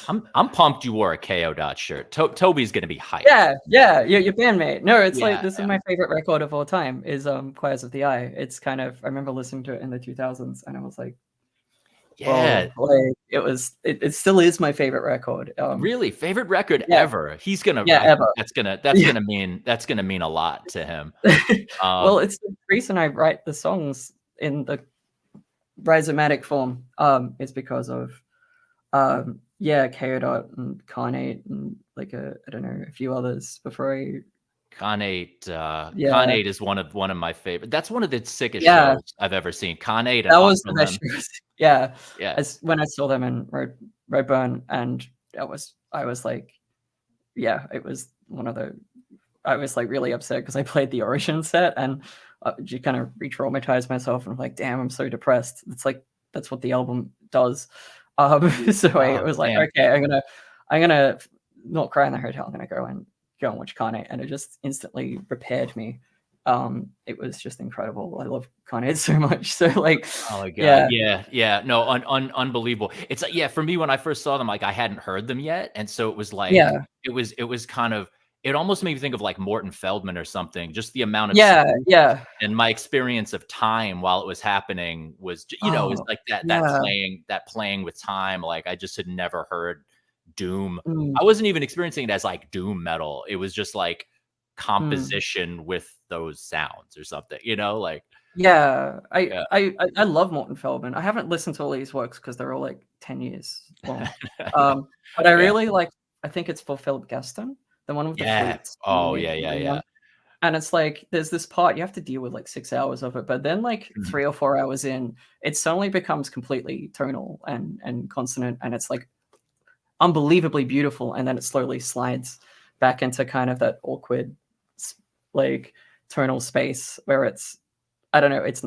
I'm pumped you wore a KO Dot shirt. Toby's gonna be hyped. Yeah, your bandmate. No, it's like this Yeah. is my favorite record of all time. Is Choirs of the Eye. It's kind of I remember listening to it in the 2000s, and I was like, Yeah. whoa, like it still is my favorite record. Really, favorite record Yeah, ever. He's gonna. yeah, I think ever. that's gonna mean a lot to him. Well, it's the reason I write the songs in the rhizomatic form. Is because of Chaodot and Carnate and like I don't know, a few others before I Khanate, yeah. Khanate is one of my favorite. That's one of the sickest Yeah. shows I've ever seen. Khanate and That was the best Aqualem. shows. Yeah. Yeah. As when I saw them in Roadburn, and I was like, yeah, it was one of the I was like really upset because I played the Origin set and just kind of re-traumatized myself, and I'm like, damn, I'm so depressed. It's like that's what the album does. So I was like, damn. okay, I'm gonna not cry in the hotel. I'm gonna go and watch Kanye, and it just instantly repaired me. It was just incredible. I love Kanye so much. So like, Oh my god, yeah, no, unbelievable. It's like, yeah, for me when I first saw them, like I hadn't heard them yet, and so it was like, it was kind of, it almost made me think of like Morton Feldman or something. Just the amount of yeah, and my experience of time while it was happening was, is like that playing with time. Like I just had never heard doom. I wasn't even experiencing it as like doom metal. It was just like composition with those sounds or something, like. Yeah, I love Morton Feldman. I haven't listened to all these works because they're all like 10 years long. But I really like, I think it's for Philip Gaston, the one with the flutes. Oh yeah. And it's like there's this part you have to deal with like 6 hours of it, but then like 3 or 4 hours in, it suddenly becomes completely tonal and consonant, and it's like unbelievably beautiful, and then it slowly slides back into kind of that awkward like tonal space where it's, I don't know, it's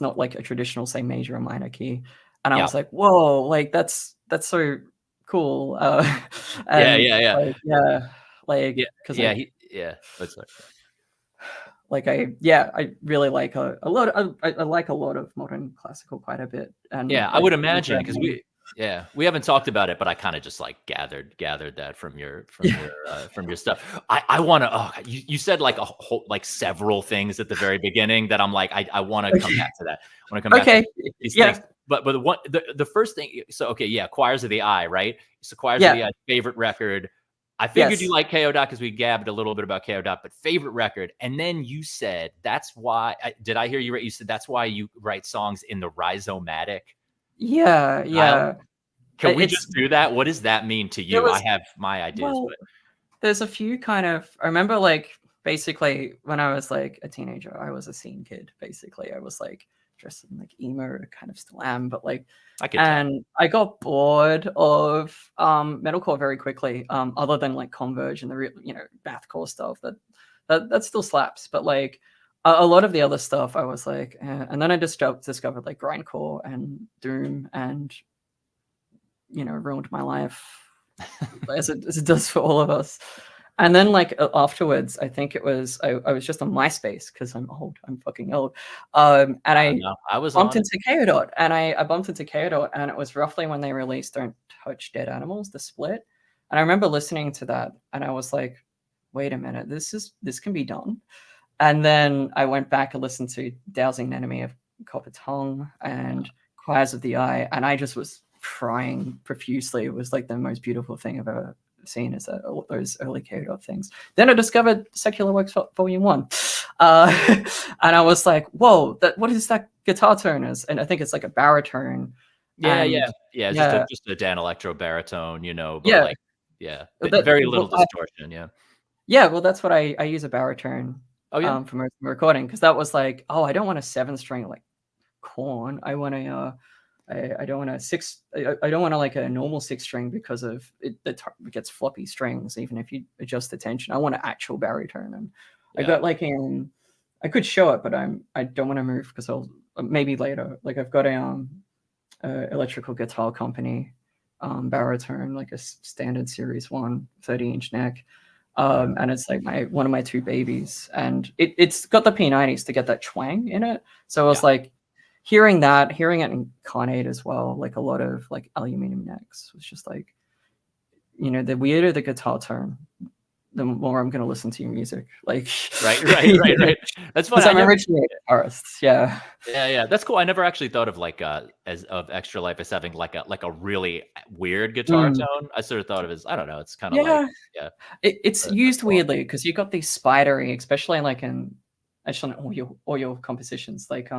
not like a traditional say major or minor key, and I was like, whoa, like that's so cool. And I really like a lot. I like a lot of modern classical quite a bit, and I would imagine because we haven't talked about it, but I kind of just like gathered that from your stuff. I want to. Oh, you said like a whole, like several things at the very beginning that I'm like I want to come back to that. I want to come back to these things. But the first thing. So Choirs of the Eye, right? So Choirs of the Eye, favorite record. I figured you like KO Dot because we gabbed a little bit about KO Dot, but favorite record. And then you said that's why. Did I hear you right? You said that's why you write songs in the rhizomatic. Yeah. Can we just do that? What does that mean to you? I have my ideas. Well, but there's a few kind of, I remember like basically when I was like a teenager, I was a scene kid. Basically, I was like dressed in like emo, kind of still am, but like, I got bored of metalcore very quickly. Other than like Converge and the real, mathcore stuff that still slaps, but like a lot of the other stuff, I was like, and then I just discovered like grindcore and doom, and ruined my life as it does for all of us. And then like afterwards, I think it was I was just on MySpace because I'm old. I'm fucking old. And I bumped into KO, and I bumped into KO, and it was roughly when they released Don't Touch Dead Animals, the split. And I remember listening to that, and I was like, wait a minute, this can be done. And then I went back and listened to Dowsing Enemy of Copper Tongue and Choirs of the Eye, and I just was crying profusely. It was like the most beautiful thing I've ever seen, is those early KO things. Then I discovered Secular Works Volume 1. And I was like, whoa, what is that guitar tone? And I think it's like a baritone. Just a Dan Electro baritone, but very little distortion. Well, that's what I use, a baritone for most of my recording, because that was like, I don't want a 7-string like Korn. I want I don't want I don't want like a normal 6-string because of it gets floppy strings even if you adjust the tension. I want an actual baritone, and I got like I could show it, but I don't want to move because I'll maybe later. Like I've got a electrical guitar company baritone, like a standard series 1 30-inch neck. And it's like one of my 2 babies, and it's got the P90s to get that twang in it. So I was like, hearing it in Carnate as well, like a lot of like aluminum necks was just like, you know, the weirder the guitar tone, the more I'm going to listen to your music. Like, right. That's funny. Because I'm originally a guitarist. Yeah. Yeah. That's cool. I never actually thought of like as of Extra Life as having like a really weird guitar tone. I sort of thought of it as, I don't know, it's kind of like, yeah. It's used cool. weirdly because you got these spidery, especially like in actually all your compositions. Like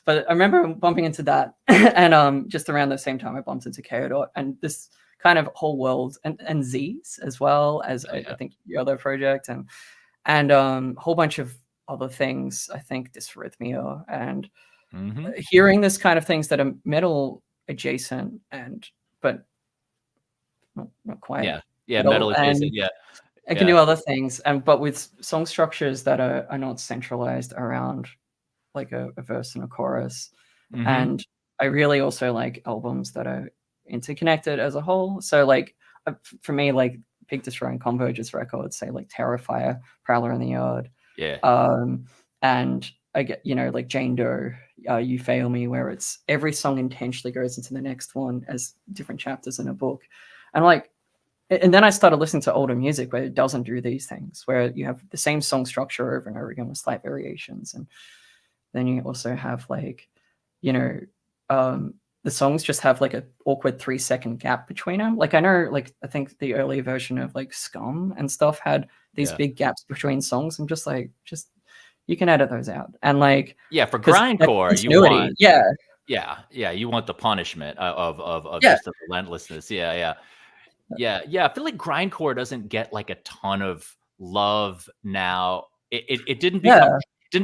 but I remember bumping into that and just around the same time I bumped into Chaodot and this kind of whole world and Z's as well as I think your other project and a whole bunch of other things. I think Dysrhythmia and hearing this kind of things that are metal adjacent but not quite metal adjacent. I can do other things, but with song structures that are not centralized around like a verse and a chorus. And I really also like albums that are interconnected as a whole. So like for me, like Pig Destroying Converge's records, say like Terrifier, Prowler in the Yard. And I get, you know, like Jane Doe, You Fail Me, where it's every song intentionally goes into the next one as different chapters in a book. And then I started listening to older music where it doesn't do these things, where you have the same song structure over and over again with slight variations. And then you also have like, you know, the songs just have like an awkward 3-second gap between them. Like I know, like I think the early version of like Scum and stuff had these big gaps between songs. I'm just like, you can edit those out. And like, for grindcore, you want, you want the punishment of just the relentlessness. I feel like grindcore doesn't get like a ton of love now. It didn't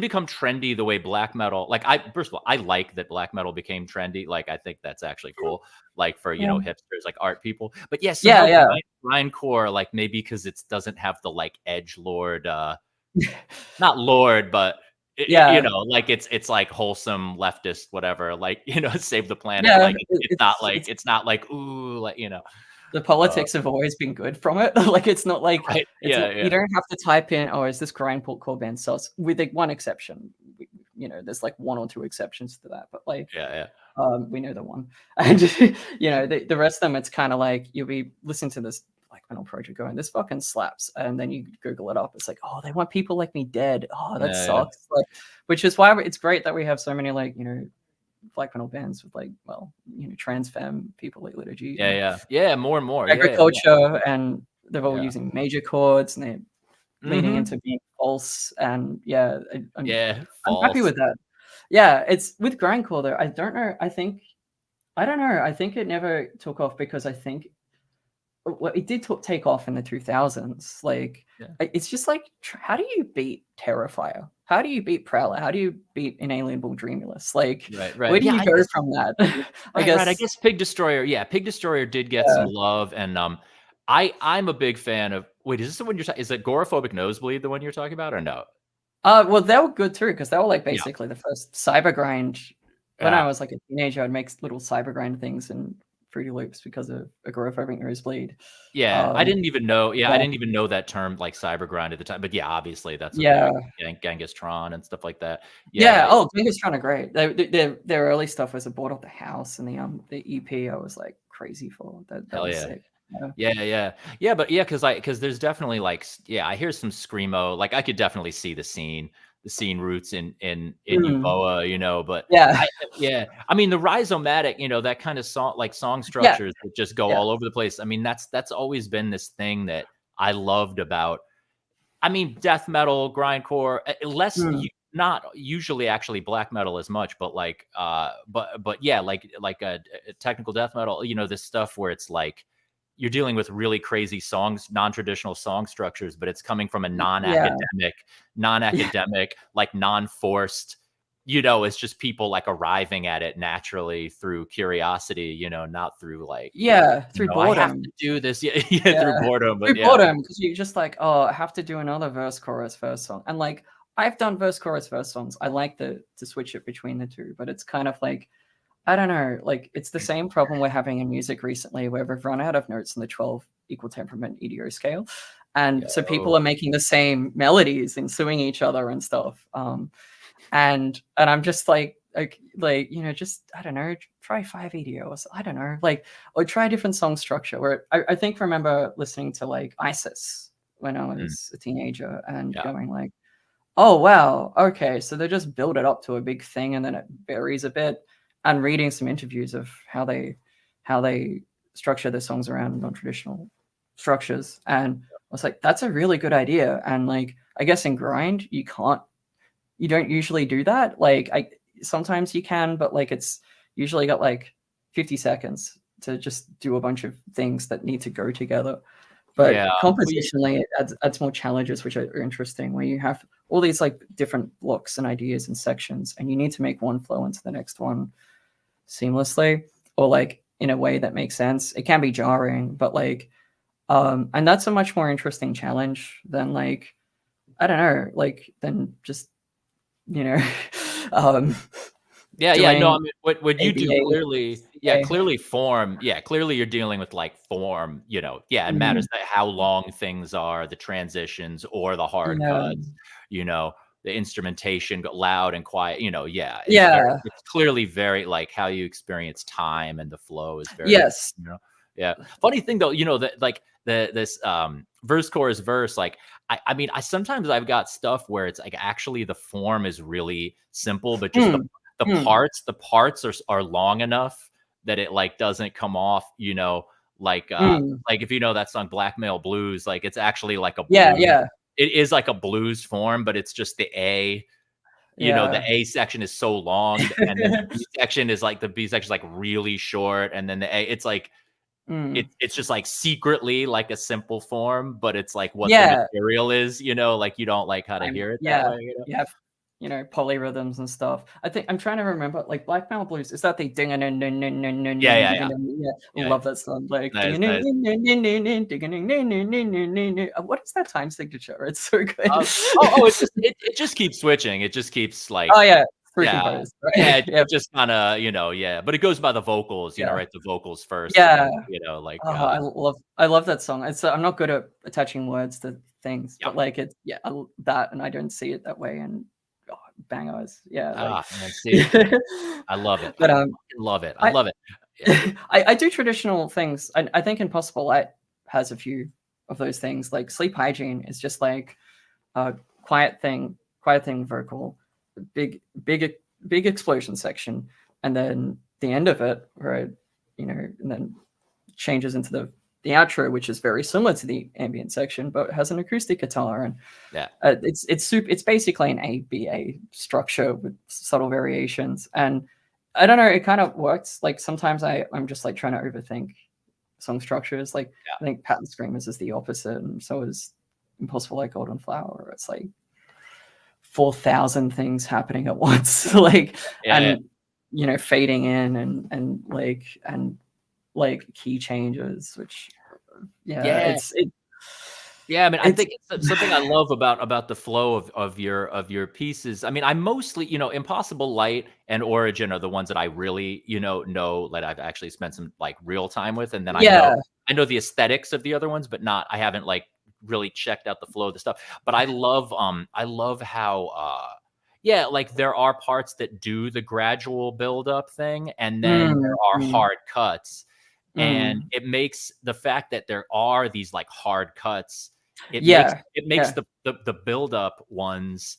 become trendy the way black metal. Like first of all, I like that black metal became trendy. Like I think that's actually cool. Like for you know hipsters, like art people. But grindcore, like maybe because it doesn't have the like edgelord, not lord, but you know, like it's like wholesome leftist, whatever. Like you know, save the planet. Like it's not like ooh, like you know. The politics have always been good from it. Like it's not like you don't have to type in, oh, is this grindcore band sus? With like one exception, you know, there's like one or two exceptions to that, but like we know the one, and you know the rest of them, it's kind of like you'll be listening to this black metal project going, this fucking slaps, and then you Google it up, it's like, oh, they want people like me dead. Oh, that sucks. Like, which is why it's great that we have so many like, you know, black metal bands with like, well, you know, trans femme people like Liturgy. More and more agriculture, and they're all using major chords and they're leaning into being false. And I'm happy with that. It's with grindcore though. I don't know. I don't know. I think it never took off because I think it did take off in the 2000s. Like it's just like, how do you beat Terrifier? How do you beat Prowler? How do you beat Inalienable Dreamless? Like, where do you go from that? I guess Pig Destroyer. Yeah, Pig Destroyer did get some love, and I'm a big fan of. Wait, is this the one you're talking? Is it Agoraphobic Nosebleed the one you're talking about, or no? Well, they were good too because they were like basically the first cybergrind. When I was like a teenager, I'd make little cybergrind things and Fruity Loops because of Agoraphobic Nosebleed. I didn't even know. I didn't even know that term, like cybergrind at the time. But obviously that's Genghis Tron and stuff like that. Oh, Genghis Tron are great. Their early stuff was Aboard of the House, and the EP I was like crazy for. That was sick. Because there's definitely like I hear some screamo. Like I could definitely see the scene roots in Uboa, you know, but I mean the rhizomatic, you know, that kind of song structures that just go all over the place. I mean that's always been this thing that I loved about, I mean, death metal, grindcore, less not usually actually black metal as much, but like but like a technical death metal, you know, this stuff where it's like you're dealing with really crazy songs, non-traditional song structures, but it's coming from a non-academic, like non-forced, you know, it's just people like arriving at it naturally through curiosity, you know, not through like, through boredom. I have to do this. Through boredom. But boredom, because you're just like, oh, I have to do another verse, chorus, first song. And like, I've done verse, chorus, first songs. I like to switch it between the two, but it's kind of like, I don't know, like it's the same problem we're having in music recently where we've run out of notes in the 12 equal temperament EDO scale. And so people are making the same melodies and suing each other and stuff. And I'm just like, like just I don't know, try 5EDO or I don't know, like, or try a different song structure. Where I think remember listening to like ISIS when I was a teenager and going like, oh wow, okay, so they just build it up to a big thing and then it varies a bit. And reading some interviews of how they structure their songs around non-traditional structures, and I was like, that's a really good idea. And like, I guess in grind you don't usually do that. Like, I sometimes you can, but like it's usually got like 50 seconds to just do a bunch of things that need to go together. But compositionally, it adds more challenges, which are interesting, where you have all these like different blocks and ideas and sections, and you need to make one flow into the next one seamlessly, or like in a way that makes sense. It can be jarring, but like, and that's a much more interesting challenge than like, I don't know, like than just, Yeah, no, I mean, what you do clearly, clearly form, clearly you're dealing with like form, it matters how long things are, the transitions or the hard cuts, the instrumentation, loud and quiet, it's clearly very like how you experience time, and the flow is very, Funny thing though, that like this verse, chorus, verse, like, I mean, sometimes I've got stuff where it's like actually the form is really simple, but just the parts are long enough that it like doesn't come off, like if you know that song Blackmail Blues, like it's actually like a blues. It is like a blues form, but it's just the A. The A section is so long, and then the B section is like really short, and then the A, it's like it's just like secretly like a simple form, but it's like what the material is, like you don't like how to hear it that way. Polyrhythms and stuff. I think I'm trying to remember, like Blackmail Blues, is that the ding? Love that song. Like, what is that time signature? It's so good. It just keeps switching. It just keeps like, composed, right? It just kind of, but it goes by the vocals, right? The vocals first. Then, like I love that song. It's I'm not good at attaching words to things, but like it's that, and I don't see it that way. And bangers, man, see, I love it. But I love it. I love it. I do traditional things. I think Impossible Light has a few of those things. Like Sleep Hygiene is just like a quiet thing vocal, big explosion section, and then the end of it, right? And then changes into the outro, which is very similar to the ambient section, but has an acoustic guitar, and it's basically an ABA structure with subtle variations. And I don't know, it kind of works. Like sometimes I'm just like trying to overthink song structures. Like I think Pattern Screamers is the opposite, and so is Impossible Like Golden Flower. It's like 4,000 things happening at once, like fading in and key changes, which I mean, I think it's something I love about the flow of your pieces. I mean, I mostly, Impossible Light and Origin are the ones that I really, know that I've actually spent some like real time with. And then I know the aesthetics of the other ones, but I haven't like really checked out the flow of the stuff. But I love how like there are parts that do the gradual build-up thing, and then there are hard cuts. And it makes the fact that there are these like hard cuts, it makes the build-up ones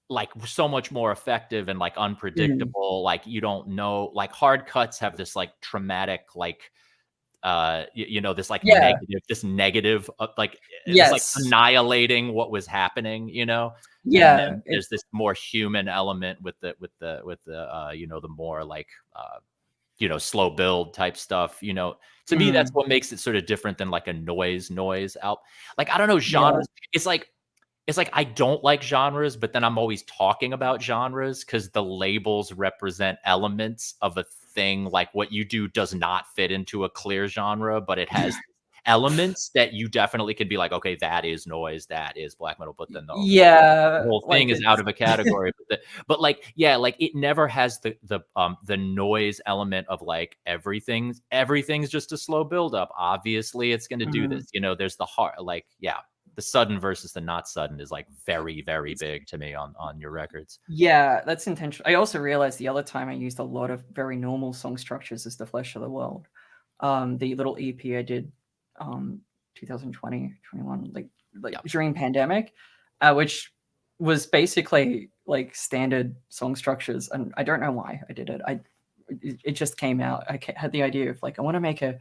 like so much more effective and like unpredictable. Like you don't know, like hard cuts have this like traumatic, like this like negative like it's like annihilating what was happening, and then there's this more human element with the the more like slow build type stuff, to me, that's what makes it sort of different than like a noise out. Like, I don't know, genres. It's like I don't like genres, but then I'm always talking about genres because the labels represent elements of a thing. Like what you do does not fit into a clear genre, but it has elements that you definitely could be like, okay, that is noise, that is black metal, but then the whole thing is out of a category. But like it never has the noise element of like everything's just a slow build up. Obviously, it's going to do this. There's the heart, like the sudden versus the not sudden is like very, very big to me on your records. Yeah, that's intentional. I also realized the other time I used a lot of very normal song structures as The Flesh of the World. The little EP I did 2020, 21, like during pandemic, which was basically like standard song structures. And I don't know why I did it. It just came out. I had the idea of like, I want to make a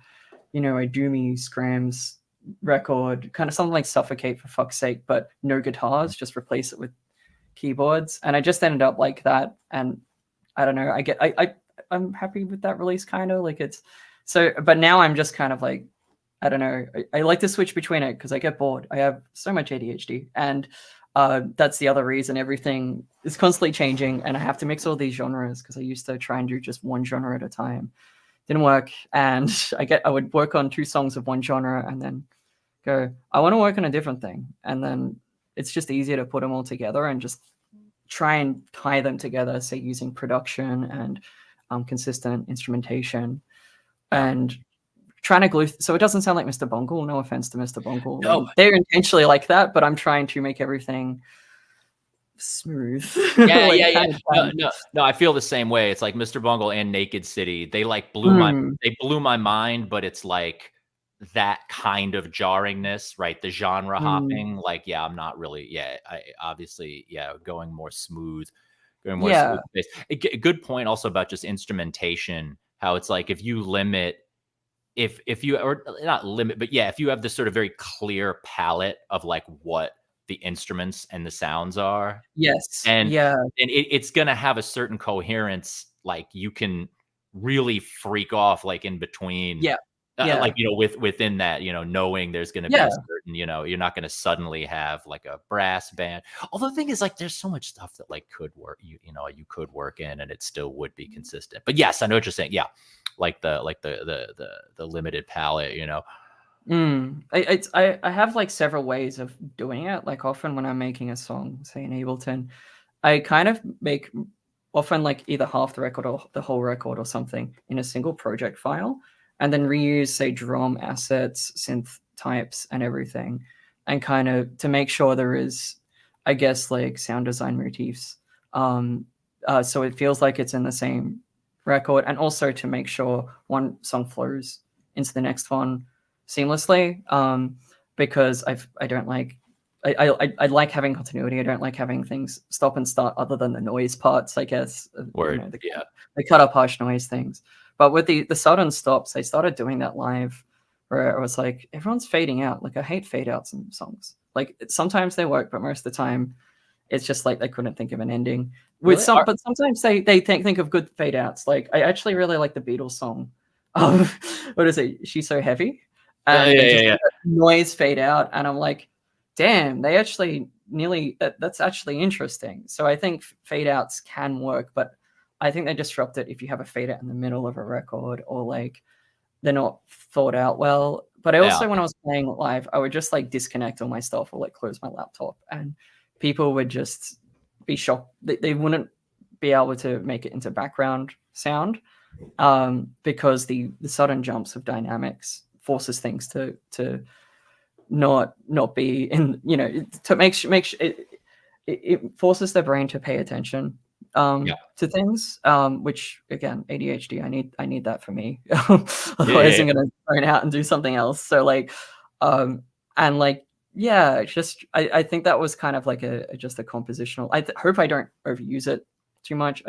doomy scrams record, kind of something like Suffocate for fuck's sake, but no guitars, just replace it with keyboards. And I just ended up like that. And I don't know, I'm happy with that release, kind of like it's so, but now I'm just kind of like, I don't know, I like to switch between it because I get bored. I have so much ADHD, and that's the other reason. Everything is constantly changing, and I have to mix all these genres because I used to try and do just one genre at a time. Didn't work, and I would work on 2 songs of one genre and then go, I want to work on a different thing, and then it's just easier to put them all together and just try and tie them together, say using production and consistent instrumentation and trying to glue so it doesn't sound like Mr. Bungle. No offense to Mr. Bungle. No. They're intentionally like that, but I'm trying to make everything smooth. Yeah, like, No, I feel the same way. It's like Mr. Bungle and Naked City. They like blew my mind, but it's like that kind of jarringness, right? The genre hopping. Like, yeah, I'm not really, I obviously, going more smooth, smooth pace. A good point also about just instrumentation, how it's like if you limit, if you, or not limit, but if you have this sort of very clear palette of like what the instruments and the sounds are. Yes. And it's going to have a certain coherence. Like you can really freak off like in between. Like, within that, knowing there's going to be a certain, you're not going to suddenly have like a brass band. Although the thing is like, there's so much stuff that like could work, you could work in and it still would be consistent. But yes, I know what you're saying. Yeah. Like the limited palette, I have like several ways of doing it. Like often when I'm making a song, say in Ableton, I kind of make often like either half the record or the whole record or something in a single project file, and then reuse, say, drum assets, synth types, and everything, and kind of to make sure there is, I guess, like sound design motifs. So it feels like it's in the same record, and also to make sure one song flows into the next one seamlessly. Because I don't like, I like having continuity. I don't like having things stop and start other than the noise parts, I guess. Word. The cut up harsh noise things. But with the sudden stops, I started doing that live where I was like, everyone's fading out. Like I hate fade outs in songs. Like sometimes they work, but most of the time it's just like they couldn't think of an ending. But sometimes they think of good fade outs. Like I actually really like the Beatles song. What is it? She's So Heavy. And noise fade out, and I'm like, damn, they actually that's actually interesting. So I think fade outs can work, but I think they disrupt it if you have a fade out in the middle of a record, or like they're not thought out well. But I also, when I was playing live, I would just like disconnect all my stuff or like close my laptop, and people would just be shocked. They wouldn't be able to make it into background sound because the sudden jumps of dynamics forces things to not be in, to make it forces their brain to pay attention to things, which again, ADHD, I need that for me. Otherwise I'm gonna zone out and do something else. So like and like just I think that was kind of like just a compositional. I hope I don't overuse it too much.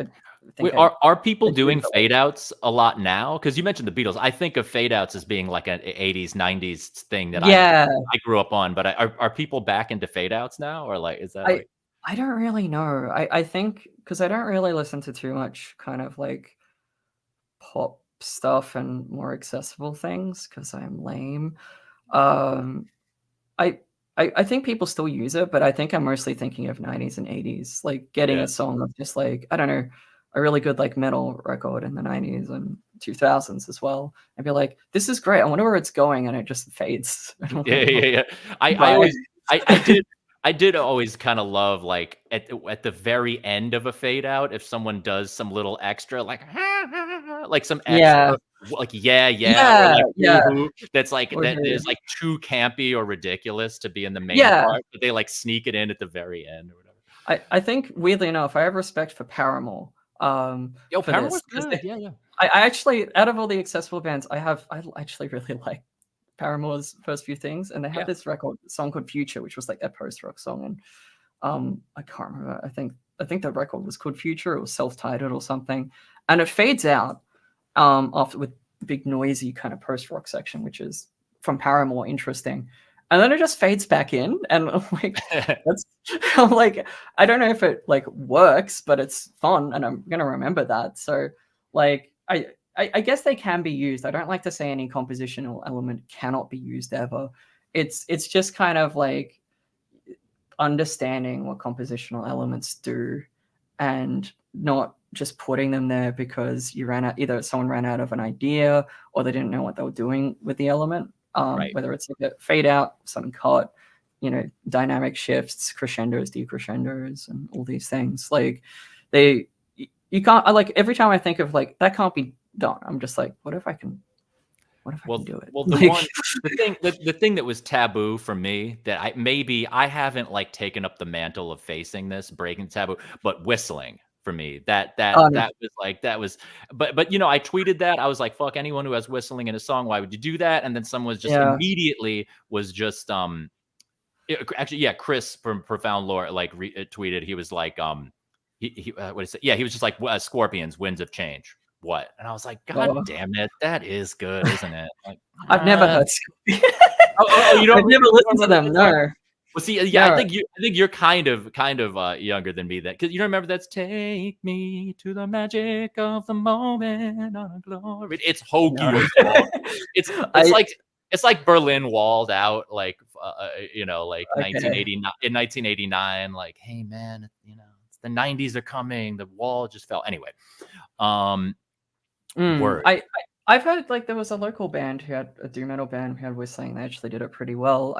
Are people doing fade outs a lot now? Because you mentioned the Beatles. I think of fade outs as being like an 80s, 90s thing that I grew up on. But are people back into fade outs now? Or like, is that I don't really know. I think because I don't really listen to too much kind of like pop stuff and more accessible things because I'm lame. I think people still use it, but I think I'm mostly thinking of 90s and 80s, like getting a song of just like, I don't know, a really good like metal record in the 90s and 2000s as well. I'd be like, this is great. I wonder where it's going. And it just fades. I did always kind of love like at the very end of a fade out, if someone does some little extra, like some extra, like yeah, or Yeah, like yeah. woohoo. That's like Or that is who like too campy or ridiculous to be in the main Yeah. part, but they like sneak it in at the very end or whatever. I think weirdly enough, I have respect for Paramore, Yo, for Paramore this was 'cause good. Yeah, yeah. I actually out of all the accessible bands, I actually really like Paramore's first few things, and they had Yeah. this song called Future, which was like their post-rock song, and I can't remember. I think the record was called Future. It was self-titled or something, and it fades out after with big noisy kind of post-rock section, which is from Paramore interesting, and then it just fades back in, and I'm like, that's I'm like, I don't know if it like works, but it's fun, and I'm gonna remember that. So like I guess they can be used. I don't like to say any compositional element cannot be used ever. It's just kind of like understanding what compositional elements do and not just putting them there because you ran out, either someone ran out of an idea or they didn't know what they were doing with the element. Right. Whether it's like a fade out, sudden cut, dynamic shifts, crescendos, decrescendos, and all these things. Like you can't, like every time I think of like that can't be done, I'm just like, what if I can do it? Well, Like, the thing that was taboo for me that I haven't like taken up the mantle of facing this, breaking taboo, but whistling for me, oh no, that was like, that was, but I tweeted that. I was like, fuck anyone who has whistling in a song. Why would you do that? And then someone was just yeah, immediately was just, actually, yeah, Chris from Profound Lore, like tweeted, he was like, what is it? Yeah, he was just like, Scorpions, Winds of Change. What? And I was like, God oh, damn it, that is good, isn't it? Like, I've never heard. you I've never you don't listened to remember them. that song? No, Well, see, yeah, no. I think you're kind of younger than me, that because you don't remember that's "Take Me to the Magic of the Moment on a Glory." It's hokey No. as fuck. It's I it's like Berlin walled out, like like okay. 1989 in 1989. Like, hey man, the 90s are coming. The wall just fell. Anyway, um, word. I've heard like there was a local band who had a doom metal band who had whistling. They actually did it pretty well.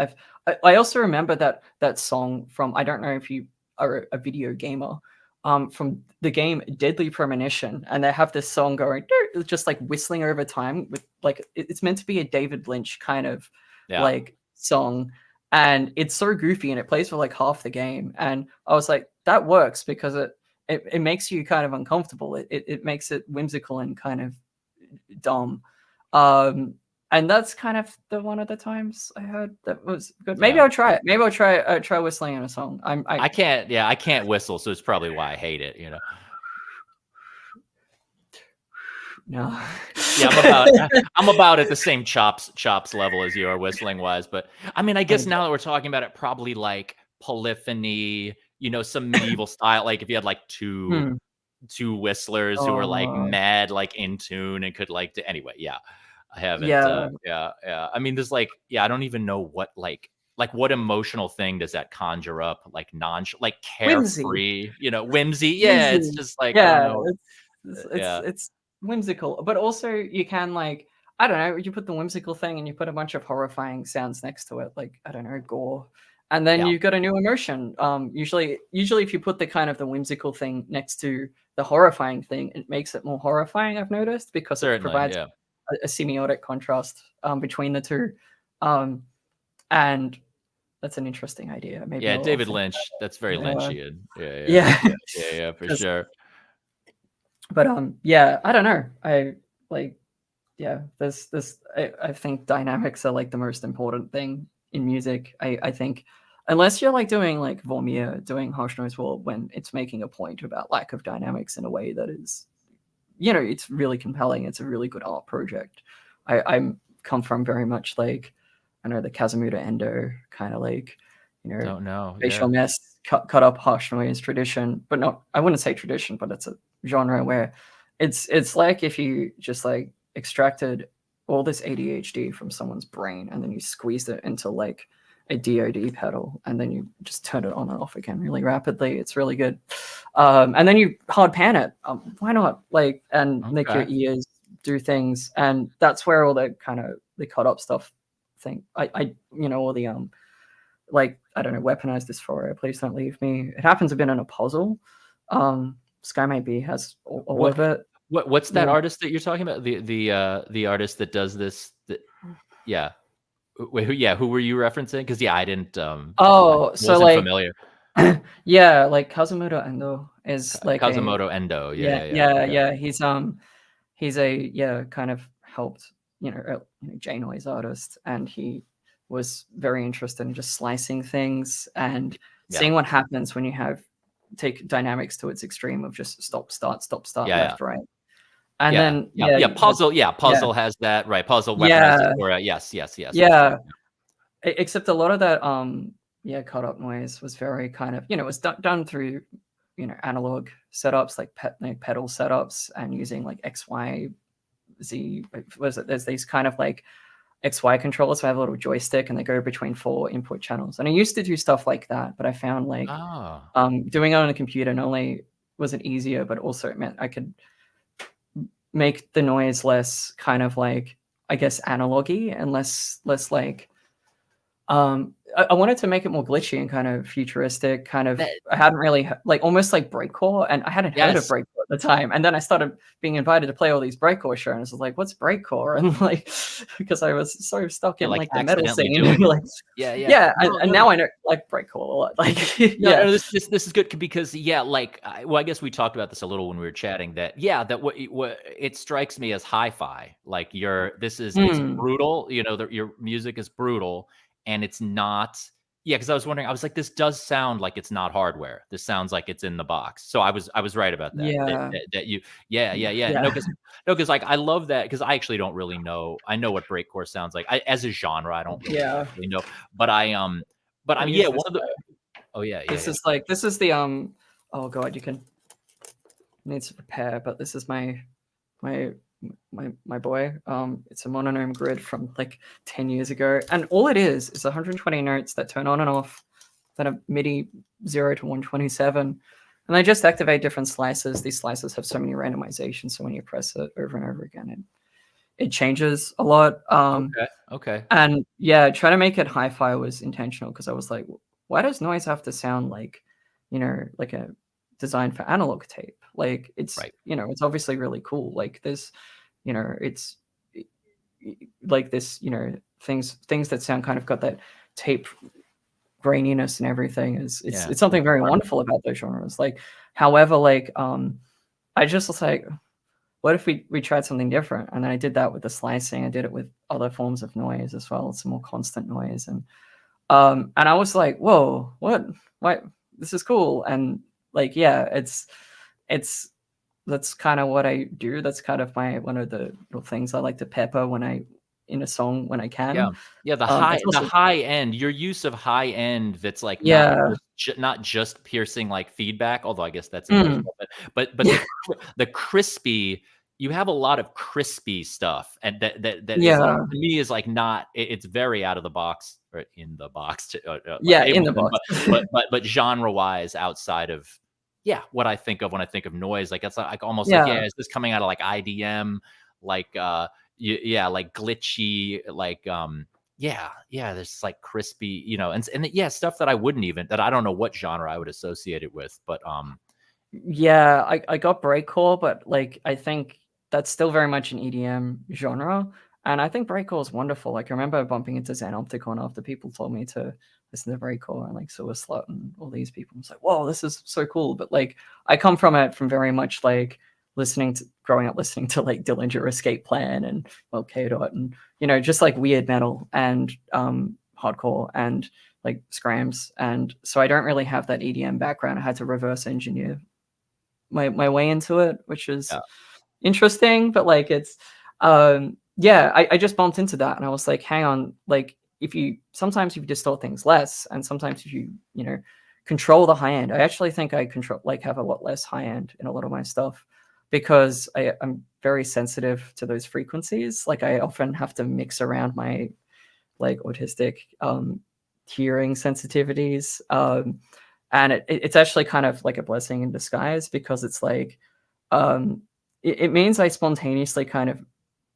I also remember that song from, I don't know if you are a video gamer, from the game Deadly Premonition, and they have this song going just like whistling over time with like it's meant to be a David Lynch kind of Yeah. like song, and it's so goofy and it plays for like half the game, and I was like, that works because it makes you kind of uncomfortable. It makes it whimsical and kind of dumb. And that's kind of the one of the times I heard that was good. Maybe Yeah. I'll try it. Maybe I'll try whistling in a song. I can't. Yeah, I can't whistle, so it's probably why I hate it. No. Yeah, I'm about at the same chops level as you are whistling wise. But I mean, I guess now that we're talking about it, probably like polyphony, some medieval style. Like if you had like two whistlers who were like mad, like in tune and could like anyway. Yeah, I haven't. Yeah. Yeah. I mean, there's like, yeah, I don't even know what like what emotional thing does that conjure up? Like like Whimsy. carefree, whimsy. Yeah, it's Whimsy. just like, I don't Yeah, know. Yeah. it's whimsical, but also you can like, I don't know, you put the whimsical thing and you put a bunch of horrifying sounds next to it, like, I don't know, gore, and then Yeah. you've got a new emotion. Usually if you put the kind of the whimsical thing next to the horrifying thing, it makes it more horrifying, I've noticed, because Certainly, it provides yeah. a semiotic contrast between the two. And that's an interesting idea. Maybe Yeah, I'll David think Lynch. That's very Lynchian. yeah. Yeah, for sure. But yeah, I don't know. I like, yeah, I think dynamics are like the most important thing in music. I think unless you're like doing like Vormier, doing harsh noise wall, when it's making a point about lack of dynamics in a way that is, it's really compelling. It's a really good art project. I come from very much like, I know, the Kazumuda Endo kind of like, Don't know. facial Yeah. mess, cut up harsh noise tradition, but not, I wouldn't say tradition, but it's a genre where it's like if you just like extracted all this ADHD from someone's brain and then you squeezed it into like a DoD pedal and then you just turn it on and off again really rapidly. It's really good. And then you hard pan it. Why not? Like, and make your ears do things. And that's where all the kind of the cut up stuff thing, all the like, I don't know, weaponize dysphoria, please don't leave me. It happens a bit in a puzzle. Sky May Be has all of it. What's that Yeah. artist that you're talking about? The artist that does this? Yeah. Wait, who were you referencing? Because I didn't. I Oh, so wasn't like, familiar. yeah, like Kazumoto Endo is like a Kazumoto Endo. yeah, Yeah. yeah, Okay. yeah. He's a kind of helped J noise artist, and he was very interested in just slicing things and Yeah. seeing what happens when you take dynamics to its extreme of just stop start Yeah. left right, and Yeah. then Puzzle. Yeah. yeah Puzzle has that. Right. Puzzle weaponizes yeah for yes. That's right. yeah. Except a lot of that cut up noise was very kind of it was done through analog setups like pedal setups and using like XYZ. Was it? There's these kind of like XY controllers. So I have a little joystick and they go between 4 input channels. And I used to do stuff like that, but I found like doing it on a computer not only was it easier, but also it meant I could make the noise less kind of like, I guess, analogy and less like I wanted to make it more glitchy and kind of futuristic, kind of I hadn't really like almost like breakcore, and I hadn't heard of breakcore at the time. And then I started being invited to play all these breakcore shows. And I was like, "What's breakcore?" And like because I was so stuck in like the metal scene, like yeah. And now I know like breakcore a lot. Like no, this is good because like I guess we talked about this a little when we were chatting that that what it strikes me as hi-fi. Like it's brutal. Your music is brutal. And it's not, because I was wondering, I was like, this does sound like it's not hardware. This sounds like it's in the box. So I was right about that. That you, No, because like I love that because I actually don't really know. I know what breakcore sounds like. As a genre, I don't really know. But one of the. This is the oh god, you can need to prepare, but this is my boy. It's a mononome grid from like 10 years ago, and all it is 120 notes that turn on and off, that are MIDI 0 to 127, and they just activate different slices. These slices have so many randomizations, so when you press it over and over again, it changes a lot. Okay. And trying to make it hi-fi was intentional because I was like, why does noise have to sound like, like a design for analog tape? Like it's it's obviously really cool. Like there's it's like this things that sound kind of got that tape graininess and everything it's something very wonderful about those genres. Like however, like I just was like, what if we tried something different? And then I did that with the slicing. I did it with other forms of noise as well, some more constant noise. And I was like, whoa, what this is cool. And like it's that's kind of what I do. That's kind of one of the little things I like to pepper in a song when I can. The high end, your use of high end that's like not just piercing like feedback, although I guess that's intentional, but the crispy, you have a lot of crispy stuff, and that is like, to me is like not, it's very out of the box or in the box, in the box, but genre wise outside of what I think of when I think of noise. Like it's like almost like is this coming out of like IDM, like like glitchy, like there's like crispy, and stuff that I don't know what genre I would associate it with, but I got breakcore, but like I think that's still very much an EDM genre, and I think breakcore is wonderful. Like I remember bumping into Xanopticon after people told me to listen to breakcore, and like Sewer Slut and all these people. I was like, whoa, this is so cool. But like I come from it from very much like growing up listening to like Dillinger Escape Plan and K-Dot and just like weird metal and hardcore and like scrams, and so I don't really have that EDM background. I had to reverse engineer my way into it, which is interesting, but like it's I just bumped into that and I was like, hang on, like sometimes you distort things less, and sometimes if you control the high end. I actually think I have a lot less high end in a lot of my stuff because I'm very sensitive to those frequencies. Like I often have to mix around my like autistic hearing sensitivities, and it's actually kind of like a blessing in disguise because it's like it means I spontaneously kind of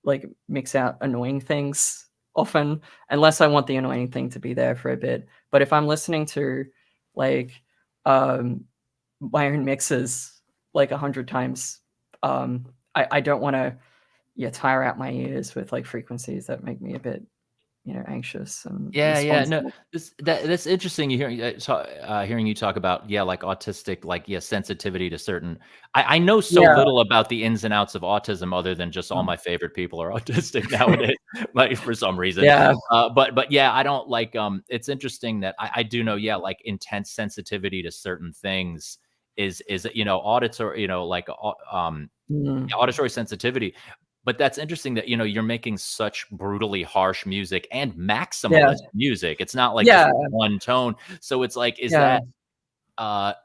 like mix out annoying things often, unless I want the annoying thing to be there for a bit. But if I'm listening to like my own mixes like 100 times, I don't want to tire out my ears with like frequencies that make me a bit anxious and Yeah, no, responsible. that's interesting. You hearing you talk about like autistic, like sensitivity to certain. I know so Yeah. little about the ins and outs of autism, other than just all Mm. my favorite people are autistic nowadays, like for some reason. Yeah. But yeah, I don't like. It's interesting that I do know. Yeah, like intense sensitivity to certain things is auditory. Like Mm. auditory sensitivity. But that's interesting that you're making such brutally harsh music and Yeah. maximalist music. It's not like just Yeah. one tone. So it's like, is Yeah. that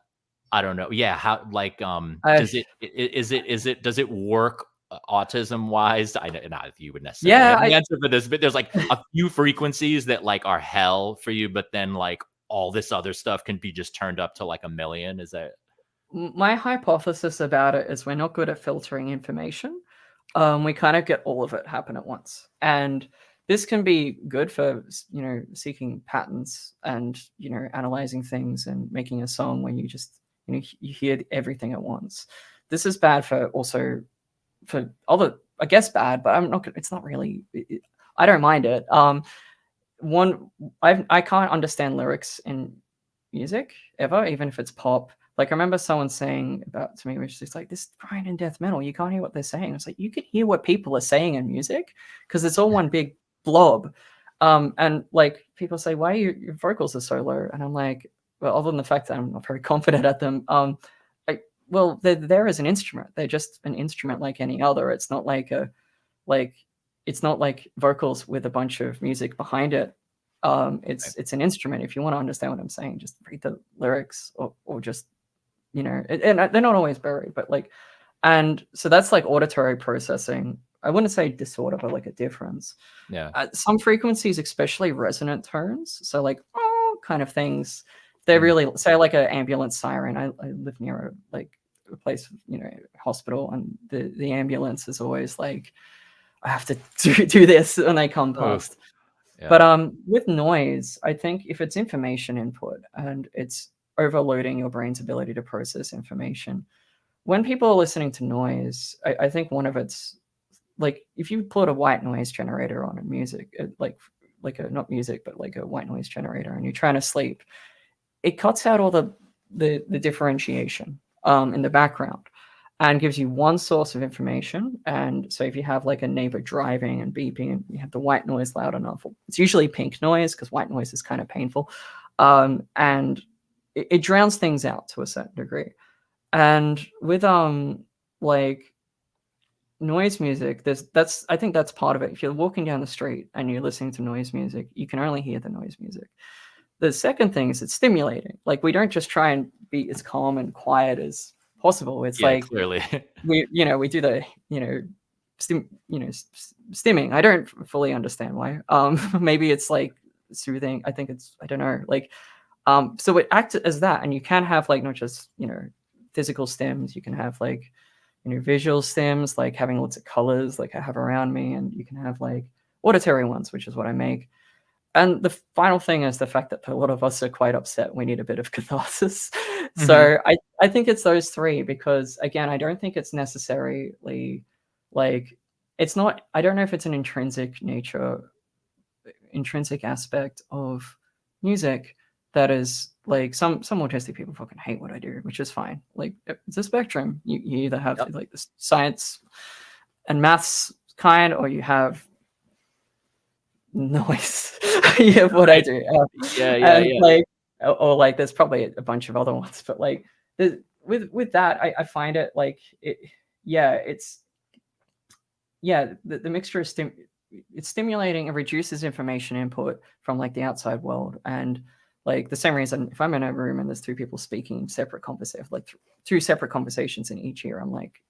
I don't know. Yeah, how like I does it does it work autism wise? I know not if you would necessarily yeah, have an I answer for this, but there's like a few frequencies that like are hell for you, but then like all this other stuff can be just turned up to like a million. Is that my hypothesis about it is we're not good at filtering information. We kind of get all of it happen at once, and this can be good for seeking patterns and analyzing things and making a song when you just you hear everything at once. This is bad for also for other, I guess, bad, but I'm not. It's not really. I don't mind it. One, I can't understand lyrics in music ever, even if it's pop. Like I remember someone saying about to me, which is like this grind and death metal. You can't hear what they're saying. It's like you can hear what people are saying in music because it's all one big blob. And like people say, why are your vocals are so low? And I'm like, well, other than the fact that I'm not very confident at them, well, they're there as an instrument. They're just an instrument like any other. It's not like like it's not like vocals with a bunch of music behind it. It's an instrument. If you want to understand what I'm saying, just read the lyrics or just and they're not always buried, but like, and so that's like auditory processing. I wouldn't say disorder, but like a difference. yeah? Some frequencies, especially resonant tones, so like kind of things, they're Mhm. really say like an ambulance siren. I live near a place, hospital, and the ambulance is always like, I have to do this when they come Oof. past. Yeah. But with noise, I think if it's information input and it's overloading your brain's ability to process information, when people are listening to noise, I think one of it's like if you put a white noise generator on a music, like a not music, but like a white noise generator, and you're trying to sleep, it cuts out all the differentiation in the background and gives you one source of information. And so if you have like a neighbor driving and beeping and you have the white noise loud enough, it's usually pink noise because white noise is kind of painful. And it drowns things out to a certain degree. And with like noise music, that's I think that's part of it. If you're walking down the street and you're listening to noise music, you can only hear the noise music. The second thing is it's stimulating. Like we don't just try and be as calm and quiet as possible. It's Yeah, like clearly. we do the stimming. I don't fully understand why. Maybe it's like soothing. I think it's I don't know. Like so it acts as that, and you can have like not just physical stems. You can have like visual stems, like having lots of colors, like I have around me, and you can have like auditory ones, which is what I make. And the final thing is the fact that a lot of us are quite upset. We need a bit of catharsis. Mhm. So I think it's those three because again, I don't think it's necessarily like it's not. I don't know if it's an intrinsic aspect of music that is like some autistic people fucking hate what I do, which is fine. Like it's a spectrum. You either have Yep. like the science and maths kind, or you have noise. You have what I Right. do, and Yeah. like or like there's probably a bunch of other ones, but like with that, I find it like it. Yeah, it's the mixture is it's stimulating. It reduces information input from like the outside world, and like the same reason if I'm in a room and there's two people speaking separate conversations, like two separate conversations in each ear, I'm like,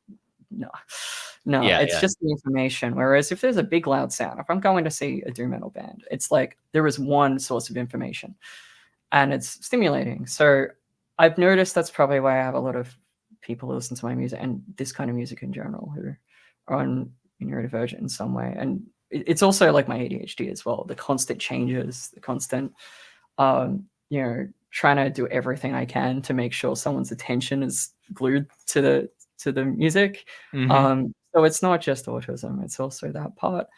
no, it's Yeah. just the information. Whereas if there's a big loud sound, if I'm going to see a doom metal band, it's like there is one source of information and it's stimulating. So I've noticed that's probably why I have a lot of people who listen to my music and this kind of music in general who are on neurodivergent in some way. And it's also like my ADHD as well. The constant changes, the constant, trying to do everything I can to make sure someone's attention is glued to the music. Mhm. So it's not just autism, it's also that part.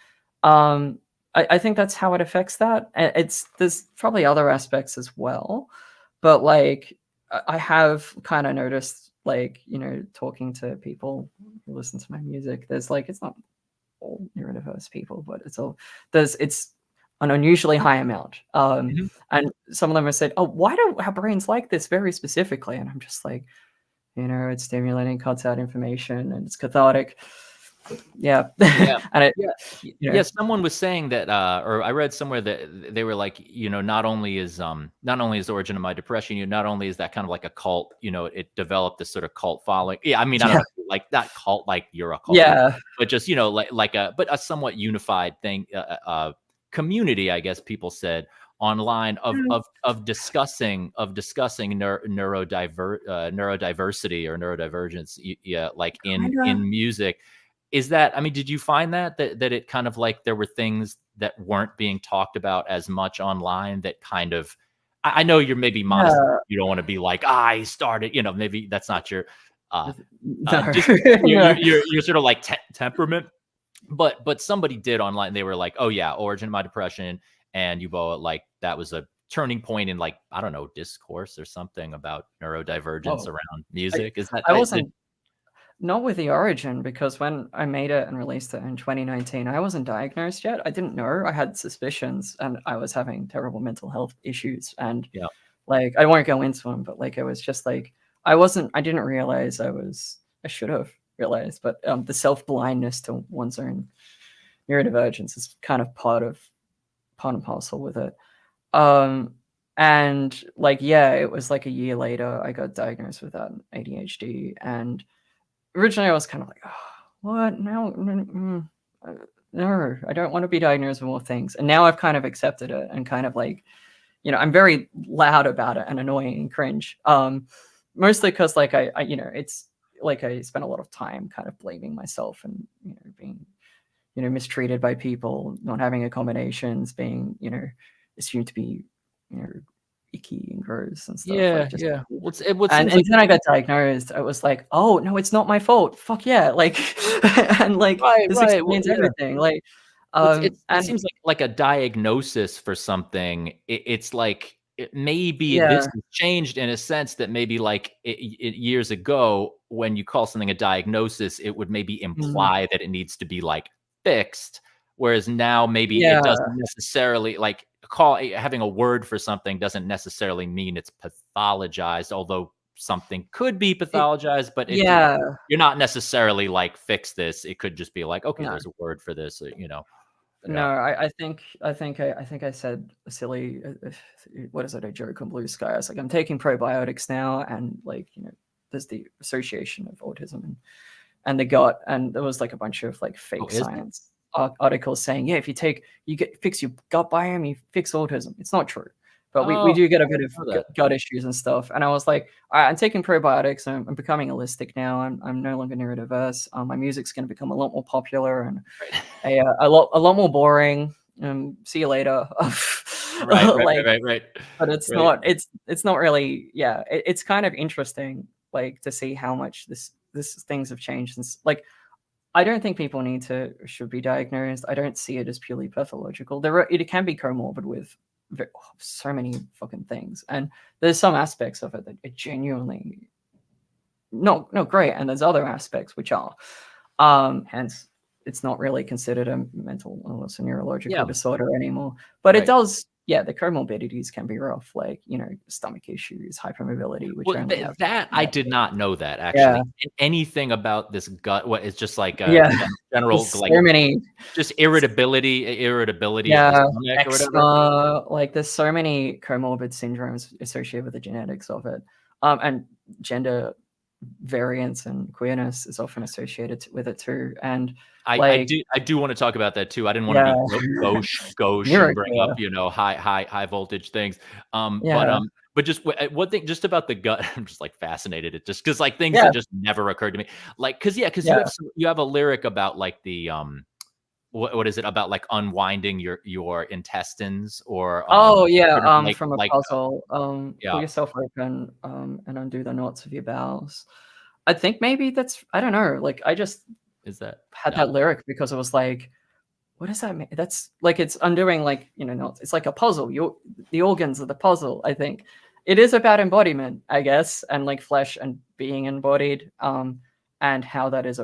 Um, I think that's how it affects that. It's there's probably other aspects as well, but like I have kind of noticed, like, talking to people who listen to my music, there's like it's not all neurodiverse people, but it's an unusually high amount. Mhm. And some of them have said, "Oh, why do our brains like this very specifically?" And I'm just like, it's stimulating, cuts out information, and it's cathartic. Yeah. Yeah. And it, Yeah. Yeah, someone was saying that, or I read somewhere that they were like, not only is Origin of My Depression, not only is that kind of like a cult, it developed this sort of cult following. Yeah, I mean, I don't yeah, know, like not cult, like you're a cult leader, yeah, but just but a somewhat unified thing, community, I guess people said online of discussing neurodiversity or neurodivergence, yeah, like in kind of. in music. Is that, I mean, did you find that it kind of like there were things that weren't being talked about as much online that kind of, I know you're maybe modest, Yeah, you don't want to be like, I started, maybe that's not your uh no, just no. your sort of like temperament, but somebody did online. They were like, oh yeah, Origin of My Depression and Uboa, like that was a turning point in, like, I don't know, discourse or something about neurodivergence Oh, around I, music. Is that I wasn't. Not with the Origin, because when I made it and released it in 2019, I wasn't diagnosed yet. I didn't know. I had suspicions, and I was having terrible mental health issues. And yeah. like, I won't go into them, but like, it was just like, I didn't realize I should have realized, but the self blindness to one's own neurodivergence is kind of part and parcel with it. Um, and like, yeah, it was like a year later, I got diagnosed with ADHD. And originally I was kind of like, oh, what? No, no, I don't want to be diagnosed with more things. And now I've kind of accepted it and kind of like, I'm very loud about it and annoying and cringe. Mostly because like it's like I spent a lot of time kind of blaming myself and being mistreated by people, not having accommodations, being assumed to be you know icky and gross and stuff Yeah, like just. yeah. What And seems like then I got diagnosed. I was like, "Oh, no, it's not my fault. Fuck yeah." Like, and like, right, this right. Well, explains yeah. everything. Like, Well, it and seems like a diagnosis for something. It's like maybe this yeah, has changed in a sense that maybe like years ago, when you call something a diagnosis, it would maybe mm, imply that it needs to be like fixed. Whereas now maybe it yeah, doesn't necessarily like having a word for something doesn't necessarily mean it's pathologized, although something could be it, pathologized, but yeah, you're not necessarily like fix this. It could just be like, okay, no. there's a word for this. No, Yeah. I think I said a silly, what is it, a joke on Blue Sky. I was like, I'm taking probiotics now, and like, there's the association of autism and the gut, and there was like a bunch of like Oh, fake is there? science articles saying, yeah, if you fix your gut biome, you fix autism. It's not true, but we Oh, do get a I bit didn't of know that. gut issues and stuff. And I was like, all right, I'm taking probiotics. I'm becoming holistic now. I'm no longer neurodiverse. My music's going to become a lot more popular and Right. a lot more boring. See you later. Right, right, right, Like, right, right. but it's Right. not. It's not really. Yeah, it's kind of interesting, like, to see how much this things have changed since. Like, I don't think people should be diagnosed. I don't see it as purely pathological. It can be comorbid with so many fucking things, and there's some aspects of it that are genuinely not great, and there's other aspects which are. Hence, it's not really considered a mental illness or neurological Yeah, disorder anymore. But it right. does, yeah, the comorbidities can be rough, like, stomach issues, hypermobility, which Well, only have. that I did not know that Yeah, actually. Anything about this gut, what is just like a yeah. general, There's like, so many. just irritability of the Yeah, stomach or whatever? eczema, like, there's so many comorbid syndromes associated with the genetics of it. And gender variance and queerness is often associated with it too. And I like, do wanna talk about that too. I didn't wanna yeah, be gauche and bring up, neuroqueer. high voltage things. Yeah, But just one thing just about the gut, I'm just, like, fascinated. It just 'cause, like, things that yeah, just never occurred to me. Like, 'cause yeah. you have a lyric about, like, what is it? About, like, unwinding your intestines or, Oh, yeah, sort of from a like, puzzle, pull yeah. yourself open, and undo the knots of your bowels. I think maybe that's, I don't know, like, I just Is that had no? that lyric because it was like, what does that mean? That's like, it's undoing, like, notes. It's like a puzzle. The organs of the puzzle, I think. It is about embodiment, I guess, and like flesh and being embodied, and how that is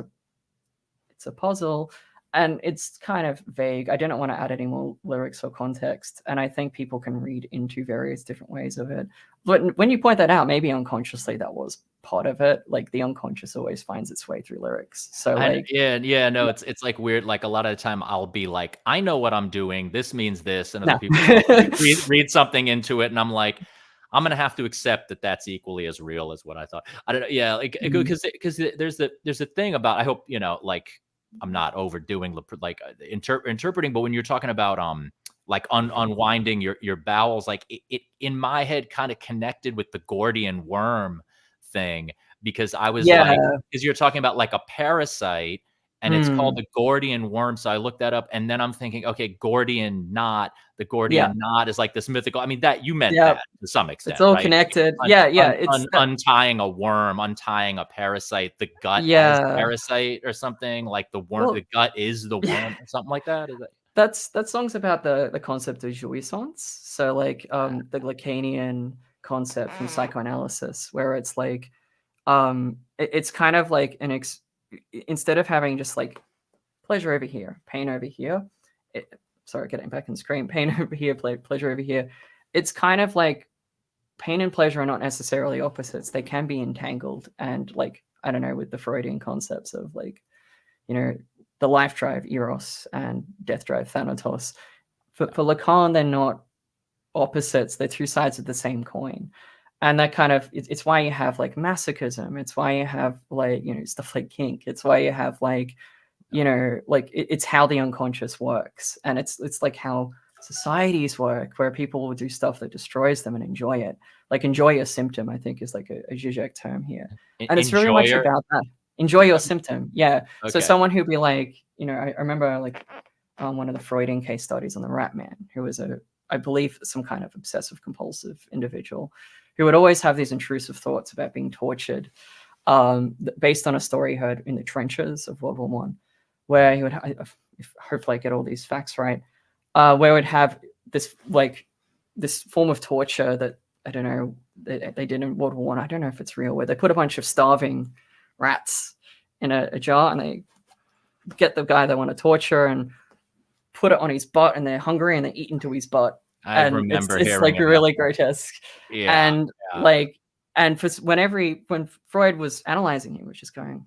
it's a puzzle, and it's kind of vague. I didn't want to add any more lyrics or context, and I think people can read into various different ways of it. But when you point that out, maybe unconsciously that was part of it. Like the unconscious always finds its way through lyrics. So like, no, it's like weird. Like a lot of the time, I'll be like, I know what I'm doing. This means this, and other no. people will read something into it, and I'm like, I'm gonna have to accept that that's equally as real as what I thought. I don't know. Yeah, like because there's a thing about, I hope like I'm not overdoing like interpreting, but when you're talking about like unwinding your bowels, like it in my head kind of connected with the Gordian worm thing, because I was like, because you're talking about like a parasite and it's called the Gordian worm. So I looked that up, and then I'm thinking, okay, Gordian knot. The Gordian knot is like this mythical. I mean, that you meant that to some extent, it's all right? connected. It's Untying a worm, untying a parasite, the gut as parasite or something, like the worm, the gut is the worm or something like that. Is that? That song's about the concept of jouissance. So like the Lacanian concept from psychoanalysis, where it's like it's kind of like instead of having just like pleasure over here, pain over here, sorry, getting back and scream, pain over here, pleasure over here, it's kind of like pain and pleasure are not necessarily opposites. They can be entangled, and like, I don't know, with the Freudian concepts of like, the life drive, eros, and death drive, thanatos. For Lacan, they're not opposites. They're two sides of the same coin. And that kind of, it's why you have like masochism. It's why you have like, stuff like kink. It's why you have like, like it's how the unconscious works. And it's like how societies work, where people will do stuff that destroys them and enjoy it. Like enjoy your symptom, I think, is like a Zizek term here. And it's really much about that. Enjoy your symptom. Yeah. Okay. So someone who'd be like, I remember like one of the Freudian case studies on the Rat Man, who was I believe some kind of obsessive compulsive individual who would always have these intrusive thoughts about being tortured, based on a story heard in the trenches of World War One, where he would, hopefully I get all these facts right, where it would have this form of torture that, I don't know, they did in World War One. I don't know if it's real, where they put a bunch of starving rats in a jar, and they get the guy they want to torture and put it on his butt, and they're hungry and they eat into his butt. I remember it's hearing like really grotesque. And like, and when Freud was analyzing him, he was just going,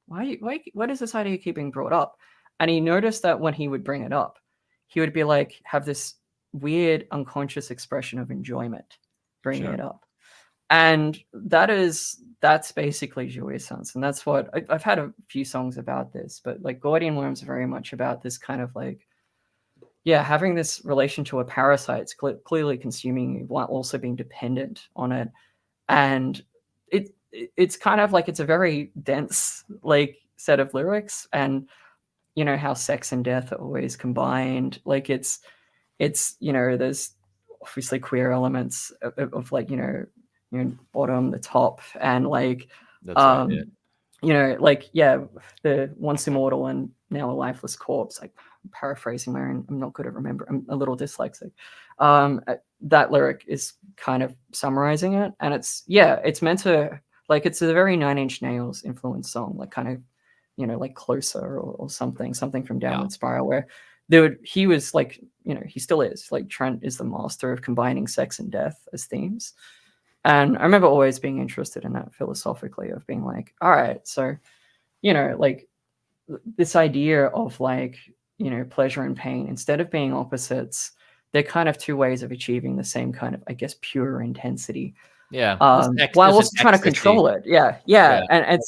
what is this idea you keep being brought up? And he noticed that when he would bring it up, he would be like, have this weird unconscious expression of enjoyment bringing it up. And that's basically jouissance. And that's what I've had a few songs about this, but like Gordian worms are very much about this kind of like, having this relation to a parasite. It's clearly consuming you while also being dependent on it. And it's kind of like, it's a very dense like set of lyrics, and how sex and death are always combined. Like it's there's obviously queer elements of like, bottom, the top, and like the once immortal and now a lifeless corpse. Like, I'm paraphrasing my own, I'm not good at remembering, I'm a little dyslexic. That lyric is kind of summarizing it, and it's meant to, like, it's a very Nine Inch Nails influenced song, like kind of, like Closer or something from Downward Spiral, where he was like, he still is, like, Trent is the master of combining sex and death as themes. And I remember always being interested in that philosophically, of being like, all right, so, like this idea of like, pleasure and pain, instead of being opposites, they're kind of two ways of achieving the same kind of, I guess, pure intensity. Yeah. While also trying to control it. Yeah. And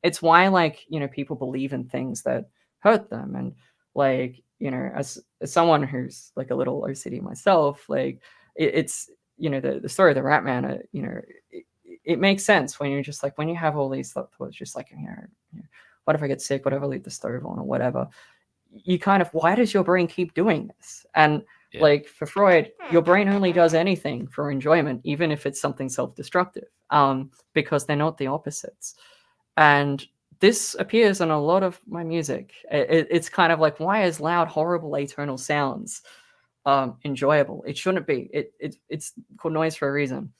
it's why, like, people believe in things that hurt them. And like, as someone who's like a little OCD myself, like it's, the story of the Rat Man, it makes sense when you're just like, when you have all these thoughts, just like, what if I get sick? What if I leave the stove on or whatever? You kind of, why does your brain keep doing this? And like for Freud, your brain only does anything for enjoyment, even if it's something self-destructive, because they're not the opposites. And this appears in a lot of my music. It's kind of like, why is loud, horrible, atonal sounds enjoyable? It shouldn't be. It's called noise for a reason,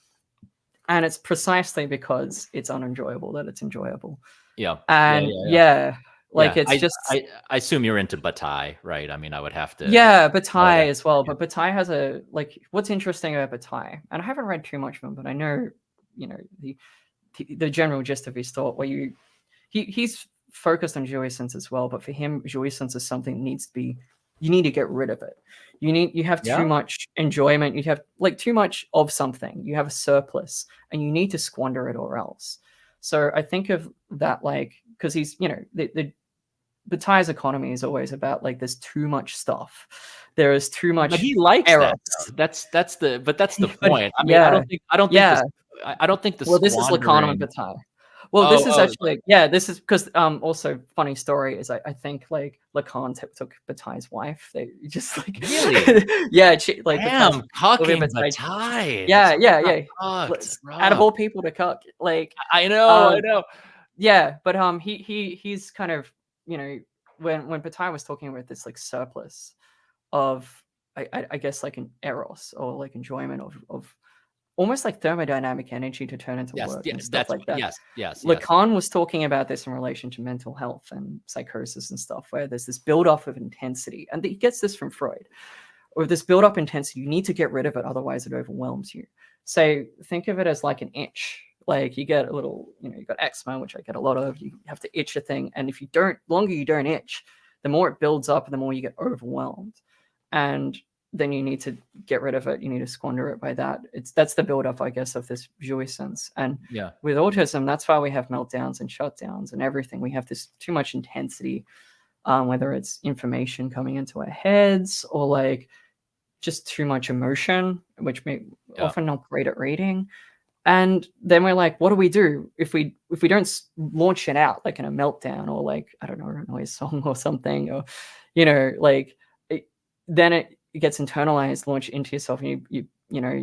and it's precisely because it's unenjoyable that it's enjoyable. Yeah. And like it's just. I assume you're into Bataille, right? I mean, I would have to. Yeah, Bataille as well. But Bataille has a like. What's interesting about Bataille, and I haven't read too much of him, but I know, the general gist of his thought, where he's focused on jouissance as well, but for him, jouissance is something that needs to be, you need to get rid of it. You have too much enjoyment, you have like too much of something, you have a surplus, and you need to squander it or else. So I think of that, like, because he's, the Bataille's economy is always about like, there's too much stuff. There is too much. But he likes errors. that. That's the point. I mean, I don't think the well, this is Lacan and Bataille. Well, this is actually, this is because also funny story is I think like Lacan took Bataille's wife. They just like really, she like damn, cucking Bataille. Yeah. Out of all people to cuck, like I know. Yeah, but he's kind of, when Bataille was talking about this like surplus of I guess like an eros or like enjoyment of almost like thermodynamic energy to turn into work and stuff like that. Yes. Lacan was talking about this in relation to mental health and psychosis and stuff, where there's this build-up of intensity. And he gets this from Freud. Or this build-up intensity, you need to get rid of it, otherwise it overwhelms you. So think of it as like an itch. Like you get a little, you got eczema, which I get a lot of. You have to itch a thing. And if you longer you don't itch, the more it builds up and the more you get overwhelmed. And then you need to get rid of it. You need to squander it by that. That's the buildup, I guess, of this jouissance. And with autism, that's why we have meltdowns and shutdowns and everything. We have this too much intensity, whether it's information coming into our heads or like just too much emotion, which may often not great at reading. And then we're like, what do we do if we don't launch it out like in a meltdown or like, I don't know, a noise song or something, or then it gets internalized, launched into yourself, and you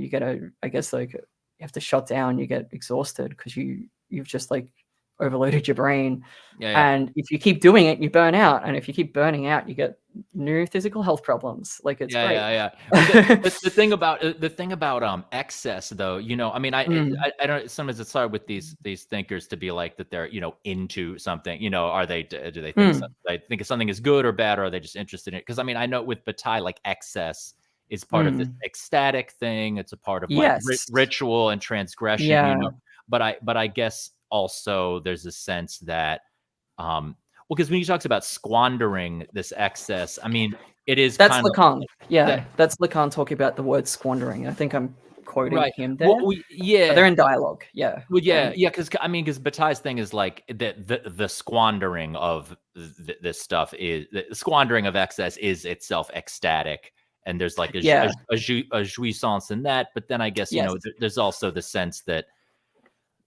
get I guess like you have to shut down, you get exhausted because you've just like overloaded your brain. And if you keep doing it, you burn out, and if you keep burning out, you get new physical health problems. Like it's great. The thing about excess, though, I mean, I don't, sometimes it's hard with these thinkers to be like that they're into something. Are they, do they think they think something is good or bad, or are they just interested in it? Because I mean, I know with Bataille, like excess is part of this ecstatic thing. It's a part of like ritual and transgression. But I guess also there's a sense that because when he talks about squandering this excess, I mean, it is that's Lacan. That's Lacan talking about the word squandering. I think I'm quoting him there. Well, they're in dialogue. Because Bataille's thing is like the squandering of this stuff is the squandering of excess is itself ecstatic, and there's like a jouissance in that. But then I guess there's also the sense that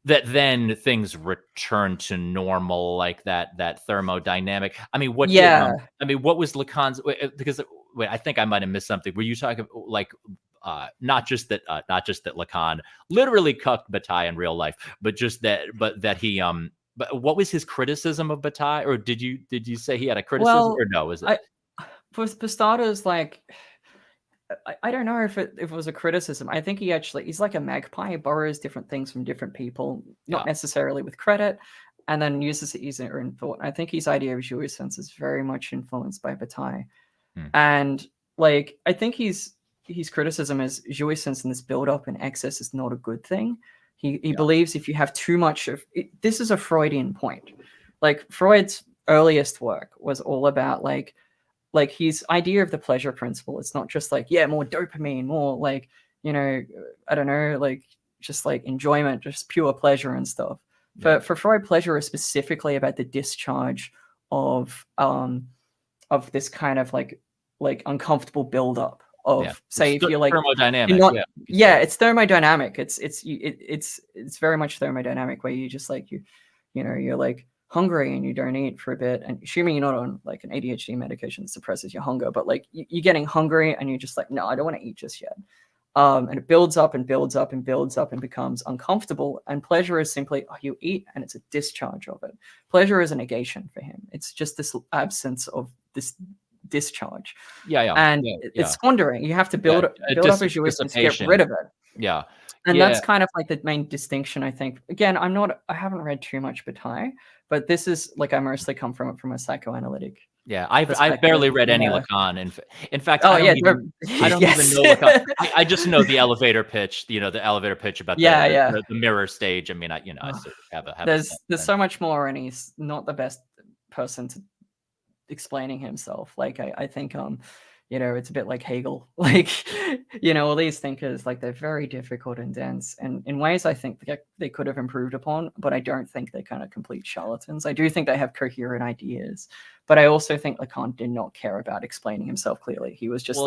then things return to normal, like that thermodynamic. I mean, what was Lacan's? Because I think I might have missed something. Were you talking like not just that Lacan literally cucked Bataille in real life, but that he But what was his criticism of Bataille, or did you say he had a criticism, or no? Is it for starters, like? I don't know if it was a criticism. I think he's like a magpie. He borrows different things from different people, not necessarily with credit, and then uses it using it in thought. I think his idea of jouissance is very much influenced by Bataille. And like, I think his criticism is jouissance and this build-up and excess is not a good thing. He believes if you have too much of it, this is a Freudian point. Like Freud's earliest work was all about like his idea of the pleasure principle. It's not just like, more dopamine, more like, I don't know, like just like enjoyment, just pure pleasure and stuff. For Freud, pleasure is specifically about the discharge of this kind of like uncomfortable buildup of say if you're like thermodynamic. It's thermodynamic. It's very much thermodynamic, where you just like you're like hungry and you don't eat for a bit, and assuming you're not on like an ADHD medication that suppresses your hunger, but like you're getting hungry and you're just like, no, I don't want to eat just yet. And it builds up and builds up and builds up and becomes uncomfortable. And pleasure is simply, you eat and it's a discharge of it. Pleasure is a negation for him. It's just this absence of this discharge. And it's squandering. You have to build up as you wish to get rid of it. And that's kind of like the main distinction, I think. Again, I haven't read too much Bataille, but this is like, I mostly come from it from a psychoanalytic. Yeah, I've barely read any Lacan. In fact, I don't even know Lacan. I just know the elevator pitch. The elevator pitch about the mirror stage. I mean, I sort of have there's so much more, and he's not the best person to explaining himself. Like I think it's a bit like Hegel. Like all these thinkers, like they're very difficult and dense, and in ways I think they could have improved upon, but I don't think they're kind of complete charlatans. I do think they have coherent ideas, but I also think Lacan did not care about explaining himself clearly. He was just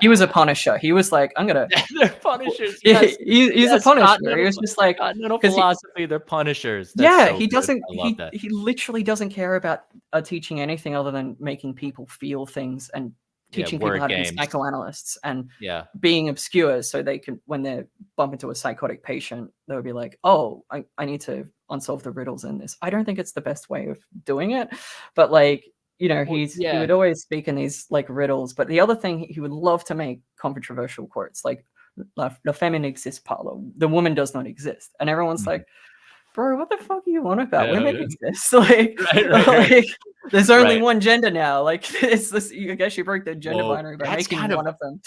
he was a punisher. He was like, I'm gonna they're punishers. Yes. He's a punisher. He was just like continental philosophy. They're punishers. He doesn't. He literally doesn't care about teaching anything other than making people feel things and teaching people how to be psychoanalysts and being obscure, so they can, when they bump into a psychotic patient, they would be like, oh, I need to unsolve the riddles in this. I don't think it's the best way of doing it, but he would always speak in these like riddles. But the other thing, he would love to make controversial quotes like "La femme n'existe pas," the woman does not exist, and everyone's like, bro, what the fuck are you on about? Women exist. Like, there's only one gender now. Like, it's this. I guess you broke the gender binary by making one of them,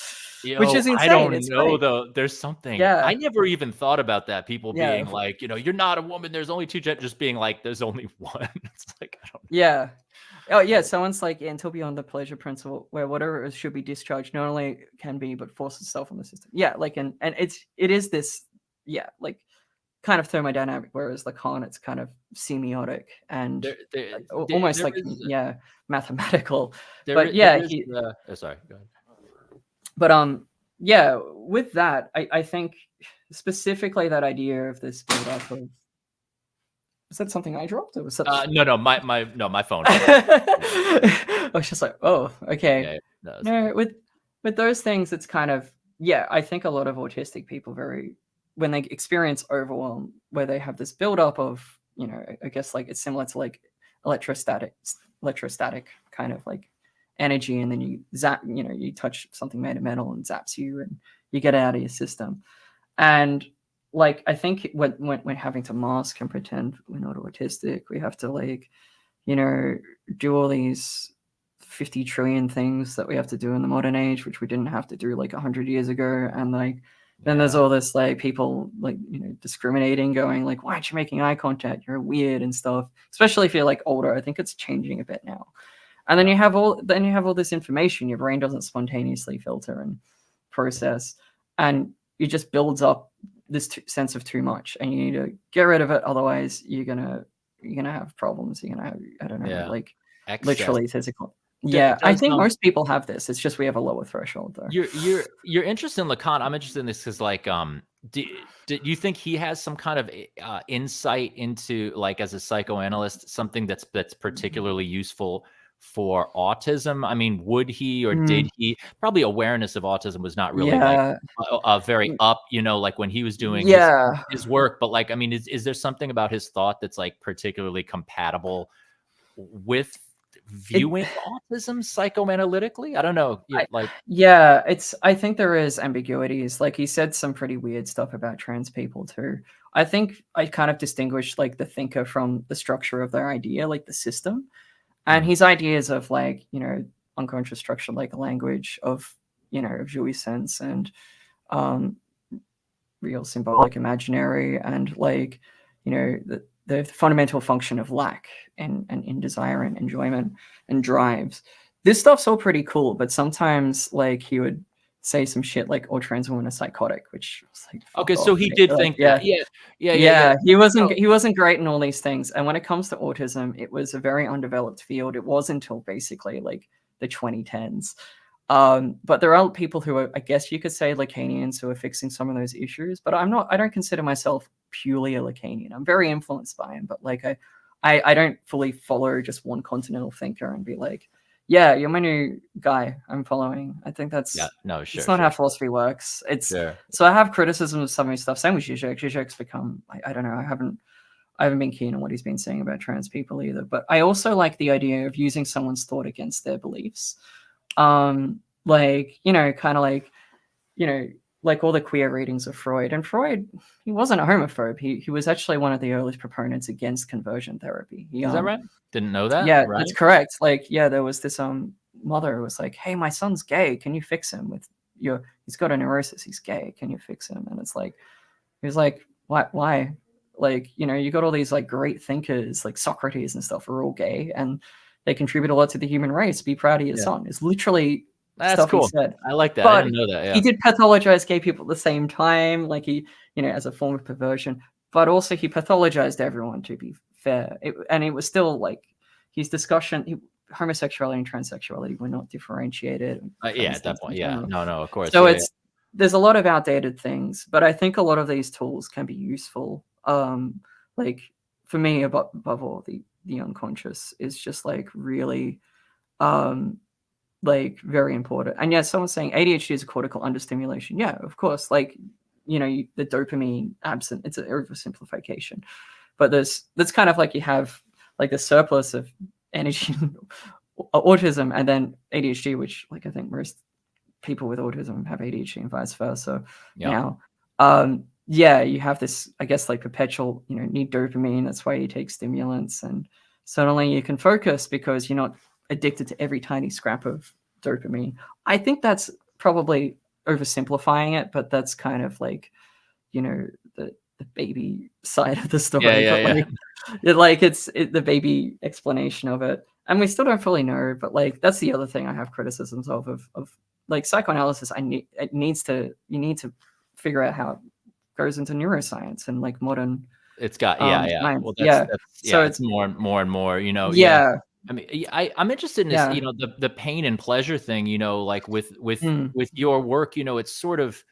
which is insane. I don't know though. There's something. I never even thought about that. People being like, you're not a woman. There's only two genders. Just being like, there's only one. It's like, I don't know. Oh yeah. Someone's like, until beyond the pleasure principle, where whatever should be discharged not only can be, but forces itself on the system. Yeah. Like, and it is this. Yeah. Like, kind of thermodynamic, whereas Lacan, it's kind of semiotic and almost mathematical. Sorry, go ahead. But with that, I think specifically that idea of this build up of, is that something I dropped? Or was that my phone. I was just like, oh, okay. With those things, it's kind of I think a lot of autistic people when they experience overwhelm, where they have this buildup of, I guess like it's similar to like electrostatic kind of like energy, and then you zap, you touch something made of metal and zaps you, and you get it out of your system. And like, I think when we're having to mask and pretend we're not autistic, we have to like, do all these 50 trillion things that we have to do in the modern age, which we didn't have to do like 100 years ago. And like, then there's all this like people like, discriminating, going like, why aren't you making eye contact? You're weird and stuff. Especially if you're like older. I think it's changing a bit now. And then you have all this information your brain doesn't spontaneously filter and process, and it just builds up this sense of too much, and you need to get rid of it. Otherwise, you're gonna have problems. You're gonna have, I don't know, like excess. Literally physical. Yeah, I think most people have this. It's just we have a lower threshold there. You're interested in Lacan. I'm interested in this because, like, do you think he has some kind of insight into, like, as a psychoanalyst, something that's particularly useful for autism? I mean, would he or did he? Probably awareness of autism was not really like very up, like when he was doing his work. But like, I mean, is there something about his thought that's like particularly compatible with viewing autism psychoanalytically? I don't know. I think there is ambiguities. Like, he said some pretty weird stuff about trans people too. I think I kind of distinguish like the thinker from the structure of their idea, like the system, and his ideas of like, unconscious structure, like language of, of jouissance and real, symbolic, imaginary, and like, the fundamental function of lack and in desire and enjoyment and drives. This stuff's all pretty cool, but sometimes like he would say some shit like, "Oh, trans women are psychotic," which was like, okay, so he did think that. He wasn't great in all these things. And when it comes to autism, it was a very undeveloped field. It was until basically like the 2010s. But there are people who are, I guess you could say, Lacanians, who are fixing some of those issues. But I don't consider myself purely a Lacanian. I'm very influenced by him, but like I don't fully follow just one continental thinker and be like, Yeah, you're my new guy I'm following. I think Yeah, that's no, it's sure, not sure, how philosophy works. It's sure. so I have criticism of some of his stuff. Same with Zizek. Zizek's become I don't know. I haven't been keen on what he's been saying about trans people either. But I also like the idea of using someone's thought against their beliefs. Like, kind of like, like all the queer readings of Freud. And Freud, he wasn't a homophobe. He was actually one of the earliest proponents against conversion therapy. Is that right? Didn't know that. Yeah, Right? that's correct. Like, yeah, there was this mother who was like, "Hey, my son's gay. Can you fix him with your? He's got a neurosis. He's gay. Can you fix him?" And it's like, he was like, "Why? Why? Like, you got all these like great thinkers like Socrates and stuff are all gay, and they contribute a lot to the human race. Be proud of your Yeah, son." It's literally that's stuff he cool. said. I like that. I But didn't know that. he Yeah. did pathologize gay people at the same time, like he, as a form of perversion. But also he pathologized everyone, to be fair. And it was still like his discussion. Homosexuality and transsexuality were not differentiated. Yeah, at that point. Yeah. No, of course. So Yeah, there's a lot of outdated things, but I think a lot of these tools can be useful. Like for me, above all, the unconscious is just like really like very important. And yeah, someone's saying ADHD is a cortical understimulation. Yeah, of course. Like, the dopamine absent, it's an oversimplification. But that's kind of like you have like the surplus of energy autism and then ADHD, which like I think most people with autism have ADHD and vice versa. yeah. Now, you have this, I guess, like perpetual, need dopamine. That's why you take stimulants, and suddenly you can focus because you're not addicted to every tiny scrap of dopamine. I think that's probably oversimplifying it, but that's kind of like, the baby side of the story. Yeah, But yeah. like it's the baby explanation of it, and we still don't fully know. But like that's the other thing I have criticisms of like psychoanalysis. You need to figure out how it goes into neuroscience and like modern It's got yeah. science. Well, Yeah, so it's more and more. Yeah. yeah, I mean, I'm interested in this. yeah. The pain and pleasure thing. Like Mm. with your work. It's sort of.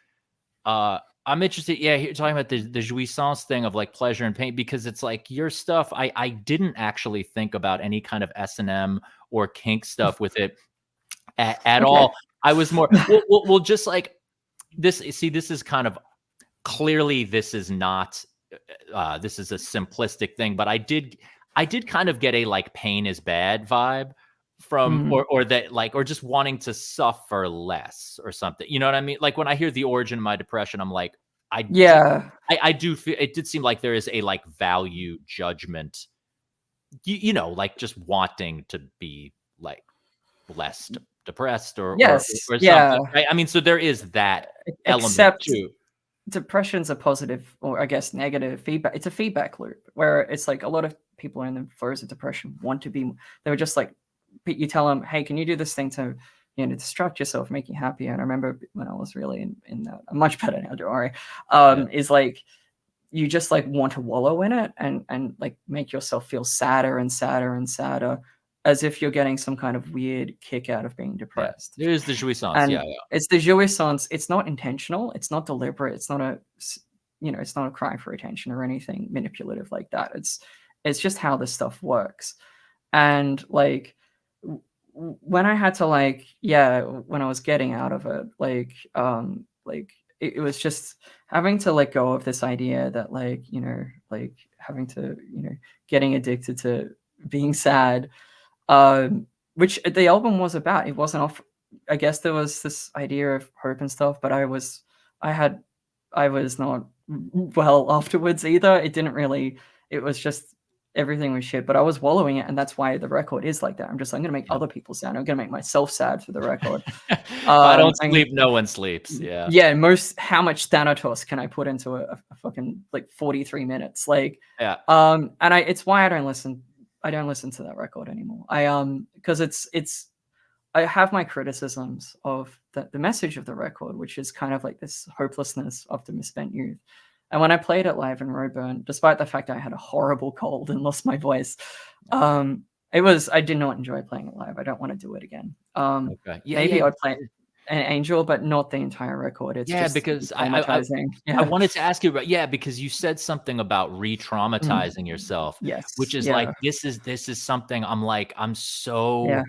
I'm interested. Yeah, you're talking about the jouissance thing of like pleasure and pain, because it's like your stuff. I didn't actually think about any kind of S&M or kink stuff with it at Okay. all. I was more well, just like this. See, this is kind of clearly this is not. This is a simplistic thing, but I did kind of get a like pain is bad vibe from or that like or just wanting to suffer less or something. You know what I mean? Like when I hear the origin of my depression, I'm like, I do feel it did seem like there is a like value judgment, like just wanting to be like less depressed or Yes, or yeah. something. Right? I mean, so there is that element Except too. depression's a positive, or I guess negative feedback. It's a feedback loop where it's like a lot of people in the throes of depression want to be. They were just like, you tell them, "Hey, can you do this thing to, distract yourself, make you happy?" And I remember when I was really in that. I'm much better now, don't worry. Is like you just like want to wallow in it and like make yourself feel sadder and sadder and sadder, as if you're getting some kind of weird kick out of being depressed. There is the jouissance. And Yeah. it's the jouissance. It's not intentional. It's not deliberate. It's not it's not a cry for attention or anything manipulative like that. It's just how this stuff works. And like when I had to when I was getting out of it, it was just having to let go of this idea that having to, getting addicted to being sad, which the album was about. It wasn't off. I guess there was this idea of hope and stuff, but I was not well afterwards either. It didn't really, it was just everything was shit, but I was wallowing it. And that's why the record is like that. I'm going to make other people sad. I'm going to make myself sad for the record. If I don't sleep, no one sleeps. Yeah. Yeah. How much Thanatos can I put into a fucking like 43 minutes? Like, yeah. And it's why I don't listen to that record anymore. Because I have my criticisms of the message of the record, which is kind of like this hopelessness of the misspent youth. And when I played it live in Roadburn, despite the fact I had a horrible cold and lost my voice, I did not enjoy playing it live. I don't want to do it again. Okay. Maybe I'd play an Angel, but not the entire record. It's just because traumatizing. I wanted to ask you about because you said something about re-traumatizing yourself. Yes. Which is like this is something I'm like, I'm so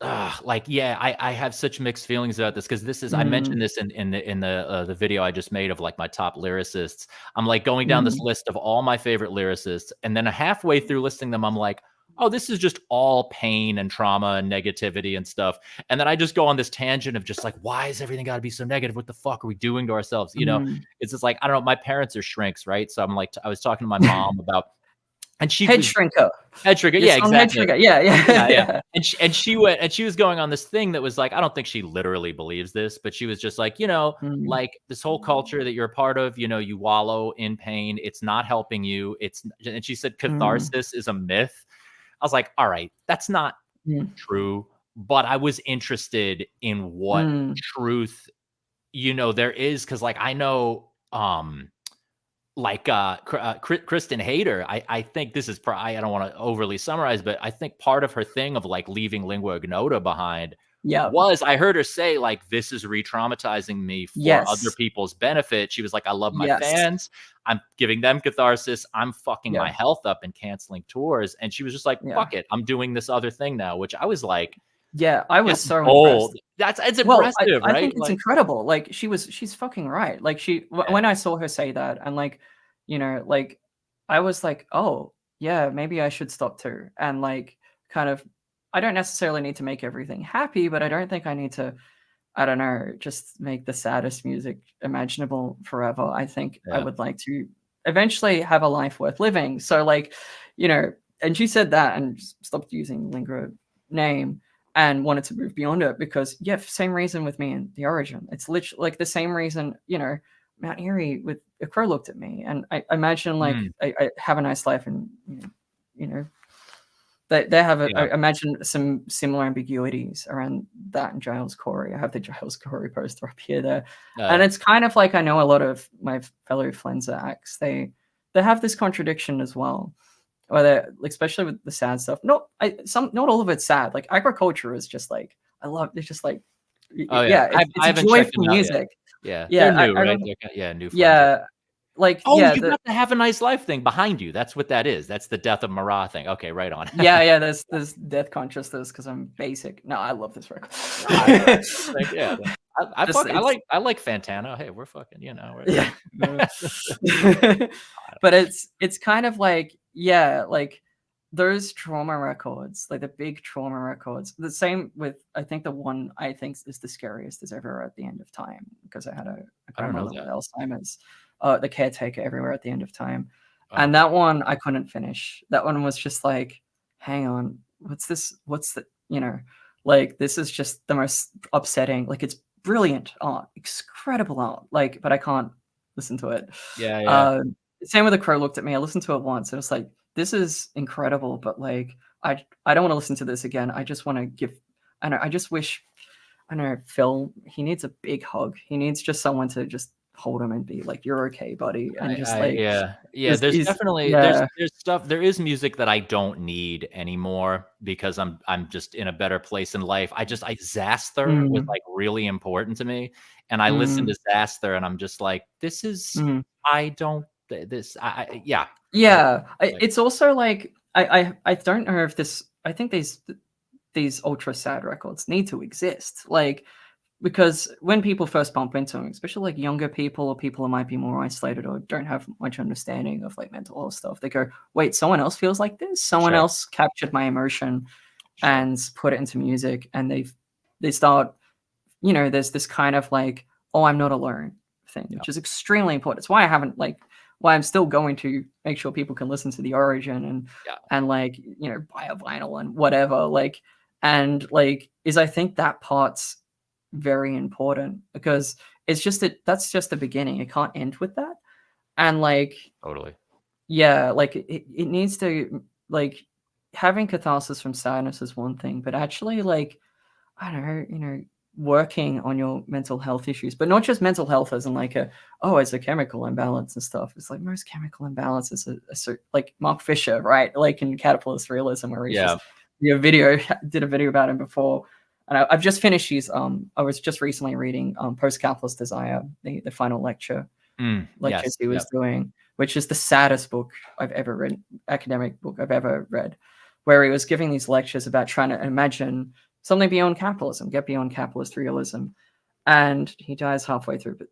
like, yeah, I have such mixed feelings about this because this is I mentioned Mm, this in the video I just made of like my top lyricists. I'm like going down this mm, list of all my favorite lyricists, and then halfway through listing them, I'm like, oh, this is just all pain and trauma and negativity and stuff. And then I just go on this tangent of just like, why is everything got to be so negative? What the fuck are we doing to ourselves? You know, mm. it's just like I don't know. My parents are shrinks, right? So I'm like, I was talking to my mom about, and she Head was shrinker. head trigger, Your yeah, song Head exactly. Shrinker. Yeah, Yeah, yeah, yeah. yeah. And she was going on this thing that was like, I don't think she literally believes this, but she was just like, Mm, like this whole culture that you're a part of, you wallow in pain. It's not helping you. And she said mm, catharsis is a myth. I was like, all right, that's not mm, true. But I was interested in what mm. truth, there is. Cause like I know, like Kristen Hayter, I think this is I don't want to overly summarize, but I think part of her thing of like leaving lingua ignota behind Yep. was I heard her say like this is re-traumatizing me for other Yes. people's benefit. She was like, I love my Yes. fans. I'm giving them catharsis. I'm fucking Yeah. my health up and canceling tours. And she was just like, Yeah. fuck it. I'm doing this other thing now, which I was like, Yeah. I was that's so impressed. bold. It's Well, impressive, I right? think it's Like, incredible. Like she's fucking right. Like yeah, when I saw her say that, and like, like I was like, oh yeah, maybe I should stop too. And like, kind of, I don't necessarily need to make everything happy, but I don't think I need to. I don't know, just make the saddest music imaginable forever. I think I yeah. would like to eventually have a life worth living. So like, and she said that and just stopped using Lingua name and wanted to move beyond it because yeah, same reason with me and the origin. It's literally like the same reason, Mount Erie with a crow looked at me and I imagine like Mm, I have a nice life and you know they have yeah. I imagine some similar ambiguities around that and Giles Corey. I have the Giles Corey poster up here there. Uh, And it's kind of like I know a lot of my fellow Flenser acts, they have this contradiction as well. Or they especially with the sad stuff. Not all of it's sad. Like agriculture is just like I love it's just like oh yeah. yeah, I it's a haven't checked joyful them out yet. music. Yeah, they're Yeah, new, I right? remember Yeah, new Flenser. yeah, like Oh, yeah, you got the Have a Nice Life thing behind you. That's what that is. That's the Death of Marat thing. Okay, right on. yeah, there's death consciousness because I'm basic. No, I love this record. No, I think, yeah. Just it's I like Fantano. Hey, we're fucking, yeah. we're But it's kind of like, yeah, like those trauma records, like the big trauma records. The same with I think the one I think is the scariest is Everywhere at the End of Time, because I had a I don't know grandmother with that. Alzheimer's. The Caretaker, Everywhere at the End of Time. Oh, And okay. that one I couldn't finish. That one was just like, hang on, what's this? What's the, like this is just the most upsetting. Like it's brilliant art, incredible art. Like, but I can't listen to it. Yeah, yeah. Uh, Same with The Crow looked at me. I listened to it once and it was like, this is incredible, but like I don't want to listen to this again. I just want to give I just wish I don't know, Phil, he needs a big hug. He needs just someone to just hold him and be like, "You're okay, buddy," and just like Yeah. Yeah, is there's is definitely yeah. there is music that I don't need anymore because I'm just in a better place in life. Xasther was, Mm, like, really important to me, and I listened mm, to Xasther, and I'm just like, "This is mm. I don't th this I yeah." I Yeah, like it's also like I don't know if this. I think these ultra sad records need to exist, like because when people first bump into them, especially like younger people or people who might be more isolated or don't have much understanding of like mental health stuff, they go, "Wait, someone else feels like this. Someone Sure, else captured my emotion sure. and put it into music," and they start there's this kind of like, oh, I'm not alone thing, Yeah, which is extremely important. It's why I haven't like why I'm still going to make sure people can listen to the origin yeah, and like, buy a vinyl and whatever. Like and like is I think that part's very important because it's just that's just the beginning. It can't end with that. And like totally. yeah, like it needs to like having catharsis from sadness is one thing, but actually like I don't know, working on your mental health issues, but not just mental health as in like it's a chemical imbalance and stuff. It's like most chemical imbalances like Mark Fisher, right? Like in Caterpillar's Realism, where he's Yeah. just did a video about him before. And I've just finished his I was just recently reading Post Capitalist Desire, the final lectures Yes, he yeah. was doing, which is the saddest book I've ever read, academic book I've ever read, where he was giving these lectures about trying to imagine something beyond capitalism, get beyond capitalist realism. And he dies halfway through, but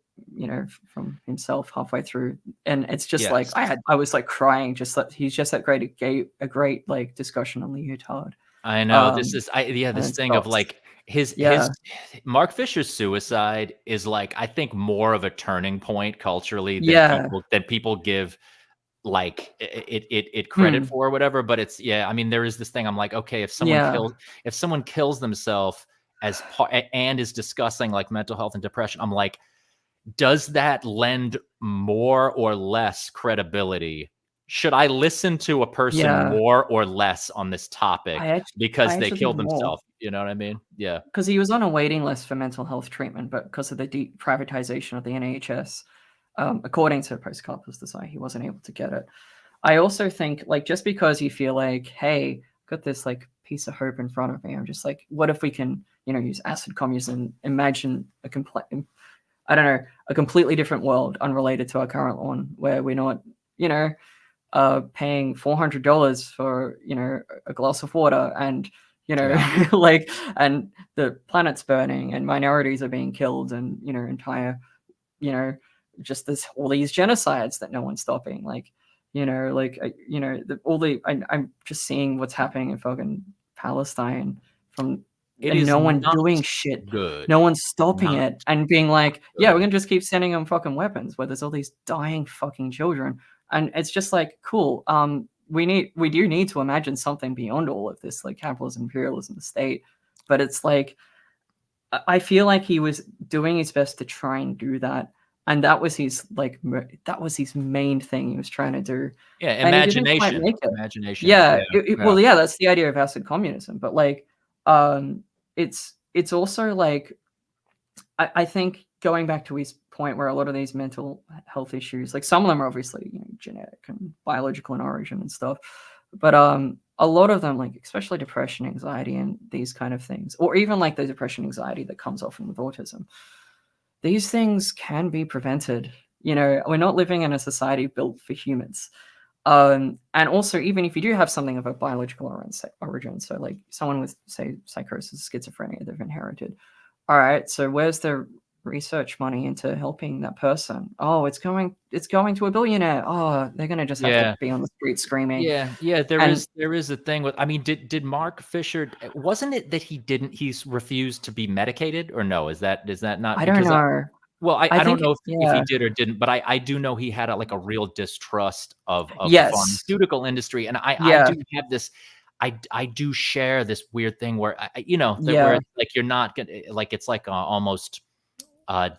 from himself halfway through, and it's just like I was like crying. Just that he's just that great, a great like discussion on Leotard. I know this is this thing of like his Mark Fisher's suicide is like, I think, more of a turning point culturally than people give like it credit for or whatever. But it's I mean, there is this thing. I'm like, okay, if someone kills themselves as and is discussing like mental health and depression, I'm like, does that lend more or less credibility? Should I listen to a person more or less on this topic because they killed themselves? You know what I mean? Yeah. Because he was on a waiting list for mental health treatment, but because of the deprivatization of the NHS, according to Post-Carpus Society, he wasn't able to get it. I also think, like, just because you feel like, hey, got this like piece of hope in front of me, I'm just like, what if we can, use acid communism, imagine a completely different world unrelated to our current one, where we're not, paying $400 for, a glass of water, and, like, and the planet's burning and minorities are being killed, and, entire, just all these genocides that no one's stopping. Like, I'm just seeing what's happening in fucking Palestine and no one doing shit. Good. No one's stopping it and being like, we're gonna just keep sending them fucking weapons where there's all these dying fucking children. And it's just like, cool. We do need to imagine something beyond all of this, like capitalism, imperialism, the state. But it's like, I feel like he was doing his best to try and do that. And that was his main thing he was trying to do. Yeah, imagination. Imagination. Well, that's the idea of acid communism. But like, it's also like, I think going back to his point where a lot of these mental health issues, like some of them are obviously genetic and biological in origin and stuff, but a lot of them, like especially depression, anxiety, and these kind of things, or even like the depression, anxiety that comes often with autism, these things can be prevented. We're not living in a society built for humans. And also, even if you do have something of a biological origin, so like someone with, say, psychosis, schizophrenia, they've inherited. All right, so where's the research money into helping that person? Oh, it's going to a billionaire. Oh, they're gonna just have to be on the street screaming. There is a thing with, I mean, did Mark Fisher, wasn't it that he's refused to be medicated, or no? Is that not? I don't know. I don't know if he did or didn't, but I do know he had a real distrust of the pharmaceutical industry, and I do have this. I do share this weird thing where where it's like you're not gonna, like, it's like almost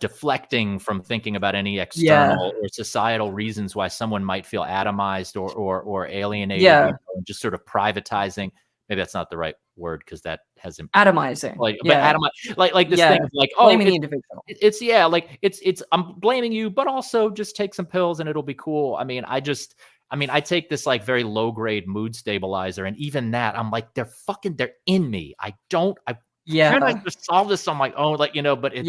deflecting from thinking about any external or societal reasons why someone might feel atomized or alienated, and just sort of privatizing. Maybe that's not the right word, because that has atomizing. Like this thing of like, oh, blaming the individual. It's I'm blaming you, but also just take some pills and it'll be cool. I mean, I take this like very low grade mood stabilizer, and even that, I'm like, they're in me. I'm trying to solve this on my own, like, but it's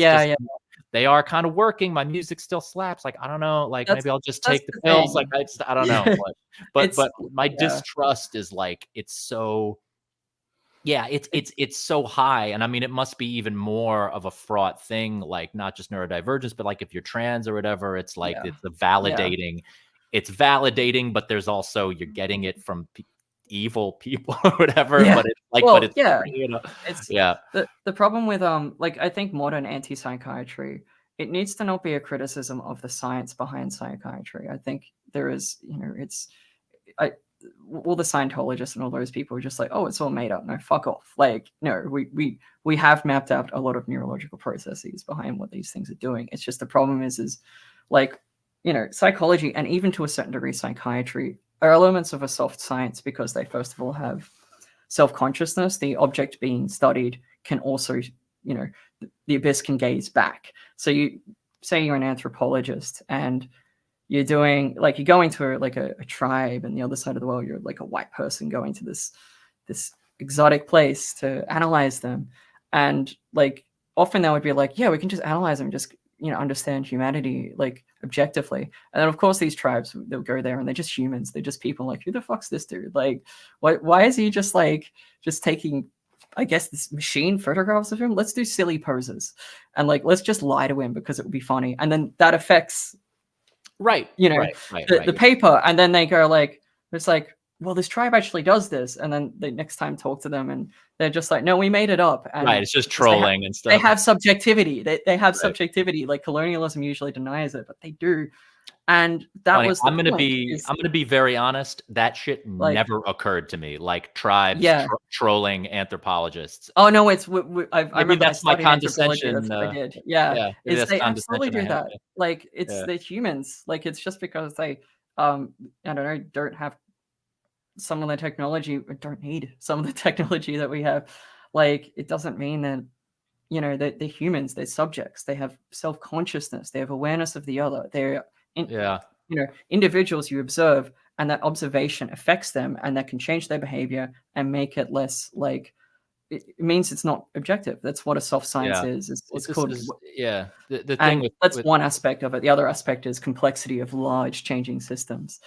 they are kind of working. My music still slaps. Like, I don't know, like maybe I'll just take the pills. Like, I don't know, but my distrust is like, it's so. Yeah, it's so high. And I mean, it must be even more of a fraught thing, like not just neurodivergence, but like if you're trans or whatever, it's like it's a validating. It's validating, but there's also, you're getting it from evil people or whatever. But it's like, it's the problem with like, I think modern anti-psychiatry, it needs to not be a criticism of the science behind psychiatry. I think there is, all the Scientologists and all those people are just like, oh, it's all made up. No, fuck off. Like, no, we have mapped out a lot of neurological processes behind what these things are doing. It's just the problem is like, psychology, and even to a certain degree psychiatry, are elements of a soft science, because they first of all have self-consciousness. The object being studied can also, the abyss can gaze back. So you say you're an anthropologist and you're doing, like, you're going to a tribe and the other side of the world, you're like a white person going to this exotic place to analyze them. And like, often that would be like, yeah, we can just analyze them, just, understand humanity, like, objectively. And then of course these tribes, they'll go there and they're just humans. They're just people. Like, who the fuck's this dude? Like, why is he just taking I guess this machine photographs of him. Let's do silly poses, and like let's just lie to him because it would be funny, and then that affects the paper, and then they go like, it's like, well, this tribe actually does this, and then they next time talk to them, and they're just like, no, we made it up, and it's just trolling and stuff. They have subjectivity. They have subjectivity. Like colonialism usually denies it, but they do. And that was the I'm gonna be very honest. That shit never occurred to me. Like tribes trolling anthropologists. Oh no, it's I remember that's my condescension. That's what I did. Yeah, they absolutely do that. Like it's the humans. Like it's just because they I don't know, don't have some of the technology, or don't need some of the technology that we have. Like it doesn't mean that that they're humans. They're subjects. They have self-consciousness. They have awareness of the other. They're individuals you observe, and that observation affects them, and that can change their behavior and make it less like it means it's not objective. That's what a soft science is. It's called the thing that's one aspect of it. The other aspect is complexity of large changing systems.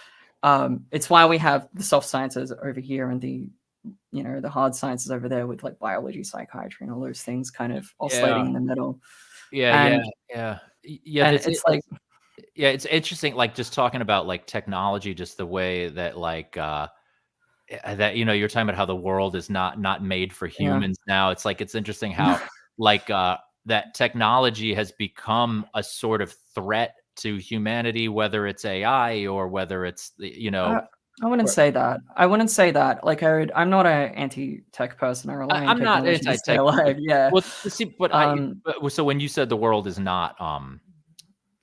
It's why we have the soft sciences over here and the the hard sciences over there with like biology, psychiatry, and all those things kind of oscillating in the middle. It's like. Yeah, it's interesting, like, just talking about, like, technology, just the way that, like, that, you're talking about how the world is not made for humans now. It's like, it's interesting how, like, that technology has become a sort of threat to humanity, whether it's AI or whether it's, I wouldn't say that. I wouldn't say that. Like, I'm not an anti-tech person. I rely on technology not anti-tech. To stay alive. Yeah. Well, see, so when you said the world is not,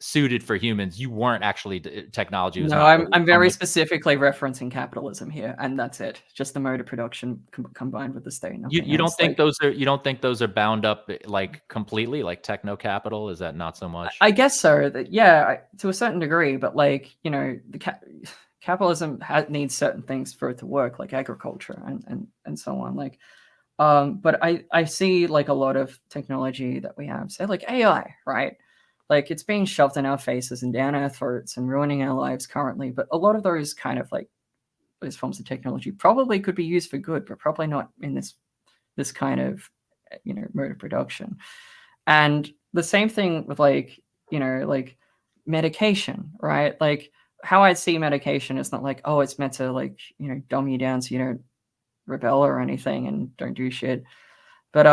suited for humans, you weren't actually technology. I'm very specifically referencing capitalism here, and that's it. Just the mode of production combined with the state. You don't think those are bound up like completely, like techno capital? Is that not so much? I guess so. That to a certain degree, but like the capitalism needs certain things for it to work, like agriculture and so on. Like, but I see like a lot of technology that we have, say like AI, right? Like it's being shoved in our faces and down our throats and ruining our lives currently. But a lot of those kind of like those forms of technology probably could be used for good, but probably not in this kind of mode of production. And the same thing with like like medication, right? Like how I see medication is not like, oh, it's meant to like dumb you down so you don't rebel or anything and don't do shit. But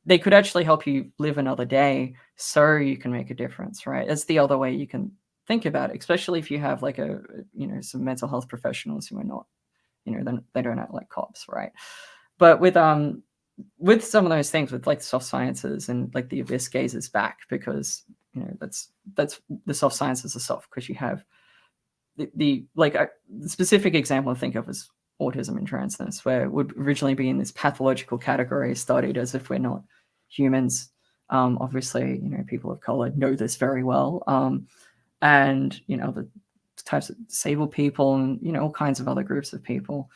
they could actually help you live another day so you can make a difference, right? That's the other way you can think about it, especially if you have like some mental health professionals who are not, then they don't act like cops, right? But with some of those things, with like soft sciences and like the abyss gazes back, because that's the soft sciences are soft because you have the specific example I think of is autism and transness, where it would originally be in this pathological category studied as if we're not humans. Obviously, people of color know this very well. And, the types of disabled people and, all kinds of other groups of people.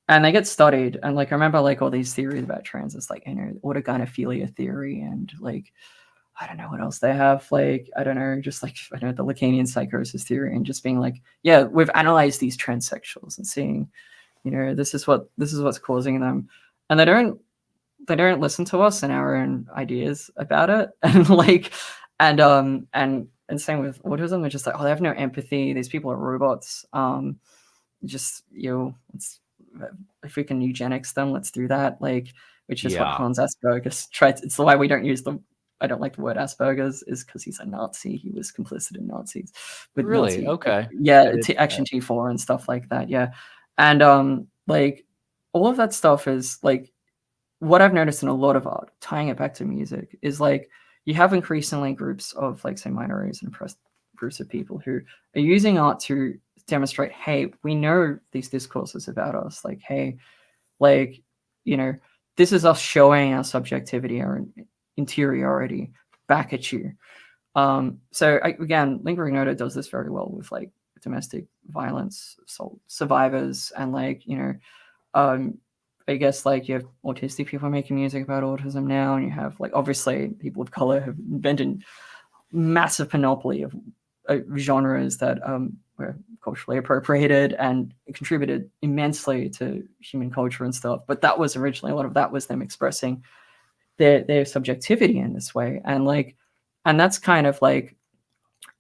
And they get studied. And like, I remember like all these theories about trans, it's like, organophilia theory and like, I don't know what else they have. Like, I don't know, just like, the Lacanian psychosis theory and just being like, yeah, we've analyzed these transsexuals and seeing, this is what's causing them. And they don't listen to us and our own ideas about it. And like, and same with autism. They're just like, oh, they have no empathy. These people are robots. Just, if we can eugenics them, let's do that. Like, which is what Hans Asperger's tried. It's why we don't use I don't like the word Asperger's, is because he's a Nazi. He was complicit in Nazis. Really? Okay. Yeah, Action T4 and stuff like that. Yeah. And like all of that stuff is like what I've noticed in a lot of art, tying it back to music, is like you have increasingly groups of like say minorities and oppressed groups of people who are using art to demonstrate, hey, we know these discourses about us. Like, hey, like, this is us showing our subjectivity, our interiority back at you. So again, Lingering Oda does this very well with like domestic violence survivors and like I guess like you have autistic people making music about autism now, and you have like obviously people of color have invented massive panoply of genres that were culturally appropriated and contributed immensely to human culture and stuff. But that was originally, a lot of that was them expressing their subjectivity in this way. And like, and that's kind of like,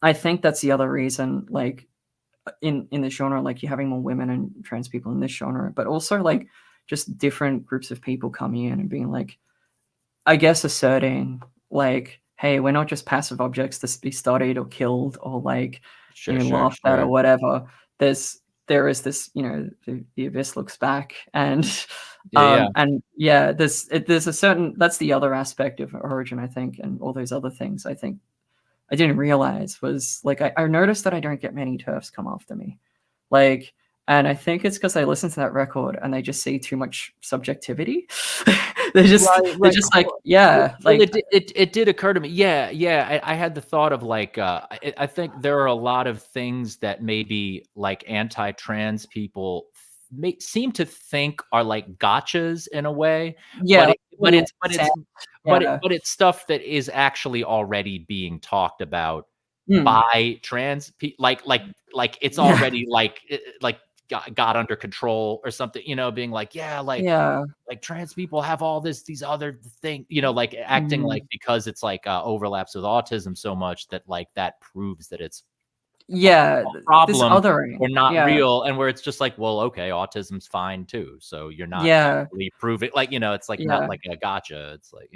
I think that's the other reason, like in the genre, like you're having more women and trans people in this genre, but also like just different groups of people coming in and being like, I guess asserting like, hey, we're not just passive objects to be studied or killed or like laughed at or whatever. There is this, the abyss looks back, and there's a certain, that's the other aspect of origin, I think, and all those other things I think I didn't realize was like I noticed that I don't get many TERFs come after me, like, and I think it's because I listen to that record and they just see too much subjectivity. they're just like, yeah, well, like it did occur to me. Yeah. I had the thought of like, I think there are a lot of things that maybe like anti-trans people seem to think are like gotchas in a way. Yeah, but it's stuff that is actually already being talked about by trans people. Like it's already like got under control or something, being like, like trans people have all these other things, like acting like because it's like overlaps with autism so much that like that proves that it's a problem or not real, and where it's just like, well, okay, autism's fine too, so you're not actually proving, like, it's like not like a gotcha. It's like,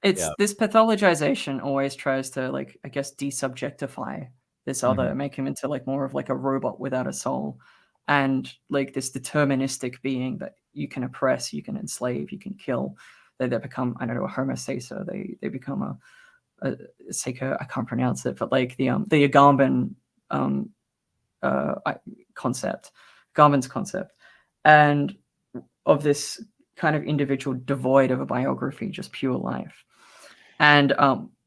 it's this pathologization always tries to, like, I guess, desubjectify this other, make him into like more of like a robot without a soul, and like this deterministic being that you can oppress, you can enslave, you can kill. They become, I don't know, a homostaser. They become a Seiko, I can't pronounce it, but like the Agamben concept, Garmin's concept, and of this kind of individual devoid of a biography, just pure life, and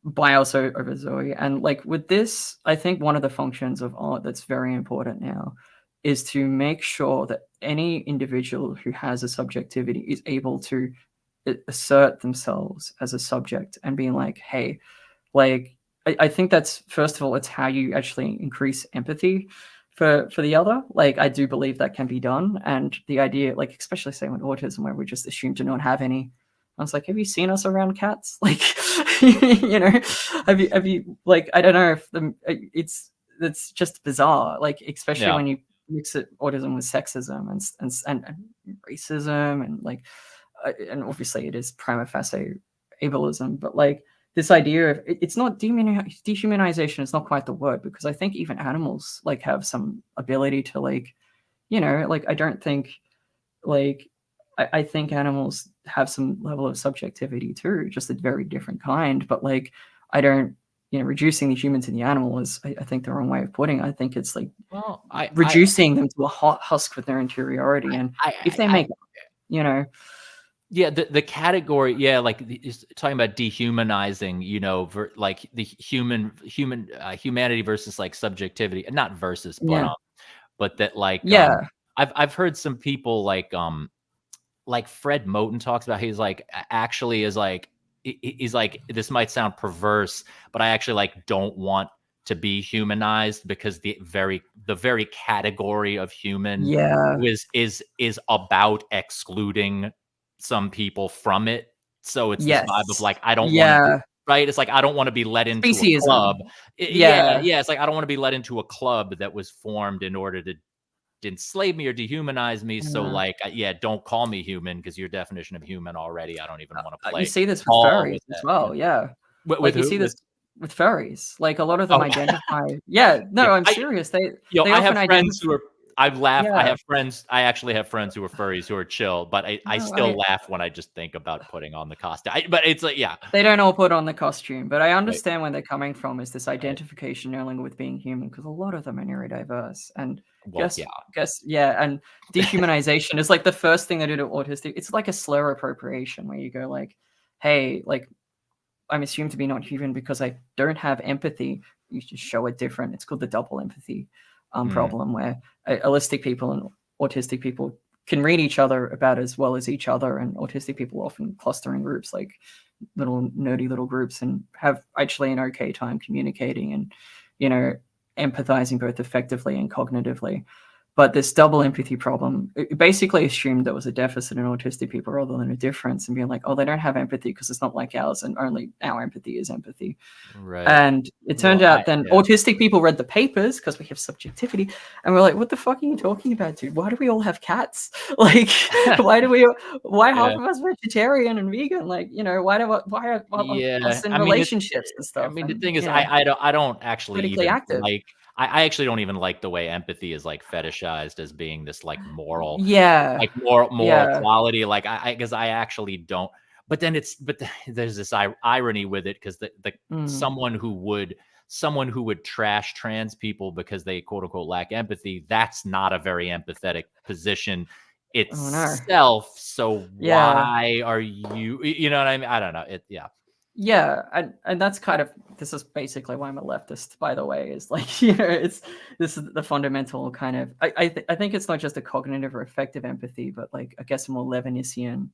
bios over Zoe. And like with this, I think one of the functions of art that's very important now is to make sure that any individual who has a subjectivity is able to assert themselves as a subject and being like, hey, like, I think that's, first of all, it's how you actually increase empathy for the other. Like, I do believe that can be done. And the idea, like, especially say with autism, where we just assume to not have any. I was like, have you seen us around cats? Like, have you, like, I don't know if it's just bizarre. Like, especially when you mix it, autism with sexism and racism, and like, and obviously it is prima facie ableism, but like, this idea of it's not dehumanization is not quite the word, because I think even animals like have some ability to like, like, I don't think like, I think animals have some level of subjectivity too, just a very different kind. But like, I don't, reducing the human to the animal is, I think, the wrong way of putting it. I think it's like, well, reducing them to a husk with their interiority. And if they make, yeah, the category, like talking about dehumanizing, like the humanity versus like subjectivity, not versus, but that like, I've heard some people like Fred Moten talks about, he's like, actually is like, he's like, this might sound perverse, but I actually like don't want to be humanized, because the very category of human is about excluding some people from it. So it's this vibe of like, I don't want to, right? It's like, I don't want to be let into a club. It's like, I don't want to be let into a club that was formed in order to enslave me or dehumanize me. So like, don't call me human, because your definition of human already, I don't even want to play. You see this with furries as well. Like you see this with furries. Like a lot of them identify. I'm serious. They I have friends who are, I laugh. I have friends. I actually have friends who are furries who are chill, but I still laugh when I just think about putting on the costume. But it's like, they don't all put on the costume, but I understand where they're coming from. Is this identification no longer with being human? Because a lot of them are neurodiverse, and and dehumanization is like the first thing they do to autistic. It's like a slur appropriation, where you go like, hey, like, I'm assumed to be not human because I don't have empathy. You just show it different. It's called the double empathy problem, where allistic people and autistic people can read each other about as well as each other, and autistic people often cluster in groups, like little nerdy little groups, and have actually an okay time communicating. And empathizing both effectively and cognitively. But this double empathy problem, it basically assumed there was a deficit in autistic people rather than a difference, and being like, oh, they don't have empathy because it's not like ours, and only our empathy is empathy. Right. And it turned out then autistic people read the papers because we have subjectivity, and we're like, what the fuck are you talking about, dude? Why do we all have cats? Like, why half of us vegetarian and vegan? Like, why are us in relationships and stuff? I mean, the thing is, I don't actually even active. like. I actually don't even like the way empathy is like fetishized as being this like moral, quality. Like because I actually don't. But then there's this irony with it, because someone who would trash trans people because they quote unquote lack empathy, that's not a very empathetic position itself. So why are you? You know what I mean? I don't know. Yeah, and that's kind of, this is basically why I'm a leftist, by the way, is like, this is the fundamental kind of, I think it's not just a cognitive or affective empathy, but like, I guess a more Levinasian,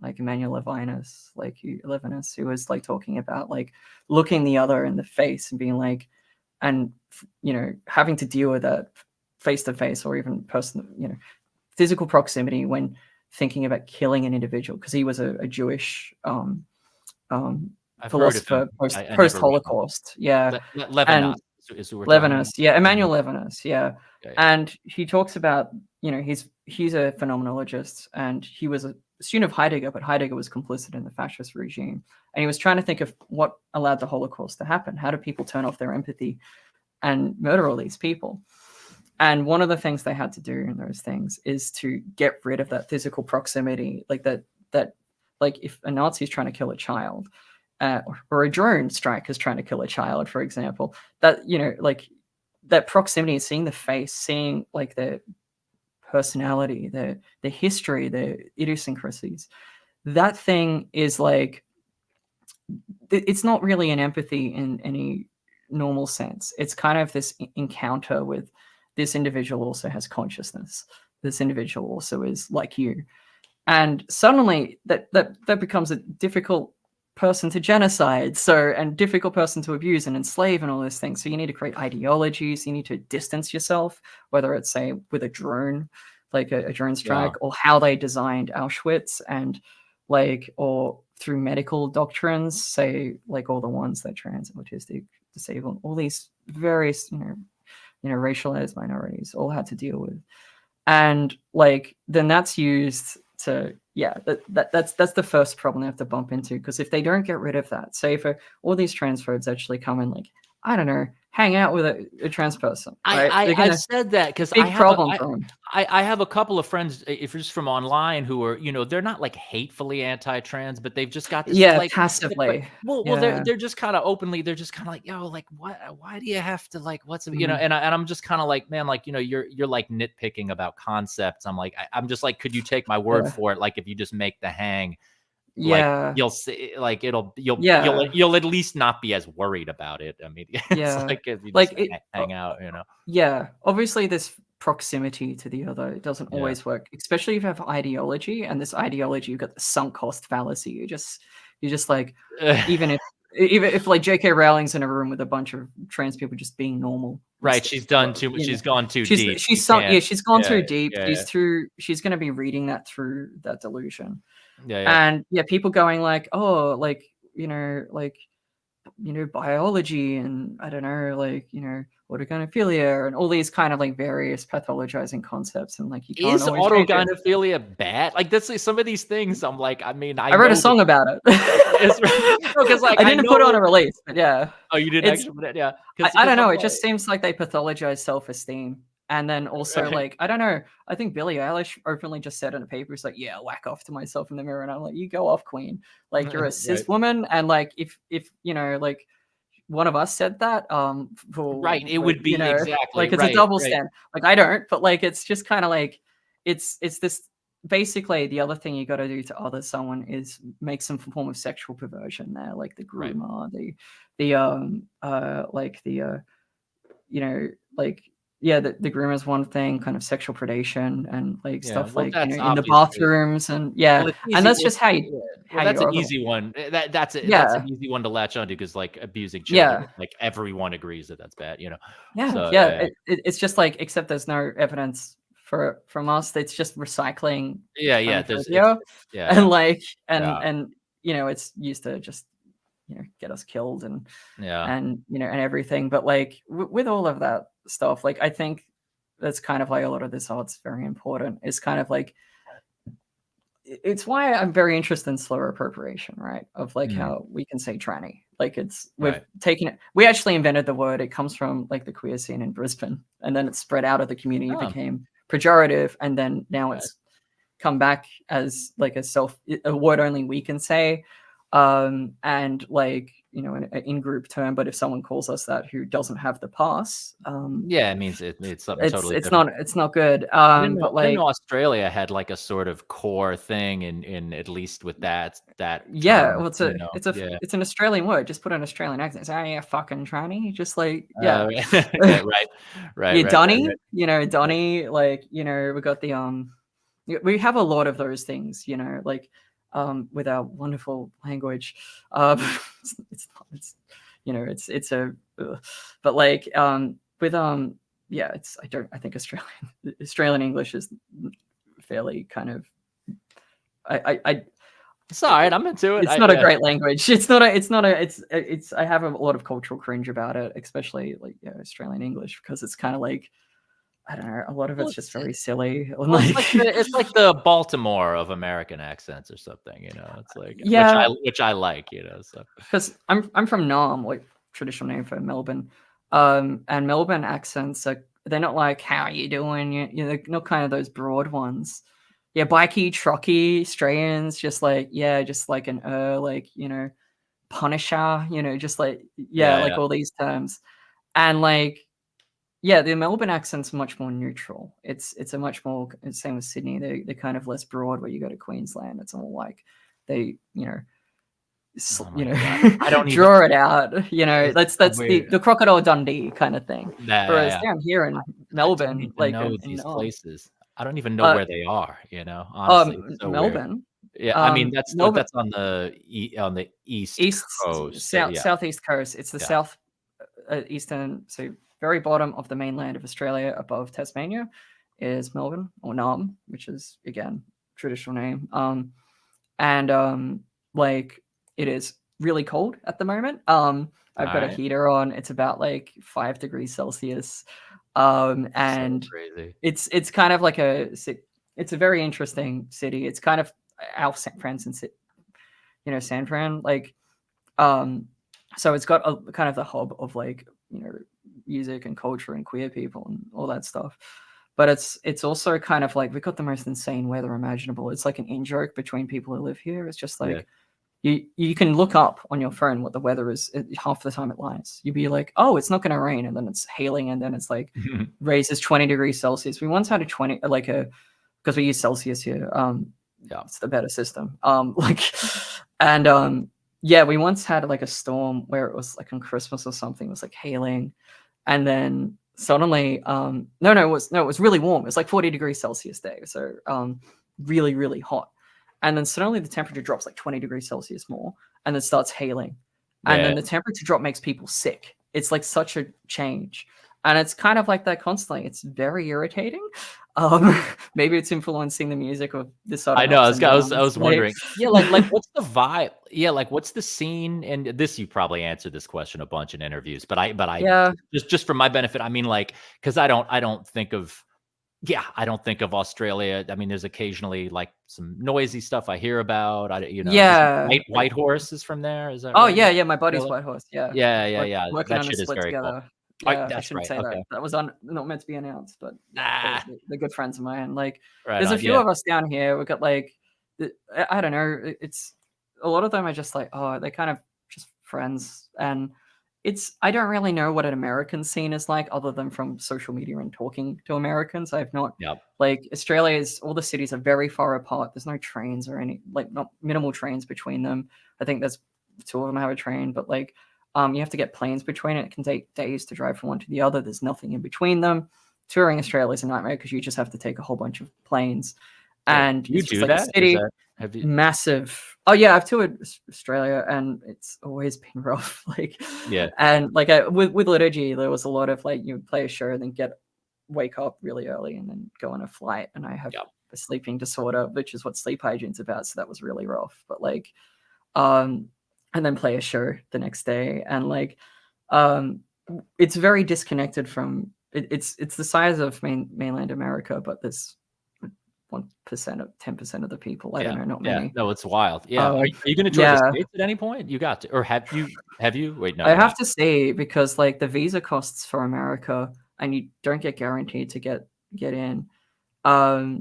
like Emmanuel Levinas, who was like talking about like looking the other in the face and being like, and having to deal with that face to face, or even physical proximity when thinking about killing an individual, because he was a Jewish philosopher post Holocaust. Levinas. Levinas, Emmanuel Levinas, and he talks about, he's a phenomenologist, and he was a student of Heidegger, but Heidegger was complicit in the fascist regime, and he was trying to think of what allowed the Holocaust to happen. How do people turn off their empathy and murder all these people? And one of the things they had to do in those things is to get rid of that physical proximity, like that like if a Nazi is trying to kill a child, or a drone strike is trying to kill a child, for example, that, like that proximity, seeing the face, seeing like the personality, the history, the idiosyncrasies, that thing is like, it's not really an empathy in any normal sense. It's kind of this encounter with, this individual also has consciousness. This individual also is like you. And suddenly that becomes a difficult person to genocide, and difficult person to abuse and enslave and all those things. So you need to create ideologies, you need to distance yourself, whether it's, say, with a drone, like a drone strike, or how they designed Auschwitz, and like, or through medical doctrines, say, like all the ones that trans, autistic, disabled, all these various, racialized minorities all had to deal with. And like, then that's used to, that's the first problem they have to bump into, because if they don't get rid of that, say for all these transphobes actually come and like, I don't know, hang out with a trans person. Right? I've said that because I have a couple of friends, if it's from online, who are, they're not like hatefully anti-trans, but they've just got this like passively. They're just kind of openly, they're just kind of like, yo, like why do you have to like, what's and I'm just kind of like, man, like, you're like nitpicking about concepts. I'm like, I'm just like, could you take my word for it? Like, if you just make the hang, like you'll see, like you'll at least not be as worried about it. I mean, it's like if you just hang out, obviously this proximity to the other, it doesn't always work, especially if you have ideology, and this ideology, you've got the sunk cost fallacy. You're just like, even if like J.K. Rowling's in a room with a bunch of trans people just being normal, right? She's done too much. She's gone too deep. She's gone too deep. She's going to be reading that through that delusion. And people going like, oh, like, biology, and I don't know, like, autogynephilia, and all these kind of like various pathologizing concepts, and like, you can't is autogynephilia bad? Like, that's some of these things. I'm like, I mean, I wrote a song about it. Because like, I didn't put it on a release, but oh, you didn't actually put it, I don't know. It just seems like they pathologize self-esteem. And then also, like, I don't know, I think Billie Eilish openly just said in a paper, it's like, yeah, whack off to myself in the mirror. And I'm like, you go off, queen. Like, you're a cis woman. And like, if like one of us said that, it would be exactly like, it's a double stand. Like, I don't, but like, it's just kind of like, it's this, basically the other thing you got to do to other someone is make some form of sexual perversion there, like the groomer, like the like the groom is one thing, kind of sexual predation and like stuff well, like, that's in the obviously bathrooms and well, it's and easy. that's Well, just how you yeah. how Well, you that's an are. easy one. That's Yeah, an easy one to latch onto because like abusing yeah, children, like everyone agrees that that's bad, yeah, So yeah. It's just like, except there's no evidence from us. It's just recycling yeah. homophobia, Yeah, and like yeah, and it's used to just get us killed yeah. and everything. But like with all of that stuff, like I think that's kind of why a lot of this art's very important. It's kind of like, it's why I'm very interested in slower appropriation, right? Of like Mm, how we can say tranny. Like we've right. taken it. We actually invented the word. It comes from like the queer scene in Brisbane, and then it spread out of the community, Oh, became pejorative, and then now right. it's come back as like a word only we can say, and like an in-group term. But if someone calls us that who doesn't have the pass, Yeah, it means it's something it's totally it's different. not it's not good. But I didn't like, know Australia had like a sort of core thing in at least with that yeah, term, well, Yeah. it's an Australian word. Just put an Australian accent. Say, "Oh, yeah, fucking tranny." Just like, yeah. Okay, right. Yeah, Right. Donny, Right. Donny, like, we got the we have a lot of those things, like with our wonderful language. It's it's a but like with it's I think Australian English is fairly kind of I It's alright, I'm into it. it's not a great language. It's I have a lot of cultural cringe about it, especially like Australian English, because it's kind of like, I don't know, a lot of Well, it's just very silly and well, like it's like the Baltimore of American accents or something, It's like yeah, which I like, so because I'm from Nam, like traditional name for Melbourne, and Melbourne accents are, they're not like, how you doing, they're not kind of those broad ones. Yeah, bikey, trucky, Australians, just like, just like an like Punisher, just like, yeah. like all these terms. And like, the Melbourne accent's much more neutral. It's a much more, same with Sydney. They're kind of less broad. Where you go to Queensland, it's all like they, Oh my god. I don't even draw it out. it's so That's weird. the Crocodile Dundee kind of thing. Whereas Yeah. down here in I don't Melbourne, even like know in these places. I don't even know uh, where they are, honestly, it's so weird. Melbourne, Yeah, I mean, Melbourne, that's on the East Coast, yeah, southeast coast. It's the yeah, south eastern, so very bottom of the mainland of Australia, above Tasmania, is Melbourne, or Nam, which is again traditional name. And like, it is really cold at the moment. I've got a alright. heater on. It's about like 5 degrees Celsius, So and crazy. it's kind of like it's a very interesting city. It's kind of our San Francisco, San Fran, like, um, so it's got a kind of the hub of like, music and culture and queer people and all that stuff. But it's also kind of like, we've got the most insane weather imaginable. It's like an in joke between people who live here. It's just Yeah. like, you can look up on your phone what the weather is. Half the time it lies. You'd be like, oh, it's not going to rain, and then it's hailing, and then it's like raises 20 degrees Celsius. We once had a 20, like a, because we use Celsius here. Yeah. It's the better system. Like, and we once had like a storm where it was like on Christmas or something. It was like hailing, and then suddenly, it was really warm. It was like 40 degrees Celsius day, so really really hot. And then suddenly the temperature drops like 20 degrees Celsius more, and then starts hailing, and Yeah. then the temperature drop makes people sick. It's like such a change, and it's kind of like that constantly. It's very irritating. Maybe it's influencing the music of this sort I of know, ups and I downs. was wondering. Yeah, like, what's the vibe? Yeah, like, what's the scene? And this, you probably answered this question a bunch in interviews, but I Yeah, just for my benefit, I mean, like, because I don't think of I don't think of Australia. I mean, there's occasionally like some noisy stuff I hear about. Is yeah. White Horse is from there? Is that Oh, right? yeah, yeah, my buddy's Really? White Horse, yeah. Yeah. Working That on a shit is split very cool. together. Oh, Yeah, I that's shouldn't right. say that. Okay. That was not meant to be announced, but yeah, Nah. they're good friends of mine. Like, Right there's a on. few Yeah. of us down here. We've got like, I don't know. It's a lot of them are just like, oh, they're kind of just friends, and I don't really know what an American scene is like, other than from social media and talking to Americans. I've not, Yep. like, all the cities are very far apart. There's no trains or any, like, not minimal trains between them. I think there's two of them have a train, but like, you have to get planes between it. It can take days to drive from one to the other. There's nothing in between them. touring Australia is a nightmare because you just have to take a whole bunch of planes, and you it's just do like a that? city, Have you? massive. Oh yeah, I've toured Australia, and it's always been rough. Like, Yeah. and like with liturgy, there was a lot of like you would play a show, then wake up really early, and then go on a flight. And I have a sleeping disorder, which is what sleep hygiene's about. So that was really rough. But like, and then play a show the next day, and like, it's very disconnected from. It's the size of mainland America, but there's 1% of 10% of the people. I don't know, not many. No, it's wild. Yeah. Are you going to tour the States at any point? You got to, or have you? Wait, no. I have to say, because like the visa costs for America, and you don't get guaranteed to get in, are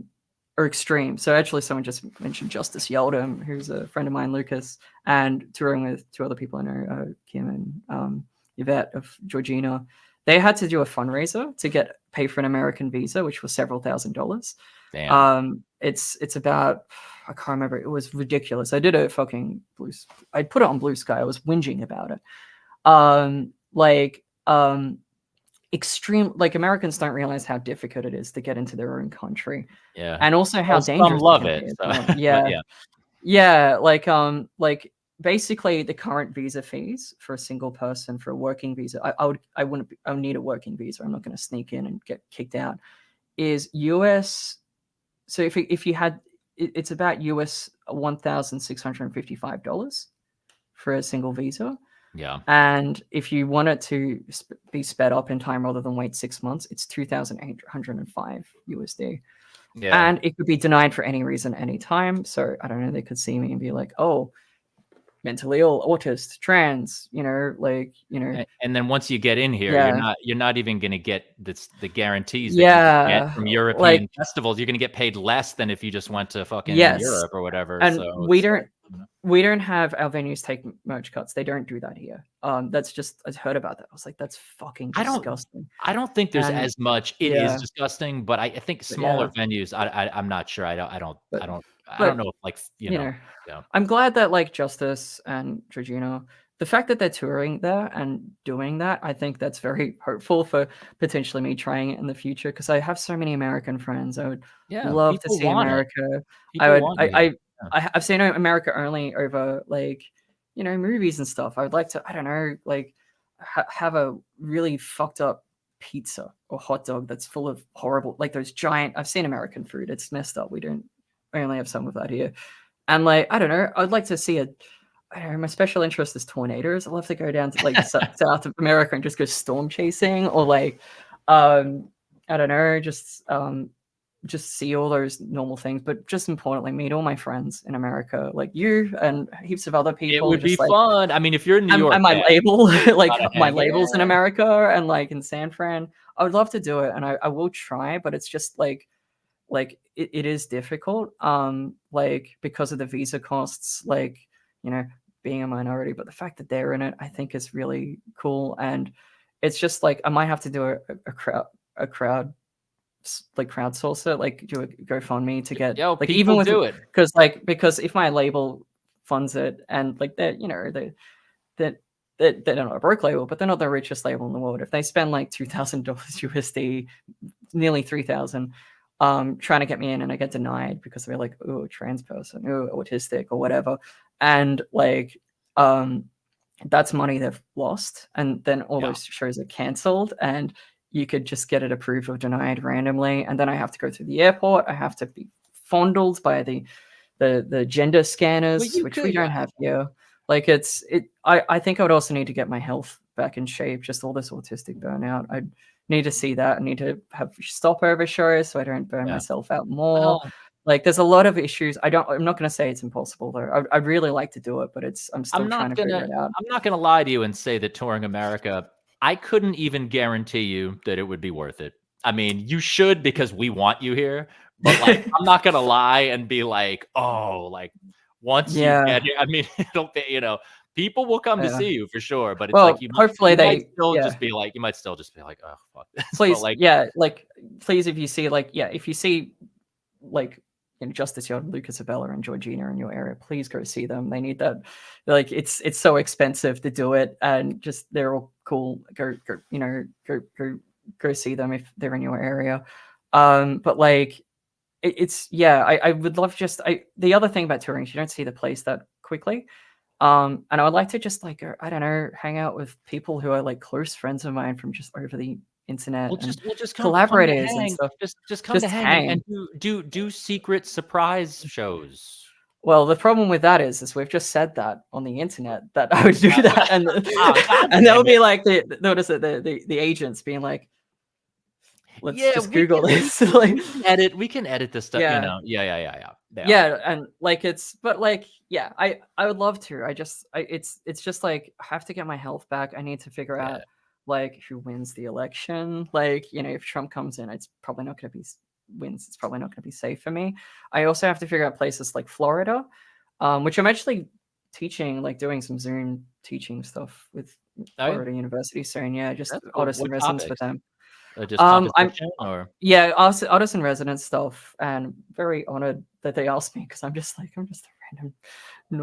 extreme. So actually, someone just mentioned Justice Yeldham, who's a friend of mine, Lucas, and touring with 2 other people I know, Kim and Yvette of Georgina. They had to do a fundraiser to pay for an American visa, which was several $1,000s. Damn. It's about, I can't remember. It was ridiculous. I did a fucking I put it on Blue Sky. I was whinging about it. Extreme, like Americans don't realize how difficult it is to get into their own country. Yeah. And also how dangerous some love it it. is. So. Yeah. Like basically the current visa fees for a single person for a working visa, I would need a working visa. I'm not going to sneak in and get kicked out. Is US. So if you had, it's about US $1,655 for a single visa. Yeah. And if you want it to be sped up in time rather than wait 6 months, it's 2,805 USD. Yeah. And it could be denied for any reason, anytime. So I don't know, they could see me and be like, oh, mentally ill, autist, trans, And then once you get in here, you're not even going to get the guarantees that you get from European festivals. You're going to get paid less than if you just went to fucking Europe or whatever. And so we don't have our venues take merch cuts. They don't do that here. That's just, I heard about that. I was like, that's fucking disgusting. I don't think there's as much. It is disgusting, but I think smaller venues. I'm not sure. I don't know if like you know. I'm glad that like Justice and Georgina, the fact that they're touring there and doing that, I think that's very hopeful for potentially me trying it in the future, because I have so many American friends. I would love to see America. I've seen America only over like, movies and stuff. I would like to, I don't know, like have a really fucked up pizza or hot dog that's full of horrible, like those giant, I've seen American food. It's messed up. We only have some of that here. And like, I don't know, I'd like to see my special interest is tornadoes. I'd love to go down to like South of America and just go storm chasing, or like, I don't know, just see all those normal things, but just importantly, meet all my friends in America, like you and heaps of other people. It would be fun. I mean, if you're in New York, and my label, like my labels in America and like in San Fran, I would love to do it, and I will try, but it's just like it is difficult, like because of the visa costs, like, being a minority, but the fact that they're in it, I think is really cool. And it's just like, I might have to do a crowdsource it, like do a GoFundMe to get, like, even with do it, because if my label funds it, and like they're not a broke label, but they're not the richest label in the world. If they spend like $2,000 USD, nearly 3,000, trying to get me in, and I get denied because they're like, oh, trans person, oh, autistic, or whatever, and like, that's money they've lost, and then all those shows are cancelled, and you could just get it approved or denied randomly, and then I have to go through the airport. I have to be fondled by the gender scanners, which we don't have here. Like I think I would also need to get my health back in shape. Just all this autistic burnout. I need to see that. I need to have stopover shows so I don't burn myself out more. Well, like there's a lot of issues. I'm not going to say it's impossible though. I'd really like to do it, but I'm still trying to figure it out. I'm not going to lie to you and say that touring America, I couldn't even guarantee you that it would be worth it. I mean, you should, because we want you here, but like, I'm not going to lie and be like, oh, like once you get here, I mean, it'll be, people will come to see you for sure, but it's like, hopefully you might still just be like, oh, fuck this. Please, please, if you see, if you see, like, Justice Yeldham, Lucas Abella, and Georgina in your area, please go see them. They need that. Like, it's so expensive to do it, and just they're all cool. Go go see them if they're in your area. But like I would love the other thing about touring is you don't see the place that quickly. And I would like to just like go, I don't know, hang out with people who are like close friends of mine from just over the internet We'll and just come to collaborators and hang. stuff. Just come to hang and do secret surprise shows. Well, the problem with that is we've just said that on the internet that I would do that, and and that would be like the agents being like, let's just Google this. Like, we can edit this stuff, you know. Yeah, and like I would love to. It's just like I have to get my health back. I need to figure out like who wins the election. Like, you know, if Trump comes in, it's probably not going to be wins. It's probably not going to be safe for me. I also have to figure out places like Florida, which I'm actually teaching, like doing some Zoom teaching stuff with Florida University soon. Yeah, just artists in residence with them. Just composition or artist in residence stuff, and very honored that they asked me because I'm just a random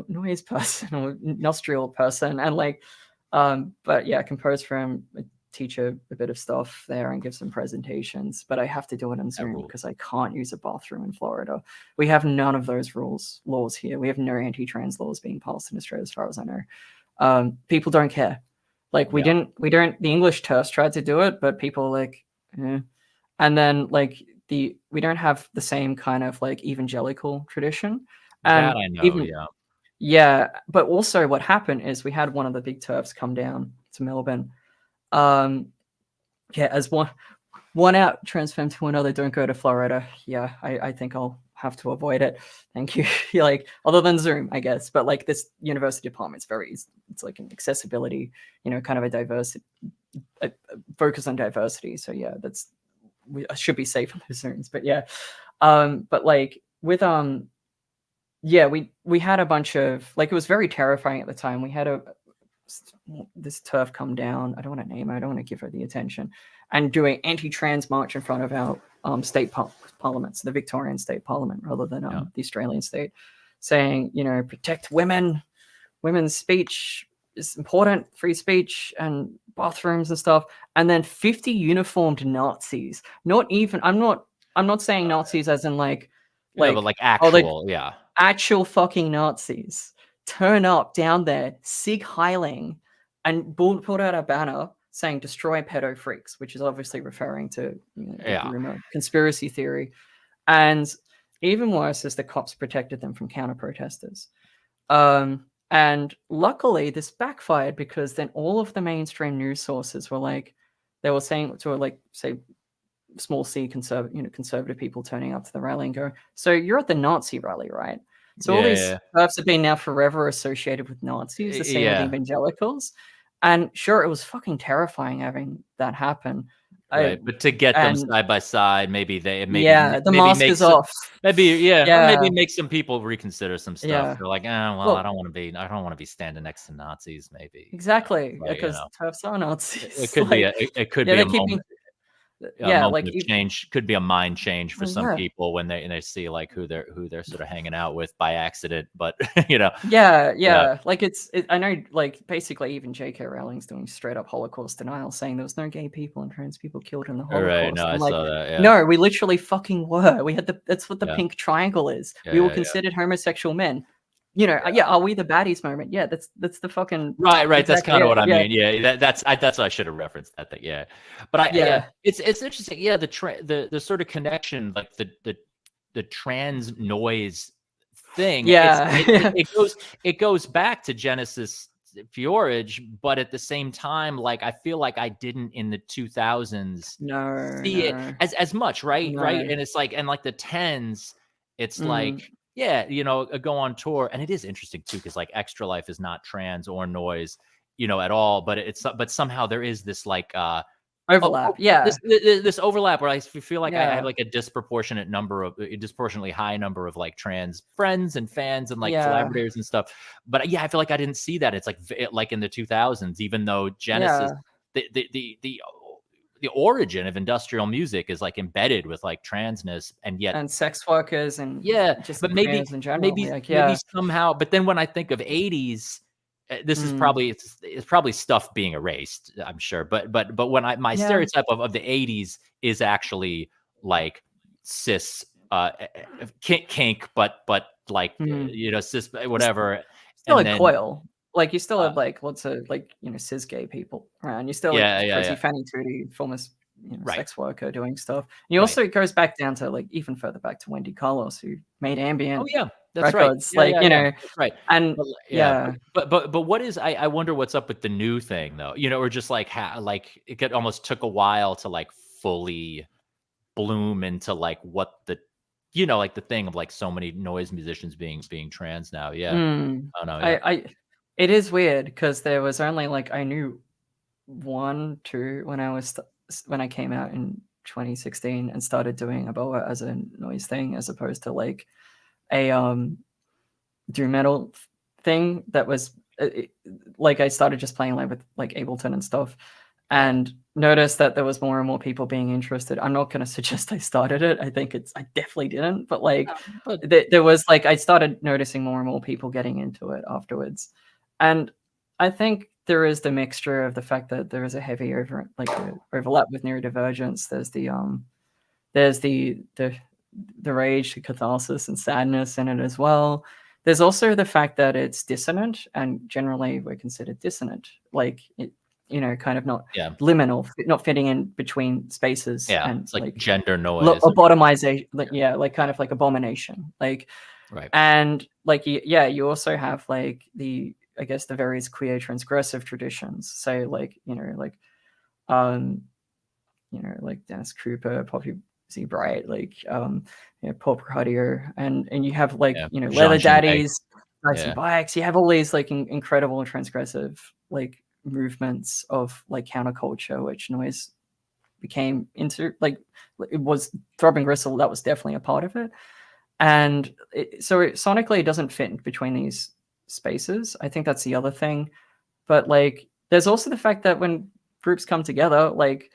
noise person or nostril person, and like but yeah, compose for him, teach a bit of stuff there and give some presentations, but I have to do it on Zoom because I can't use a bathroom in Florida. We have none of those laws here. We have no anti-trans laws being passed in Australia as far as I know. People don't care. Like we don't, the English TERFs tried to do it, but people like, and then like we don't have the same kind of like evangelical tradition. And that I know, yeah. But also what happened is we had one of the big TERFs come down to Melbourne. As one out transformed to another, don't go to Florida. Yeah, I think I'll have to avoid it. Thank you. Like, other than Zoom, I guess. But like this university department's it's like an accessibility, you know, kind of a diversity, a focus on diversity. So yeah, I should be safe on those Zooms. But yeah, but like with we had a bunch of, like, it was very terrifying at the time. We had this TERF come down. I don't want to name her. I don't want to give her the attention. And do an anti-trans march in front of our state parliaments, the Victorian state parliament, rather than the Australian state, saying, you know, protect women's speech is important, free speech and bathrooms and stuff. And then 50 uniformed Nazis. Not even. I'm not saying Nazis as in like but like actual, actual fucking Nazis turn up down there, Sig Heiling, and pulled out a banner saying "Destroy pedo freaks," which is obviously referring to the rumor conspiracy theory. And even worse is the cops protected them from counter protesters. And luckily, this backfired because then all of the mainstream news sources were like, they were saying to like say small c conservative people turning up to the rally and go, so you're at the Nazi rally, right? So all these TERFs have been now forever associated with Nazis, the same with evangelicals. And sure, it was fucking terrifying having that happen. Right, but to get them side by side, maybe the mask is off. Maybe make some people reconsider some stuff. They're like, I don't want to be standing next to Nazis. Maybe exactly, because TERFs are Nazis. It could be a moment. Moment of change, could be a mind change for some people when they see like who they're sort of hanging out with by accident, but you know. Like I know, like basically even J.K. Rowling's doing straight up Holocaust denial, saying there was no gay people and trans people killed in the Holocaust. Right, no, I saw that. No, we literally fucking were. We had that's what the pink triangle is. We were considered homosexual men. You know, are we the baddies moment? Yeah, that's the fucking right. Exactly, that's kind of what I mean. Yeah, that's what I should have referenced that thing. Yeah, but it's interesting. Yeah, the sort of connection, like the trans noise thing. Yeah, it goes back to Genesis Fiorage, but at the same time, like I feel like I didn't in the 2000s see it as much, right? No. Right, and it's like the tens, it's like. Yeah, you know, go on tour, and it is interesting too, because like Extra Life is not trans or noise, you know, at all. But somehow there is this like overlap. This overlap where I feel like I have like a disproportionately high number of like trans friends and fans and like collaborators and stuff. But I feel like I didn't see that. It's like in the 2000s, even though Genesis, the origin of industrial music is like embedded with like transness and sex workers and just but maybe somehow. But then when I think of 80s, this is probably it's probably stuff being erased, I'm sure. But when my stereotype of the 80s is actually like cis kink, but like cis whatever. Still And a then coil. Like you still have like lots of like cis gay people around. You still like Chrissy Fanny Tootie, former sex worker doing stuff. And you also it goes back down to like even further back to Wendy Carlos, who made ambient that's records. right. That's right. And but what is I wonder what's up with the new thing though, or just like like it almost took a while to like fully bloom into like what the like the thing of like so many noise musicians being trans now. I don't know. It is weird because there was only like I knew 1, 2 when I came out in 2016 and started doing Uboa as a noise thing, as opposed to like a doom metal thing that was like I started just playing like with like Ableton and stuff, and noticed that there was more and more people being interested. I'm not going to suggest I started it. I definitely didn't, but like there was like I started noticing more and more people getting into it afterwards, and I think there is the mixture of the fact that there is a heavy overlap with neurodivergence. There's the rage, the catharsis, and sadness in it as well. There's also the fact that it's dissonant, and generally we're considered dissonant, like it, kind of not liminal, not fitting in between spaces. And it's like gender noise, lobotomization, like kind of like abomination, like and like you also have like I guess the various queer transgressive traditions. So like like Dennis Cooper, Poppy Z. Bright, like Paul Pradier, and you have like Leather Daddies, Nice Bikes. You have all these like incredible and transgressive like movements of like counterculture, which noise became into. Like it was Throbbing Gristle, that was definitely a part of it. And sonically it doesn't fit between these spaces. I think that's the other thing. But like there's also the fact that when groups come together, like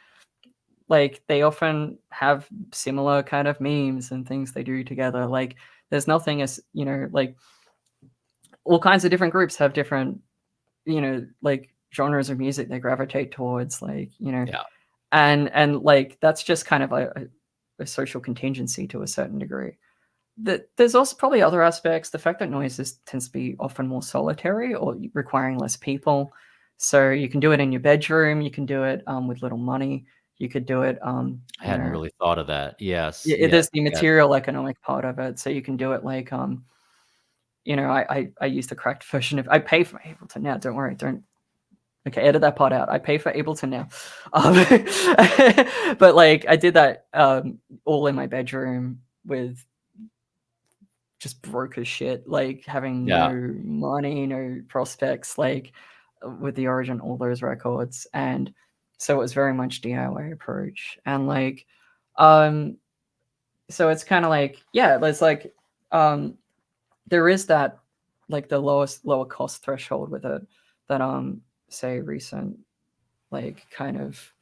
they often have similar kind of memes and things they do together. Like there's nothing as like all kinds of different groups have different like genres of music they gravitate towards, like and like that's just kind of a social contingency to a certain degree. That there's also probably other aspects. The fact that noise tends to be often more solitary or requiring less people, so you can do it in your bedroom, you can do it with little money, you could do it I hadn't really thought of that. Yes, there's the material economic part of it, so you can do it like I use the correct version of I pay for Ableton now, don't worry, okay, edit that part out. I pay for Ableton now. But like I did that all in my bedroom with just broke as shit, like having no money, no prospects, like with the Origin, all those records. And so it was very much DIY approach. And like so it's kind of like there's like there is that like the lower cost threshold with it that say recent like kind of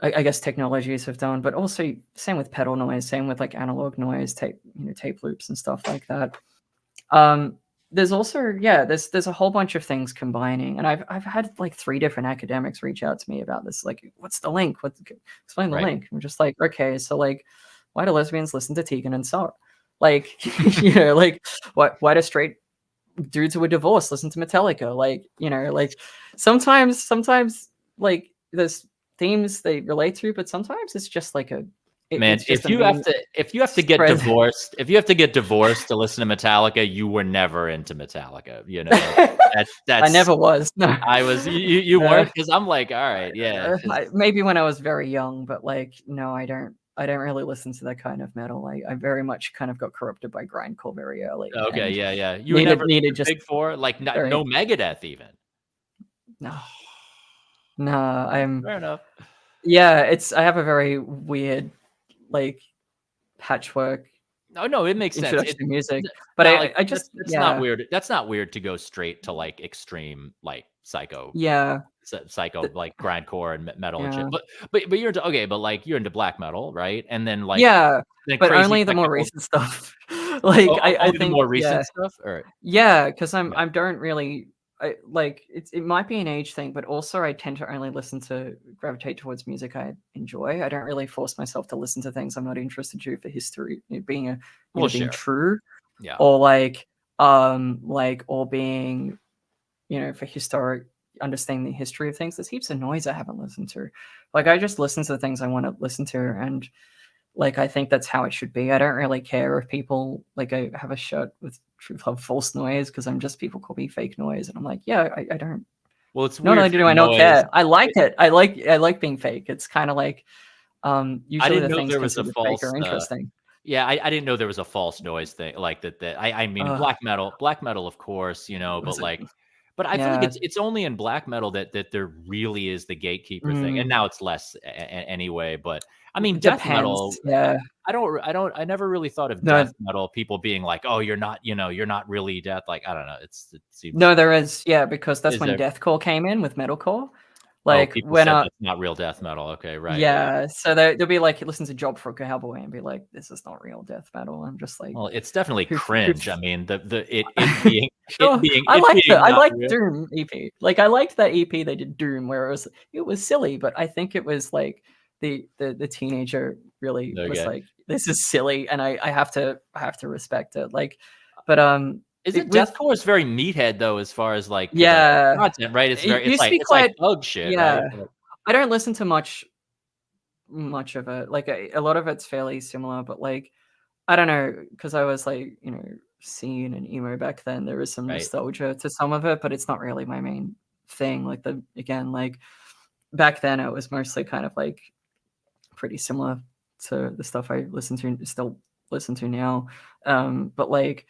I guess technologies have done, but also same with pedal noise, same with like analog noise, tape loops and stuff like that. There's also there's a whole bunch of things combining, and I've had like 3 different academics reach out to me about this, like what's the link? Explain the link. I'm just like, okay, so like why do lesbians listen to Tegan and Sara? Like like why do straight dudes who are divorced listen to Metallica? Like like sometimes like there's themes they relate to, but sometimes it's just like if you have to get divorced to listen to Metallica, you were never into Metallica. That's I never was. No. I was. You weren't, because I'm like, all right, maybe when I was very young, but like no, I don't really listen to that kind of metal. I very much kind of got corrupted by grindcore very early. Okay, You needed just Big Four, like no Megadeth even. No, I'm fair enough. Yeah, I have a very weird like patchwork. No, it makes sense. It's music, but I just it's not weird. That's not weird to go straight to like extreme like psycho. Psycho like grindcore and metal and shit. But you're into but like you're into black metal, right? And then like but only the more recent stuff. Like I think the more recent stuff, or because I it might be an age thing, but also I tend to only gravitate towards music I enjoy. I don't really force myself to listen to things I'm not interested to for history, being being true, Yeah. or or being, for historic understanding the history of things. There's heaps of noise I haven't listened to. Like, I just listen to the things I want to listen to, and I think that's how it should be. I don't really care if people, I have a shirt with Truth Love False Noise, because people call me fake noise, and I'm like, yeah, I don't. Well, it's not weird. only do I not care, I like it. I like being fake. It's kind of like, usually the things considered fake are interesting. Yeah, I didn't know there was a false noise thing like that. I mean, black metal, of course, but I feel like it's only in black metal that there really is the gatekeeper thing, and now it's less anyway. But I mean, death metal. Yeah, I never really thought of death metal people being like, oh, you're not really death. Like, I don't know. It seems there is, because that's when deathcore came in with metalcore. Like, people when said that's not real death metal. Okay, right. Yeah, so they'll be like, listen to Job for a Cowboy and be like, this is not real death metal. I'm just like, well, it's definitely cringe. I mean, it being I liked real. Doom EP. Like, I liked that EP they did Doom, where it was silly, but I think it was like the teenager really was like, this is silly, and I have to respect it. Like, but deathcore is very meathead though, as far as like content, right? It's very it's like thug shit, right? I don't listen to much of it. Like, a lot of it's fairly similar, but like, I don't know, because I was like, scene and emo back then. There is some nostalgia to some of it, but it's not really my main thing. Like, like back then, it was mostly kind of like pretty similar to the stuff I still listen to now. But like,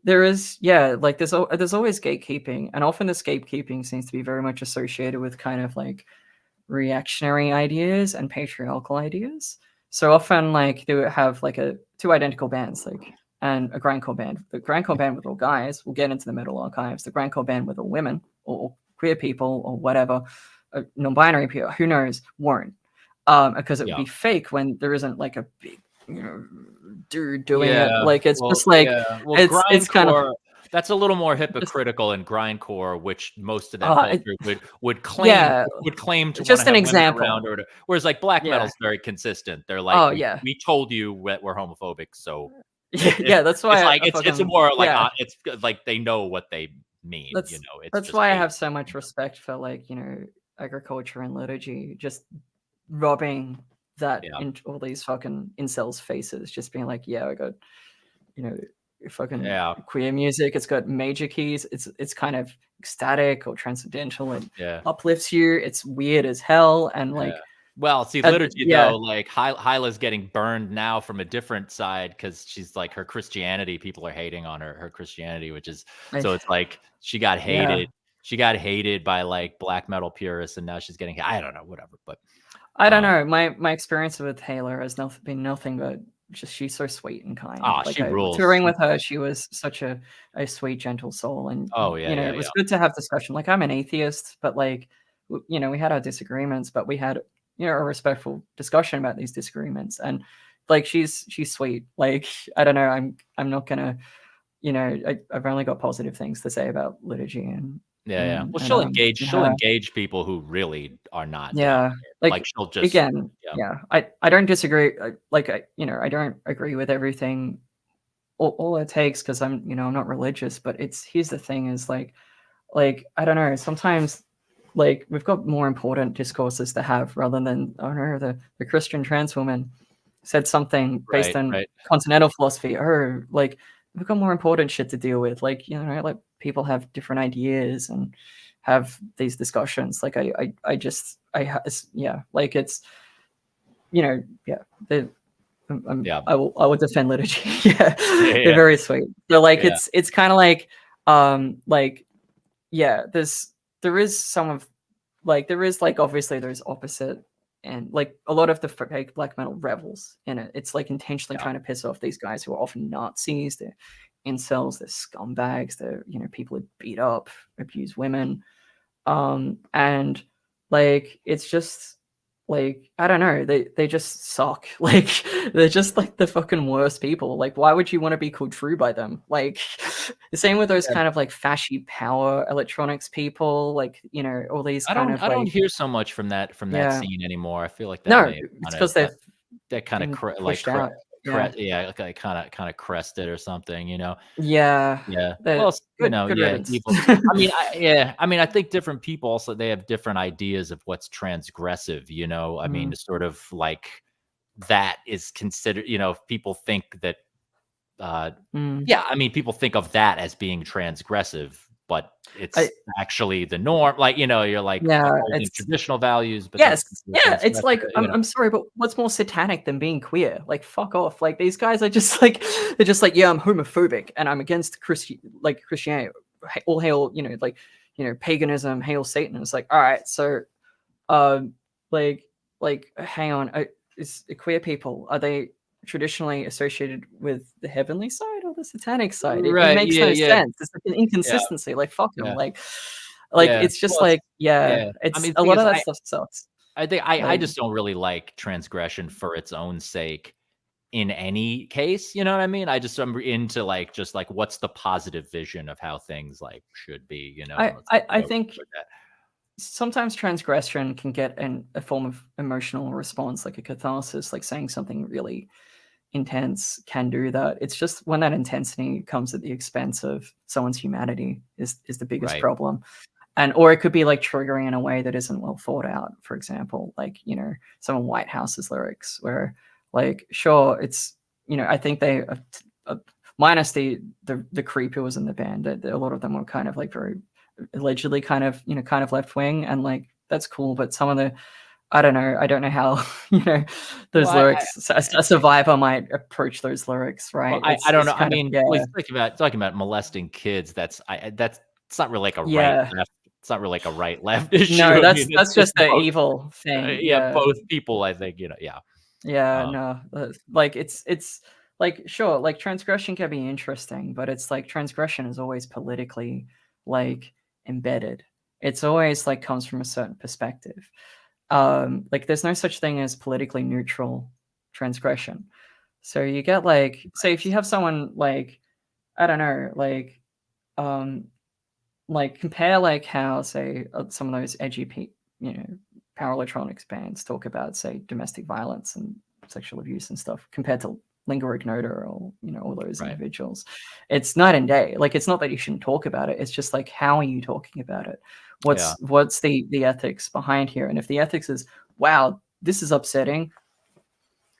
there is, like, there's always gatekeeping, and often this gatekeeping seems to be very much associated with kind of like reactionary ideas and patriarchal ideas. So often, like, they would have like two identical bands, like, and a grindcore band. The grindcore band with all guys, we'll get into the metal archives. The grindcore band with all women or queer people or whatever, non-binary people, who knows, won't, because it would be fake when there isn't like a big, dude doing it. Like, it's just like, it's kind of, that's a little more hypocritical in grindcore, which most of that culture would claim to just an have example. Around, whereas like black metal's very consistent. They're like, we told you we're homophobic, so that's why it's more like it's like they know what they mean. That's why I have so much respect for, like, agriculture and liturgy, just robbing that in all these fucking incels' faces, just being like, I got, fucking queer music. It's got major keys. It's kind of ecstatic or transcendental and uplifts you. It's weird as hell, and like, well, see, liturgy though, like Hyla's getting burned now from a different side, because she's like, her Christianity, people are hating on her Christianity, which is so it's like she got hated. She got hated by like black metal purists, and now she's getting, I don't know, whatever. But I don't know. My experience with Hayla has been nothing but just, she's so sweet and kind. Like, she rules. Touring with her, she was such a sweet, gentle soul, and it was good to have discussion. Like, I'm an atheist, but like, we had our disagreements, but we had a respectful discussion about these disagreements, and like, she's sweet. Like, I don't know. I'm not gonna, I've only got positive things to say about liturgy, and well, she'll engage people who really are not. Like she'll just, again, I don't disagree. I don't agree with everything. All it takes, because I'm not religious, but here's the thing is like, I don't know. Sometimes, like, we've got more important discourses to have, rather than, I don't know, the Christian trans woman said something based on continental philosophy. Or like, we've got more important shit to deal with. Like, like, people have different ideas and have these discussions. Like, like, it's I will defend liturgy. They're very sweet. So like, it's kind of like, there is some of, like, there is, like, obviously there's opposite, and like, a lot of the fake black metal revels in it. It's like intentionally trying to piss off these guys who are often Nazis. They're incels, they're scumbags, they're people who beat up, abuse women, and like, it's just, like, I don't know, they just suck. Like, they're just like the fucking worst people. Like, why would you want to be called true by them? Like, the same with those Yeah. kind of like fashy power electronics people, like, you know, all these kind of I don't like, hear so much from that yeah, scene anymore. I feel like that no, may have it's kind of because they've that kind of been pushed out. Yeah, yeah, like kind of crested or something, you know. yeah, Yeah. the Well, you know, good yeah, riddance. evil. I mean, I mean, I think different people also they have different ideas of what's transgressive, you know. I mean, Mm, sort of like that is considered, you know, if people think that uh mm. yeah, I mean, people think of that as being transgressive, but I it's actually the norm. Like, you know, you're like yeah, upholding it's traditional values, but that's yes, considered yeah, it's transgressive, like, you know. I'm sorry, but what's more satanic than being queer? Like, fuck off. Like, these guys are just like they're just like, "Yeah, I'm homophobic, and I'm against Christianity. All hail, you know, like, you know, paganism, hail Satan." It's like, "Alright, so, um, like hang on, is queer people, are they traditionally associated with the heavenly side or the satanic side?" It Right. makes Yeah, no yeah, sense. It's like an yeah, inconsistency, like, fuck 'em, yeah, like, yeah. it's just Well, it's like, yeah, yeah. I it's mean, the a thing lot is of that stuff sucks. I think I Like, just don't really like transgression for its own sake in any case, you know what I mean? I just am into, like, just, like, what's the positive vision of how things, like, should be, you know, and let's I go think with that. sometimes transgression can get a form of emotional response, like a catharsis, like saying something really intense can do that. It's just when that intensity comes at the expense of someone's humanity is the biggest Right, problem. And or it could be like triggering in a way that isn't well thought out. For example, like, you know, some of White House's lyrics where, like, sure, it's, you know, I think they uh, minus the creep who was in the band, a lot of them were kind of like very allegedly kind of, you know, kind of left wing, and like that's cool, but some of the, I don't know. I don't know how, you know, well, those lyrics, a survivor might approach those lyrics, well, right? I don't It's know, I kind of, mean, yeah, well, talking about molesting kids, that's it's not really like a right yeah. left it's not really like a right left issue, No, I mean, it's that's just just the both, evil thing. yeah, Yeah, both people, I think, you know, yeah, yeah, um, no, like it's like sure, like transgression can be interesting, but it's like transgression is always politically like embedded. It's always like comes from a certain perspective. Like there's no such thing as politically neutral transgression. So you get like, say if you have someone like, I don't know, um like compare like how say some of those edgy you know, power electronics bands talk about say domestic violence and sexual abuse and stuff compared to Lingua Ignota or, you know, all those right, individuals. It's night and day. Like it's not that you shouldn't talk about it. It's just like how are you talking about it? yeah, What's the ethics behind here? And if the ethics is, wow, this is upsetting,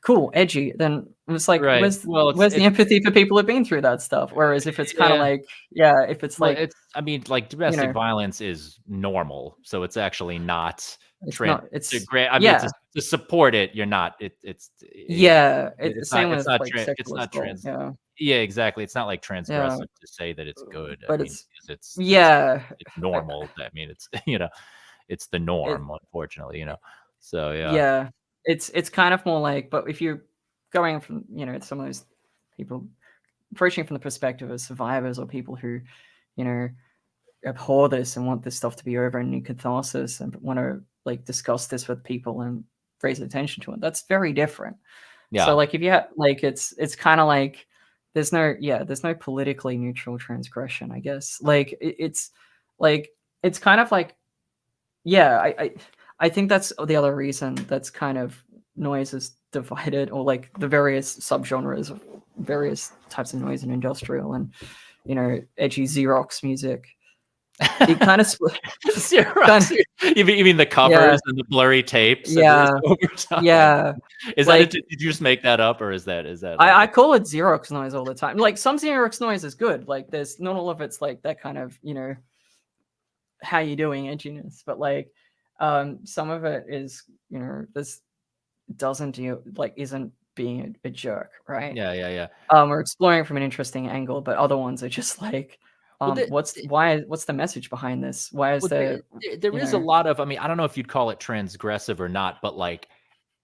cool, edgy, then it's like, right, well, where's the empathy for people who've been through that stuff? Whereas if it's kinda yeah. like, yeah, if it's Well, like, it's I mean, like, you domestic know, violence is normal, so it's actually not it's tran not to it's grant I mean, yeah, to support it, you're not yeah. yeah, it's the same with, like, It's sexual not assault, trans yeah, yeah, exactly, it's not, like, yeah, transgressive to say that it's good, I but mean, it's, because yeah, it's I normal, I mean, it's, you know, it's the it norm, unfortunately, you know? So, yeah. yeah, it's kind of more like, but if you're going from, you know, some of those people approaching from the perspective of survivors or people who, you know, abhor this and want this stuff to be over and need catharsis and want to like discuss this with people and raise attention to it. That's very different. So Yeah. like if you have like it's kind of like there's no politically neutral transgression, I guess. Like it's like it's kind of like, yeah, I think that's the other reason that's kind of noise is divided, or like the various subgenres of various types of noise and industrial and, you know, edgy Xerox music. It kind of split. Kind Xerox. of, You mean the yeah, covers and the blurry tapes and this yeah, over time? yeah. Is that Like did you just make that up, or is that like I a call it Xerox noise all the time. Like some Xerox noise is good. Like there's not all of it's like that kind of, you know, how you doing edginess, but like some of it is, you know, this doesn't do like isn't being a jerk, right? yeah, yeah, yeah. Or exploring from an interesting angle, but other ones are just like, Well, the what's the message behind this? Why is well, there, there you is a know, lot of I mean, I don't know if you'd call it transgressive or not, but, like,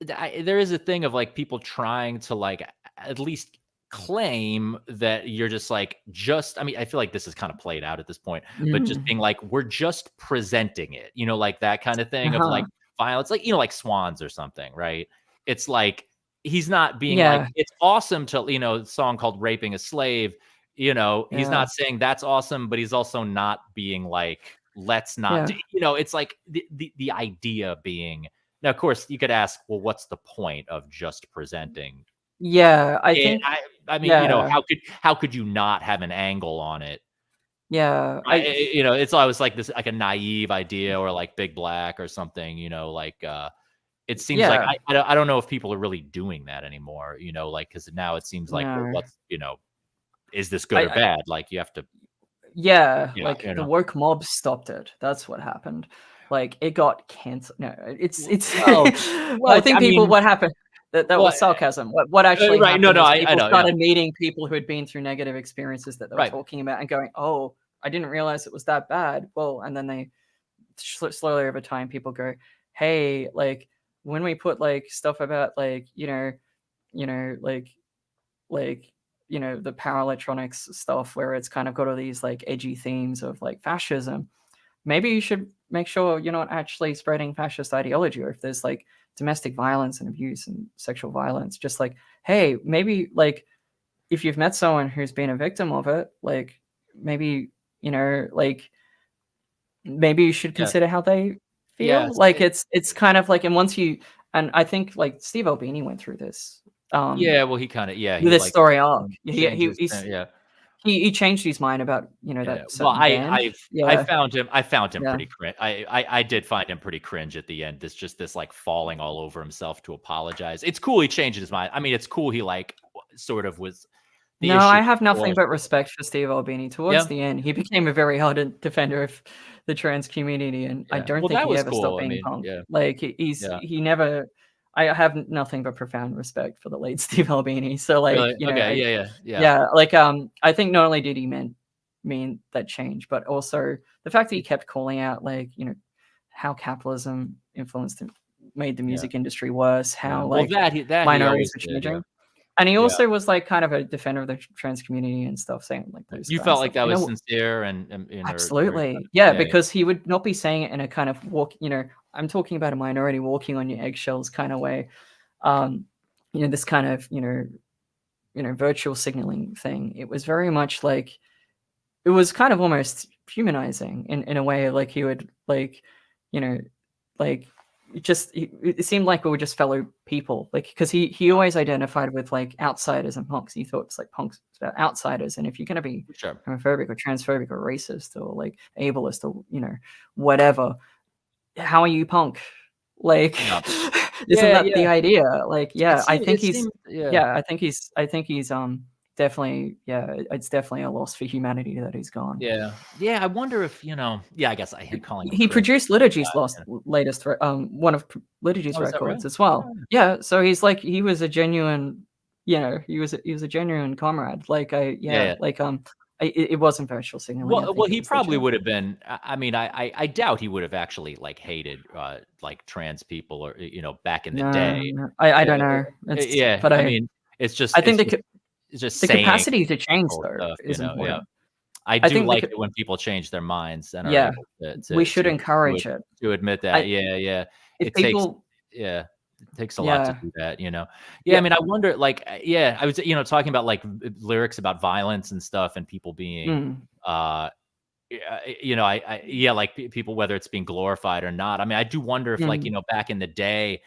there is a thing of, like, people trying to, like, at least claim that you're just, like, just I mean, I feel like this is kinda played out at this point, but just mm, being like, "We're just presenting it," you know, like, that kinda thing of, like, uh-huh. violence, like, like Swans or something, right? It's like, he's not being like, Yeah. it's awesome to, a song called Raping a Slave, he's Yeah. not saying that's awesome, but he's also not being like, let's not, Yeah. it's like the idea being, now, of course, you could ask, well, what's the point of just presenting? Yeah, I Yeah, think I mean, yeah. how could you not have an angle on it? Yeah, I It's always like this, like a naive idea, or like Big Black or something, like, it seems like yeah. I don't know if people are really doing that anymore, like, because now it seems like, well, No. what's, is this good or I bad? Like, you have to, Yeah, yeah, like, the woke mob stopped it. That's what happened. Like, it got canceled. No, it's well, I well, think I people mean, what happened that well, was sarcasm. What actually right, no, happened no, was I people know, yeah, started meeting people who had been through negative experiences that they were right, talking about and going, "Oh, I didn't realize it was that bad." Well, and then they slowly over time, people go, "Hey, like, when we put, like, stuff about, like, you know, like, the power electronics stuff where it's kind of got all these, like, edgy themes of, like, fascism, maybe you should make sure you're not actually spreading fascist ideology, or if there's, like, domestic violence and abuse and sexual violence, just like, hey, maybe, like, if you've met someone who's been a victim of it, like, maybe, like, maybe you should yeah, consider how they feel." yes, Like, it's kind of like, and once you and I think, like, Steve Albini went through this, um, yeah, well, he kinda, yeah, with he, this like, story arc. changes, yeah. He changed his mind about, Yeah. that Well, certain band. Yeah, I found him yeah. pretty cringe. I did find him pretty cringe at the end. This like falling all over himself to apologize. It's cool he changed his mind. I mean, it's cool he like sort of was the No, issue I have before. nothing but respect for Steve Albini. Towards Yeah. the end, he became a very ardent defender of the trans community, and I Yeah. don't Well, think that he was ever stopped cool. I being mean, punk. yeah. Like, Yeah. he never I have nothing but profound respect for the late Steve Albini. So, like, Really? Okay. I Yeah. Yeah. Yeah. yeah, like, I think not only did he mean that change, but also the fact that he kept calling out, like, how capitalism influenced and made the Yeah. music industry worse, Yeah. how, Well, like, that he minorities always were did. Yeah. changing. And he Yeah. also was, like, kind of a defender of the trans community and stuff, saying, like, blue You sky and felt like stuff. that was sincere and or Absolutely. Yeah, yeah. because he would not be saying it in a kind of I'm talking about a minority walking on your eggshells kinda way. Um, this kind of, virtual signaling thing. It was very much like it was kind of almost humanizing in a way, like, he would, like, you know, like, it seemed like we were just fellow people, like, because he always identified with, like, outsiders and punks. He thought it's like punks was about outsiders, and if you're gonna be Sure. homophobic or transphobic or racist or, like, ableist or, whatever, how are you punk? Like, Yeah. isn't Yeah. that the Yeah. idea? Like, It yeah, I seemed. think It he's seemed. Yeah. yeah, I think he's, definitely yeah, it's definitely a loss for humanity that he's gone. Yeah. Yeah. I wonder if yeah. I guess I am calling him He cringe. produced Liturgy's latest one of Liturgy's Oh, is that right? records as well. Oh, Yeah, so he's like he was a genuine, he was a genuine comrade. Like, yeah. yeah, Yeah. like, it wasn't virtual signaling. I Well, think it he was probably legit. would have been. I mean, I doubt he would have actually like hated like trans people or back in the No, day. no, I Uh, don't know. It's yeah, but I mean, it's just I think it's just the saying capacity to change cool though stuff, is Yeah, important. I I do think the like ca it when people change their minds and are yeah, able we should to encourage it. admit that. I Yeah, yeah. if It takes people yeah, it takes a lot to yeah, do that. Yeah, I yeah, mean, I wonder, like, yeah, I was, talking about like lyrics about violence and stuff, and people being, mm, uh, yeah, yeah, like people, whether it's being glorified or not. I mean, I do wonder if, like, mm, back in the day,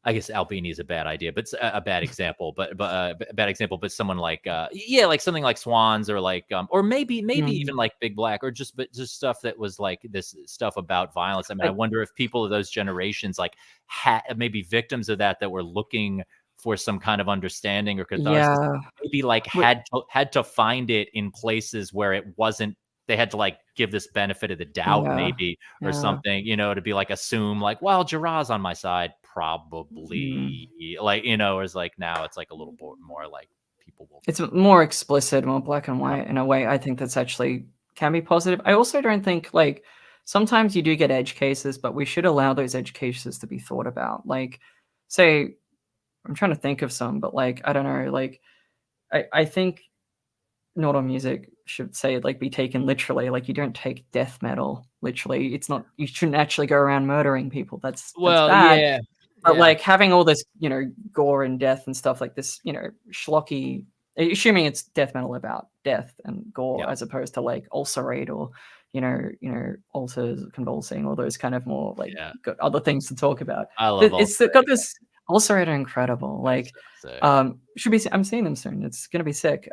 I guess Albini is a bad idea, but it's a bad example, a bad example, but someone like, yeah, like something like Swans, or like, or maybe mm. even like Big Black, or just stuff that was like this stuff about violence. I mean, I I wonder if people of those generations like had maybe victims of that were looking for some kind of understanding or catharsis, yeah, maybe like but had to find it in places where it wasn't. They had to like give this benefit of the doubt, yeah, maybe, or yeah, something, to be like, assume like, well, Jirah's on my side, mm. probably, like, or it's like, now it's like a little more like people will, It's more explicit, more black and yeah, white in a way. I think that's actually can be positive. I also don't think like sometimes you do get edge cases, but we should allow those edge cases to be thought about. Like, say, I'm trying to think of some, but like I don't know, like I think not all music should say, like, be taken literally. Like, you don't take death metal literally. It's not. You shouldn't actually go around murdering people. That's Well, bad. yeah, But yeah, like having all this, gore and death and stuff like this, schlocky. Assuming it's death metal about death and gore, yeah. as opposed to like ulcerate or, ulcers, convulsing, all those kind of more like Yeah. got other things to talk about. I love It's ulcer. got this ulcerate are incredible. They're Like, so sick. should be. I'm seeing them soon. It's gonna be sick.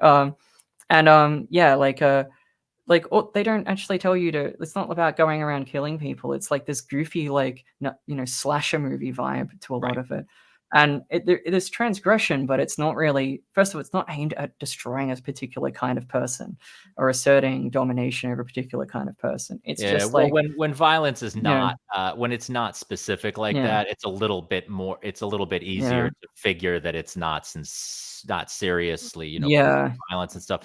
And yeah, like, they don't actually tell you to. It's not about going around killing people. It's like this goofy, like, slasher movie vibe to a lot Right. of it. And it is transgression, but it's not really. First of all, it's not aimed at destroying a particular kind of person or asserting domination over a particular kind of person. It's Yeah, just well, like, when violence is you know, not, when it's not specific like yeah, that, it's a little bit easier yeah, to figure that it's not seriously, yeah, violence and stuff.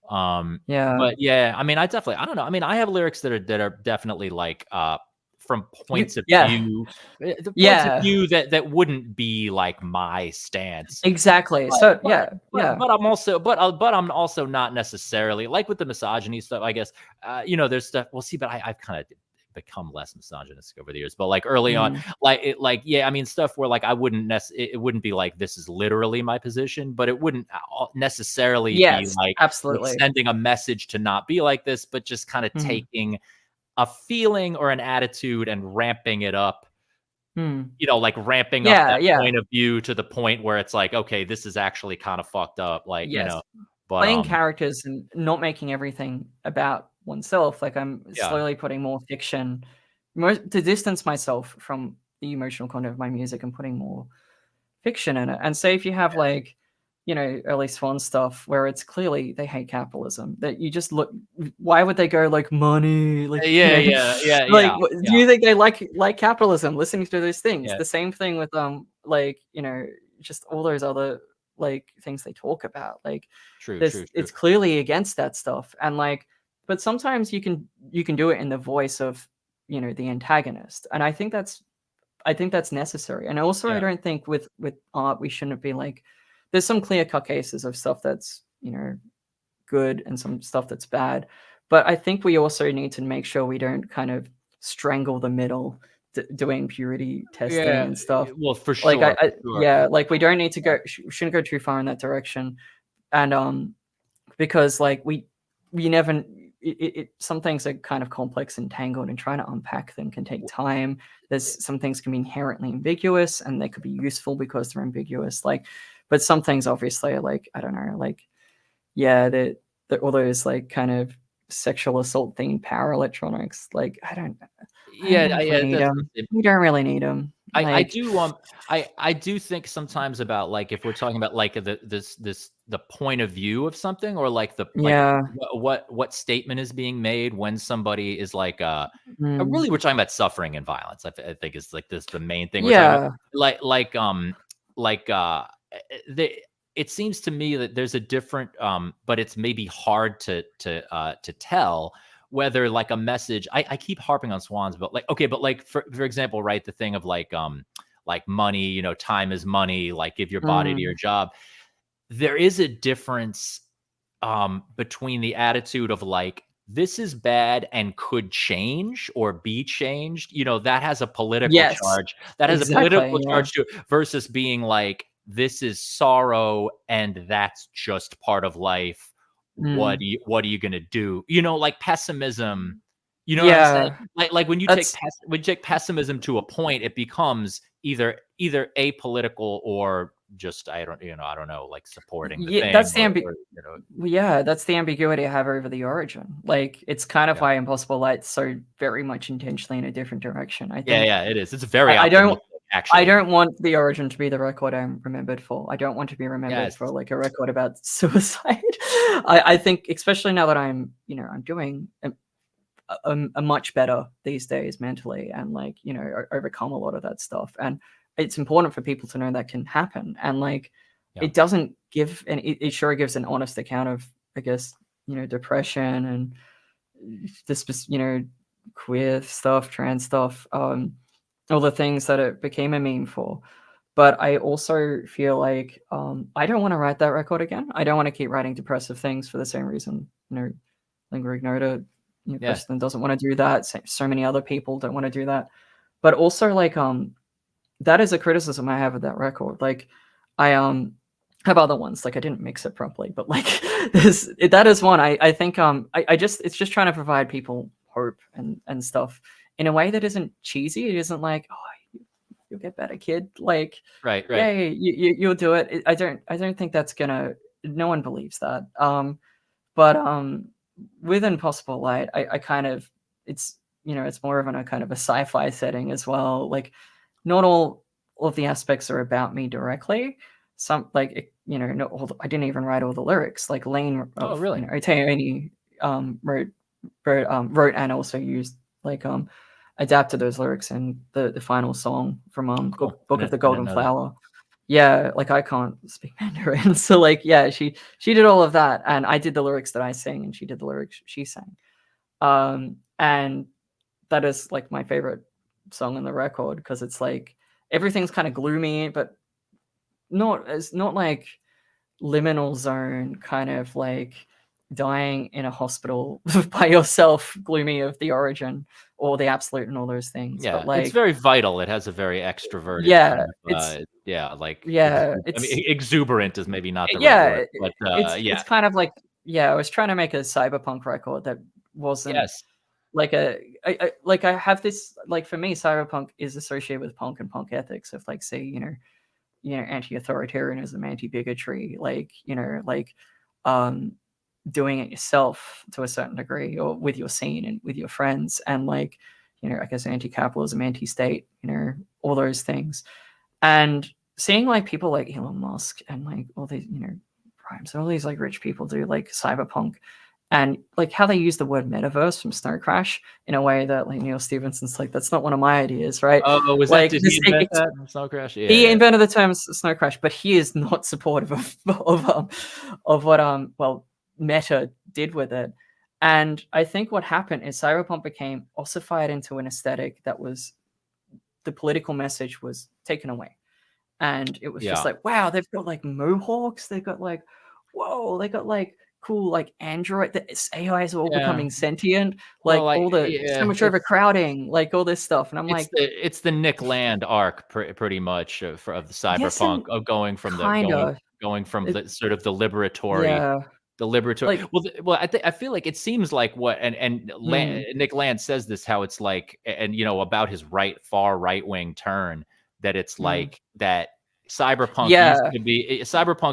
Um, yeah. but yeah, I mean, I don't know. I mean, I have lyrics that are definitely like, from points of Yeah, view, the points of yeah, view that wouldn't be like my stance. exactly. But So but yeah, yeah, but I'm also not necessarily like with the misogyny stuff, I guess. There's stuff. Well, see, but I've kind of become less misogynistic over the years. But like early on, mm, yeah, I mean, stuff where like I wouldn't it wouldn't be like this is literally my position, but it wouldn't necessarily be yes, like absolutely. sending a message to not be like this, but just kind of Mhm, taking a feeling or an attitude and ramping it up, mm. like ramping up Yeah, that yeah. point of view to the point where it's like, okay, this is actually kind of fucked up, like, Yes. but Playing characters and not making everything about oneself, like, I'm yeah, slowly putting more fiction more to distance myself from the emotional content of my music and putting more fiction in it. And say if you have, like, early Swan stuff where it's clearly they hate capitalism, that you just look why would they go like, "Money," like, yeah, yeah, yeah, like, yeah, do yeah, you think they like capitalism, listening to those things? yeah, The same thing with, like, just all those other, like, things they talk about, like, true, this true, true, it's clearly against that stuff, and, like, but sometimes you can do it in the voice of, the antagonist, and I think that's necessary. And also, I yeah, don't think with art we shouldn't be like, there's some clear cut cases of stuff that's, good and some stuff that's bad. But I think we also need to make sure we don't kind of strangle the middle doing purity testing yeah, and stuff. well, for Like, sure, for sure, yeah, like, we don't need to go, shouldn't go too far in that direction. And because like we never some things are kind of complex and tangled, and trying to unpack them can take time. There's some things can be inherently ambiguous and they could be useful because they're ambiguous, like, but some things obviously are like, I don't know, like, yeah, that all those like kind of sexual assault themed power electronics, like, I don't yeah, know if we yeah, need that's them. We don't really need them. I Like, do I do think sometimes about like if we're talking about like the point of view of something, or like the like yeah, what statement is being made when somebody is like mm, really we're talking about suffering and violence. I think is like this the main thing we're talking about. yeah, Like the it seems to me that there's a different but it's maybe hard to tell whether like a message. I keep harping on swans, but like okay, but like for example, right, the thing of like money, time is money, like give your body to your mm, job. There is a difference between the attitude of like this is bad and could change or be changed, that has a political yes, charge. That has a exactly, political yeah, charge to it versus being like this is sorrow and that's just part of life. mm, What are you gonna do? Like pessimism. You know what I'm saying? yeah, Like when you take that's pessimism to a point, it becomes either apolitical or just I don't know, like supporting the yeah, thing that's the or well, yeah, that's the ambiguity I have over the origin. Like, it's kind of yeah. why Impossible Light's so very much intentionally in a different direction. I Yeah, think yeah, it is. It's very I don't optimistic, I actually. don't want the origin to be the record I'm remembered for. I don't want to be remembered Yes. for, like, a record about suicide. I think especially now that I'm doing a much better these days mentally, and, like, overcome a lot of that stuff, and it's important for people to know that can happen, and, like, Yeah. it doesn't give, and it sure gives an honest account of, I guess, depression and this, queer stuff, trans stuff, all the things that it became a meme for. But I also feel like I don't want to write that record again. I don't want to keep writing depressive things for the same reason, Lingua Ignota, Yeah. Kristen doesn't want to do that. So many other people don't want to do that. But also, like, that is a criticism I have of that record. Like, I have other ones. Like, I didn't mix it properly, but like that is one. I think I just it's just trying to provide people hope and stuff in a way that isn't cheesy. It isn't like, oh, you'll get better, kid. Like, Right. yay, you'll do it. I don't think that's gonna. No one believes that. But with Impossible Light, I kind of it's it's more of in a kind of a sci-fi setting as well. Like, not all of the aspects are about me directly. Some like not all I didn't even write all the lyrics. Like Lane of really? Oteoni wrote and also used like adapted those lyrics in the final song from Cool. Book of the I didn't Golden know that. Flower. Yeah, like I can't speak Mandarin, so like yeah, she did all of that, and I did the lyrics that I sing, and she did the lyrics she sang. And that is like my favorite song on the record because it's like everything's kind of gloomy, but it's not like liminal zone kind of like dying in a hospital by yourself, gloomy of the origin or the absolute and all those things. Yeah, But like it's very vital. It has a very extroverted yeah, kind of, like I mean, it's exuberant is maybe not the right yeah, word, but it's yeah. kind of like I was trying to make a cyberpunk record that wasn't Yes. like I have this like for me cyberpunk is associated with punk and punk ethics of like say anti-authoritarianism, anti-bigotry, like like um doing it yourself to a certain degree or with your scene and with your friends and like I guess anti-capitalism, anti-state, all those things. And seeing like people like Elon Musk and like all these Primes and all these like rich people do like cyberpunk and like how they use the word metaverse from Snow Crash in a way that like Neil Stephenson's like that's not one of my ideas, right? Oh, was that Like did this he invent that? Snow Crash? he Yeah. invented the term Snow Crash, but he is not supportive of what Meta did with it. And I think what happened is cyberpunk became ossified into an aesthetic that was the political message was taken away. And it was just like, wow, they've got like mohawks, they've got like, whoa, they got like cool like Android, the AIs are all becoming sentient, Well, like all the so much overcrowding, like all this stuff. And I'm like, it's the Nick Land arc pretty much of the yes, cyberpunk and of going from the sort of the liberatory yeah. Like, well, I feel like it seems like what Nick Land says this how it's like and about his far right wing turn that it's like that cyberpunk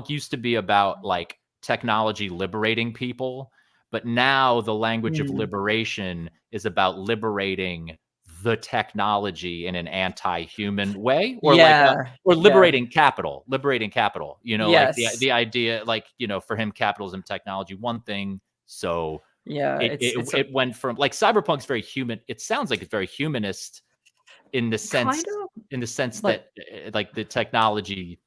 used to be about like technology liberating people, but now the language of liberation is about liberating the technology in an anti-human way or liberating capital, like yes. the idea, like, for him, capitalism, technology, one thing. So Yeah, it went from like cyberpunk's very human. It sounds like it's very humanist in the sense, kind of that like the technology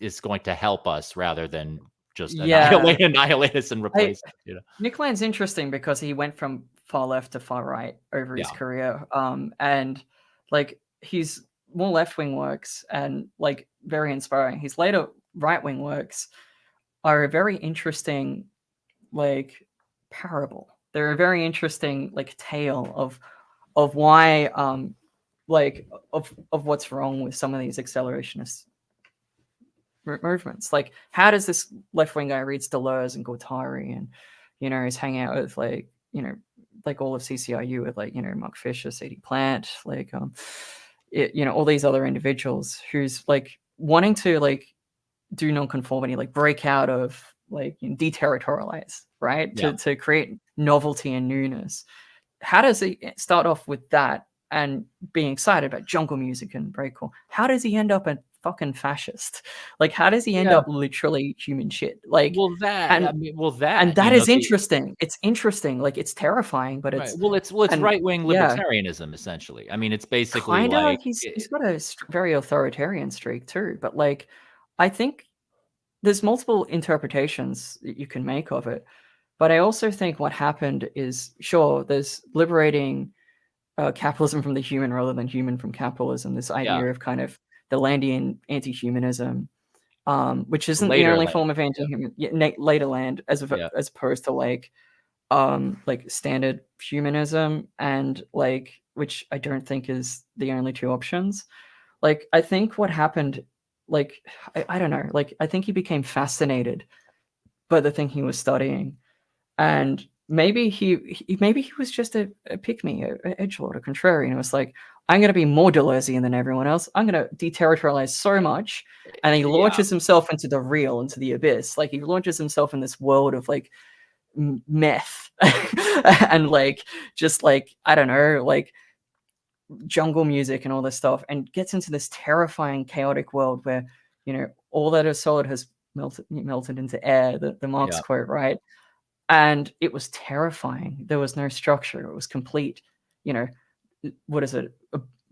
is going to help us rather than just annihilate us and replace us, Nick Land's interesting because he went from far left to far right over his career. And like he's more left-wing works and like very inspiring. His later right-wing works are a very interesting like parable. They're a very interesting like tale of why like of what's wrong with some of these accelerationist movements. Like, how does this left wing guy reads Deleuze and Guattari and is hanging out with like like all of CCIU with like Mark Fisher, Sadie Plant, like all these other individuals who's like wanting to like do nonconformity, like break out of like deterritorialize, right? To create novelty and newness. How does he start off with that and being excited about jungle music and very cool? How does he end up a fucking fascist? Like, how does he end up literally human shit? Like, and that is interesting. It's interesting. Like, it's terrifying, but it's it's right-wing libertarianism essentially. I mean, it's basically kind of like he's got a very authoritarian streak too. But like, I think there's multiple interpretations that you can make of it. But I also think what happened is, sure, there's liberating capitalism from the human rather than human from capitalism. This idea of kind of the Landian anti-humanism, which isn't the only form of anti-human, later land, as opposed to like like standard humanism, and like, which I don't think is the only two options. Like, I think what happened, like, I don't know, like, I think he became fascinated by the thing he was studying, and maybe maybe he was just a pick me, a edgelord, a contrarian. It was like, I'm going to be more Deleuzian than everyone else. I'm going to deterritorialize so much, and he Yeah. launches himself into the real, into the abyss. Like, he launches himself in this world of like meth and like, just like, I don't know, like jungle music and all this stuff, and gets into this terrifying, chaotic world where, you know, all that is solid has melted into air. The Marx Yeah. quote, right? And it was terrifying. There was no structure. It was complete, you know, what is it?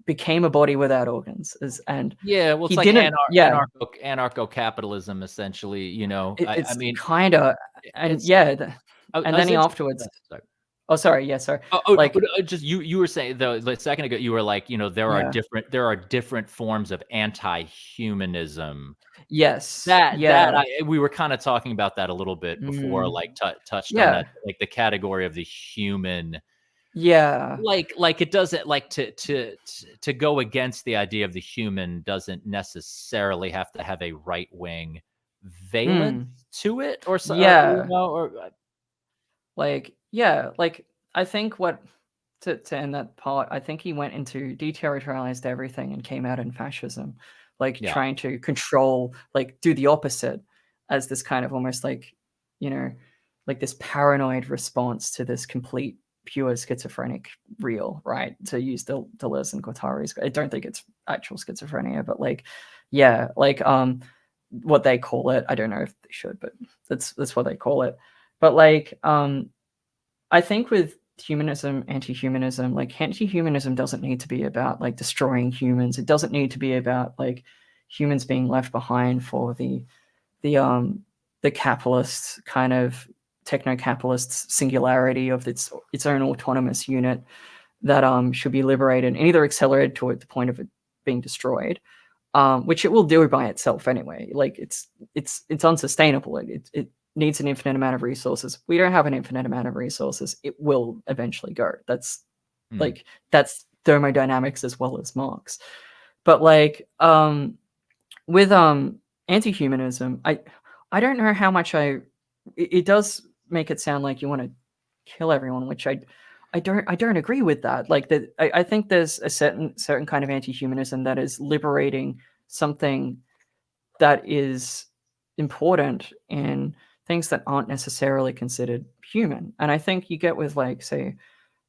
Became a body without organs. And Yeah, well, it's he like didn't. Yeah, anarcho-capitalism, essentially. You know, I it's mean, kind of, and it's. yeah, and then he Essentially, afterwards. sorry. Oh, sorry. Yeah, sorry. But Like, just you were saying though, like a second ago, you were like, you know, there are yeah, different forms of anti-humanism. yes, That yeah, we were kind of talking about that a little bit before, mm, like touched on yeah, that, like the category of the human. yeah, Like it doesn't like to go against the idea of the human doesn't necessarily have to have a right wing valence mm, to it, or so, or, you yeah. know, or Like, yeah, like, I think what, to end that part, I think he went into deterritorialized everything and came out in fascism, like yeah, trying to control, like do the opposite, as this kind of almost like, you know, like this paranoid response to this complete pure schizophrenic real, right? To use Deleuze and Guattari's, I don't think it's actual schizophrenia, but like, yeah, like what they call it. I don't know if they should, but that's what they call it. But like, I think with humanism, anti-humanism, like anti-humanism doesn't need to be about like destroying humans. It doesn't need to be about like humans being left behind for the um the capitalist kind of techno-capitalist singularity of its own autonomous unit that should be liberated and either accelerated to the point of it being destroyed, which it will do by itself anyway. Like, it's unsustainable. It needs an infinite amount of resources. We don't have an infinite amount of resources. It will eventually go. That's hmm, like, that's thermodynamics as well as Marx. But like, with anti-humanism, I don't know how much it does make it sound like you want to kill everyone, which I don't agree with that. Like, that I think there's a certain kind of anti-humanism that is liberating something that is important in things that aren't necessarily considered human. And I think you get with, like, say,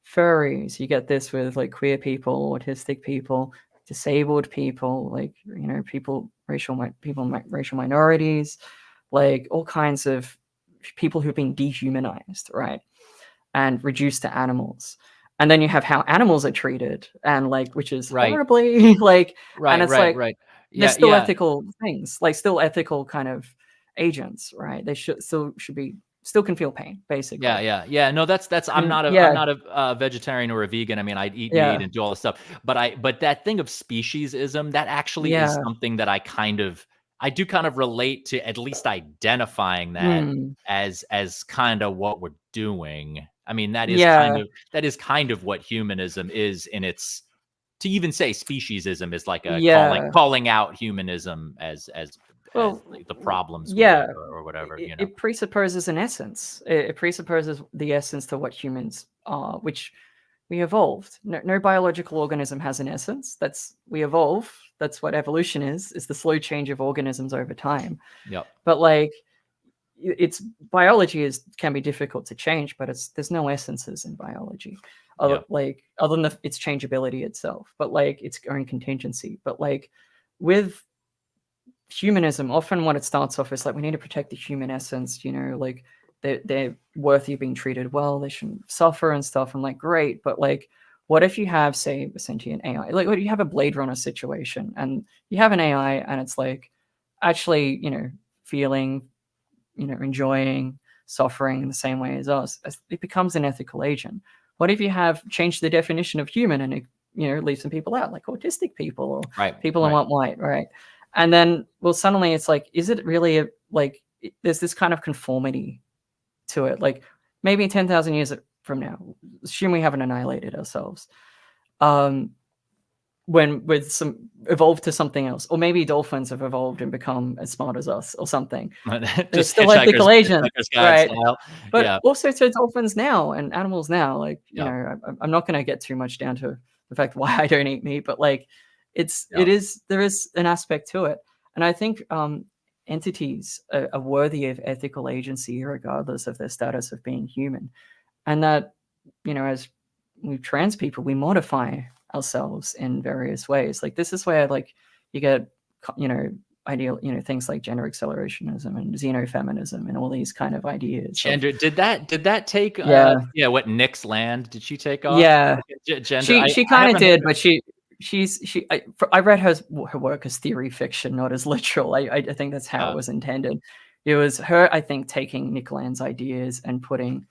furries, you get this with like queer people, autistic people, disabled people, like, you know, racial minorities, like all kinds of people who've been dehumanized, right? And reduced to animals. And then you have how animals are treated, and like, which is right, horribly like, and it's like, right. there's Yeah, still yeah. ethical things, like still ethical kind of agents, right? They should be, still can feel pain, Yeah, basically. yeah. No, that's And I'm yeah, not a vegetarian or a vegan. I mean, I eat meat yeah, and do all this stuff, but that thing of speciesism, that actually is yeah. something that I do kind of relate to, at least identifying that Mm, as kind of what we're doing. I mean, yeah, that is kind of what humanism is in its. To even say speciesism is like a yeah. calling out humanism as Well, like the problems with yeah. it, or whatever, you know. It presupposes an essence. It presupposes the essence to what humans are, which we evolved. No biological organism has an essence. That's, we evolve. That's what evolution is the slow change of organisms over time. Yep. But like, it's biology can be difficult to change, but there's no essences in biology, Yeah. other than its changeability itself, but like its own contingency. But like, with humanism, often what it starts off is like, we need to protect the human essence, you know, like they're worthy of being treated well, they shouldn't suffer and stuff. I'm like, great, but like, what if you have, say, a sentient AI? Like, what, you have a Blade Runner situation, and you have an AI, and it's like actually, you know, feeling, you know, enjoying, suffering in the same way as us. It becomes an ethical agent. What if you have changed the definition of human, and it, you know, leave some people out, like autistic people or Right. people who Right. aren't white, right? And then, well, suddenly it's like, is it really there's this kind of conformity to it. Like, maybe 10,000 years from now, assume we haven't annihilated ourselves, when with some evolved to something else, or maybe dolphins have evolved and become as smart as us or something. They're Just still ethical agents, Hitchhiker's Guide right? style. But Yeah. also to dolphins now and animals now, like, you Yep. know, I'm not going to get too much down to the fact why I don't eat meat, but like, Yep. there is an aspect to it. And I think entities are worthy of ethical agency regardless of their status of being human. And that, you know, as we trans people, we modify ourselves in various ways. Like, this is where, like, you get, you know, ideal, you know, things like gender accelerationism and xenofeminism and all these kind of ideas. Gender, did that take what Nick's Land, did she take off? Yeah. Gender. She kind of did, but I read her work as theory fiction, not as literal. I think that's how it was intended. It was her, I think, taking Nick Land's ideas and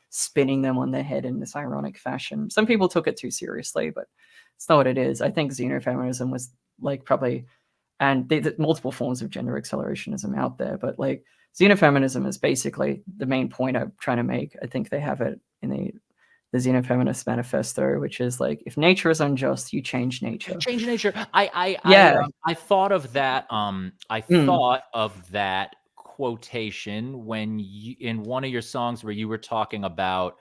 spinning them on their head in this ironic fashion. Some people took it too seriously, but it's not what it is. I think xenofeminism was like probably, and there's multiple forms of gender accelerationism out there, but like xenofeminism is basically the main point I'm trying to make. I think they have it in the Xenofeminist Manifesto, which is like, if nature is unjust, you change nature. Change nature. I thought of that. I thought of that quotation when you, in one of your songs where you were talking about,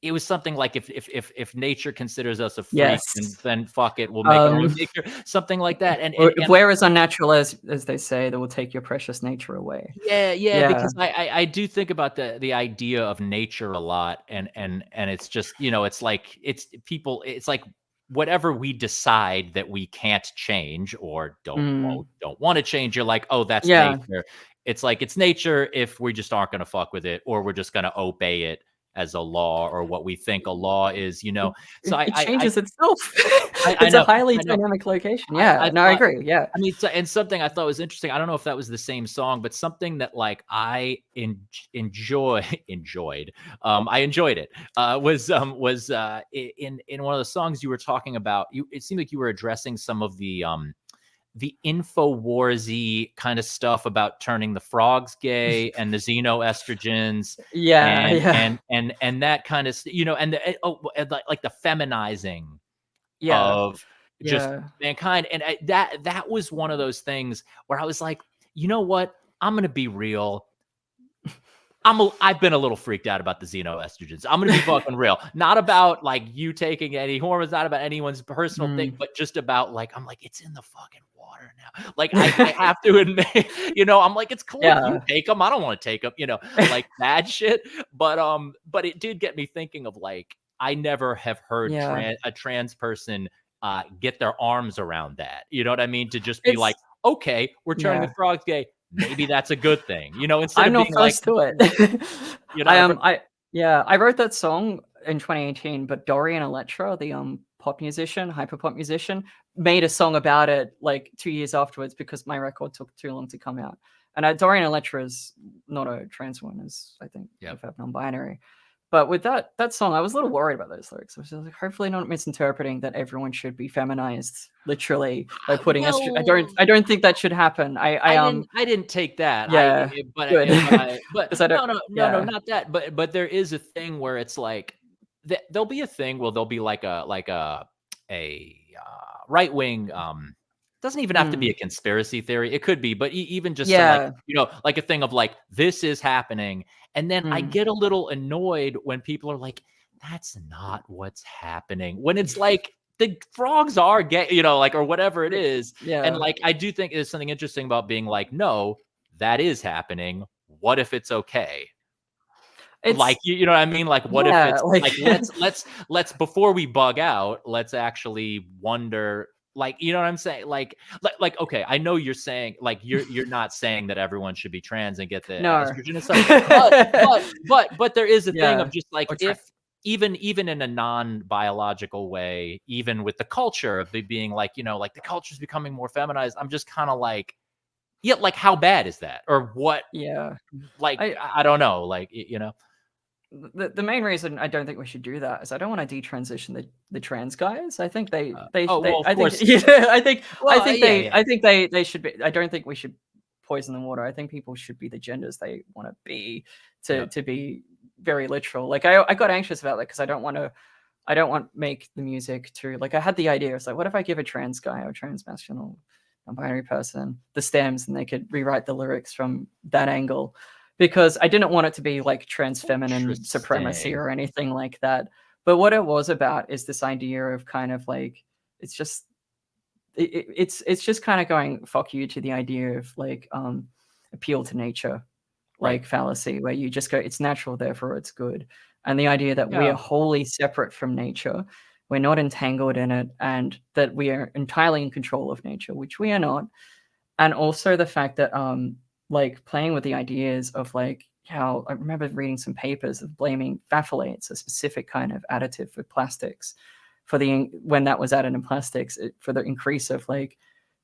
it was something like, if nature considers us a freak, then fuck it, we'll make our own nature, something like that. And where is unnatural, as they say, that will take your precious nature away. Yeah. Because I do think about the idea of nature a lot, and it's just, you know, it's like, it's like whatever we decide that we can't change or don't want to change, you're like, oh, that's nature. It's like, it's nature if we just aren't going to fuck with it, or we're just going to obey it as a law, or what we think a law is, you know. So it changes itself. It's a highly dynamic location. I agree. Yeah. I mean, and something I thought was interesting, I don't know if that was the same song, but something that like I enjoyed, I enjoyed it, was in one of the songs you were talking about, it seemed like you were addressing some of the InfoWarsy kind of stuff about turning the frogs gay and the xenoestrogens, and that kind of, you know, and like the feminizing of just mankind. And that was one of those things where I was like, you know what, I'm gonna be real. I've been a little freaked out about the xenoestrogens. I'm gonna be fucking real. Not about like you taking any hormones, not about anyone's personal thing, but just about like, I'm like, it's in the fucking water now. Like, I have to admit, you know, I'm like, it's cool if you take them. I don't want to take them, you know, like bad shit. But it did get me thinking of like, I never have heard a trans person get their arms around that. You know what I mean? To just be like, okay, we're turning the frogs gay. Maybe that's a good thing, you know, instead I'm of being not close to it. You know, I wrote that song in 2018, but Dorian Electra, the pop musician, hyperpop musician, made a song about it like 2 years afterwards because my record took too long to come out. And Dorian Electra is not a trans woman, as I think non-binary. But with that song, I was a little worried about those lyrics. I was like, hopefully not misinterpreting that everyone should be feminized literally by putting I don't think that should happen. I didn't take that. But no, not that. But there is a thing where it's like, there'll be a thing where there'll be like a right wing. Doesn't even have to be a conspiracy theory. It could be, but even just like, you know, like a thing of like, this is happening. And then I get a little annoyed when people are like, that's not what's happening. When it's like, the frogs are gay, you know, like, or whatever it is. And like, I do think there's something interesting about being like, no, that is happening. What if it's okay? Like, you know what I mean? Like, what if it's like, let's before we bug out, let's actually wonder. Like, you know what I'm saying? Like, okay, I know you're saying, like, you're not saying that everyone should be trans and get the estrogen and stuff, but there is a thing of just like, if even in a non-biological way, even with the culture of being like, you know, like the culture is becoming more feminized, I'm just kind of like, like, how bad is that? Or what? Like, I don't know, like, you know. The main reason I don't think we should do that is I don't want to detransition the trans guys. I think they should be. I don't think we should poison the water. I think people should be the genders they want to be to be very literal. Like I got anxious about that because I don't want to make the music too, like I had the idea. It's like, what if I give a trans guy or trans masculine non-binary person the stems and they could rewrite the lyrics from that angle? Because I didn't want it to be like trans feminine supremacy or anything like that. But what it was about is this idea of kind of like, it's just kind of going fuck you to the idea of like appeal to nature, like fallacy, where you just go, it's natural, therefore it's good. And the idea that we are wholly separate from nature, we're not entangled in it, and that we are entirely in control of nature, which we are not. And also the fact that like playing with the ideas of like how I remember reading some papers of blaming phthalates, a specific kind of additive for plastics, for when that was added in plastics, for the increase of like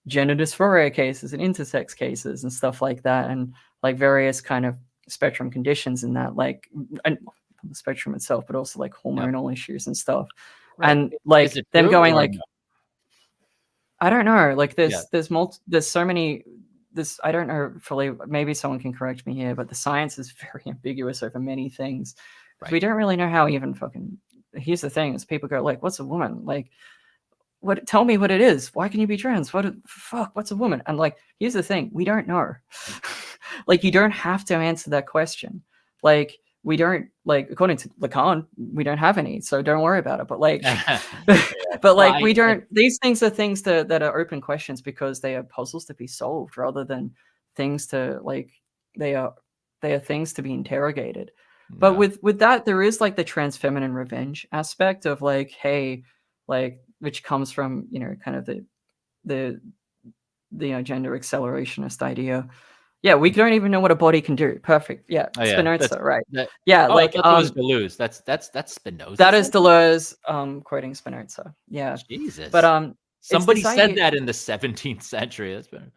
gender dysphoria cases and intersex cases and stuff like that, and like various kind of spectrum conditions in that, like, and the spectrum itself, but also like hormonal issues and stuff. And like them going like, I don't know, like there's so many, I don't know fully, maybe someone can correct me here, but the science is very ambiguous over many things. We don't really know how even fucking, here's the thing, is people go like, what's a woman? Like, what, tell me what it is. Why can you be trans? What's a woman? And like, here's the thing, we don't know. Like, you don't have to answer that question. Like, we don't, like, according to Lacan, we don't have any, so don't worry about it. But like, but like, we don't, these things are things that are open questions because they are puzzles to be solved rather than things to like, they are things to be interrogated. But with that, there is like the trans feminine revenge aspect of like, hey, like, which comes from, you know, kind of the gender accelerationist idea. Yeah, we don't even know what a body can do. Perfect. Yeah, Spinoza, right? Like that was Deleuze. That's Spinoza. That is Deleuze, quoting Spinoza. Yeah, Jesus. But somebody said that in the 17th century. That's been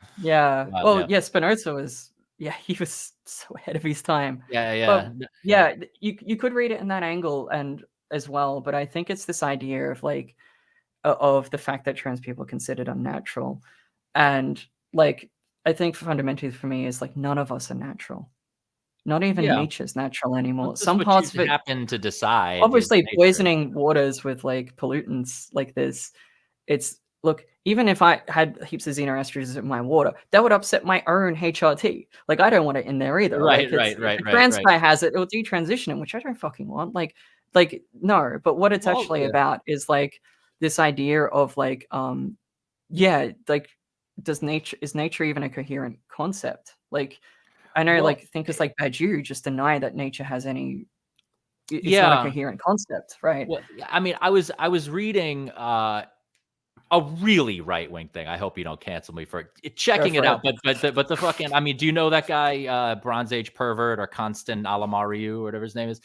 Spinoza was he was so ahead of his time. But you could read it in that angle and as well. But I think it's this idea of like of the fact that trans people are considered unnatural, and like, I think fundamentally for me is like, none of us are natural. Not even nature's natural anymore. Some parts of it happen to decide. Obviously, poisoning waters with like pollutants like this. It's, look, even if I had heaps of xenoestrogens in my water, that would upset my own HRT. Like, I don't want it in there either. Right. If a trans guy has it, it'll detransition him, which I don't fucking want. Like no. But what it's actually about is like this idea of like, like, is nature even a coherent concept? Like, I know, like, thinkers like Badiou just deny that nature has any. It's not a coherent concept, right? Well, I mean, I was reading a really right-wing thing. I hope you don't cancel me for checking it out. But the fucking, I mean, do you know that guy, Bronze Age pervert, or Constant Alamariu, or whatever his name is?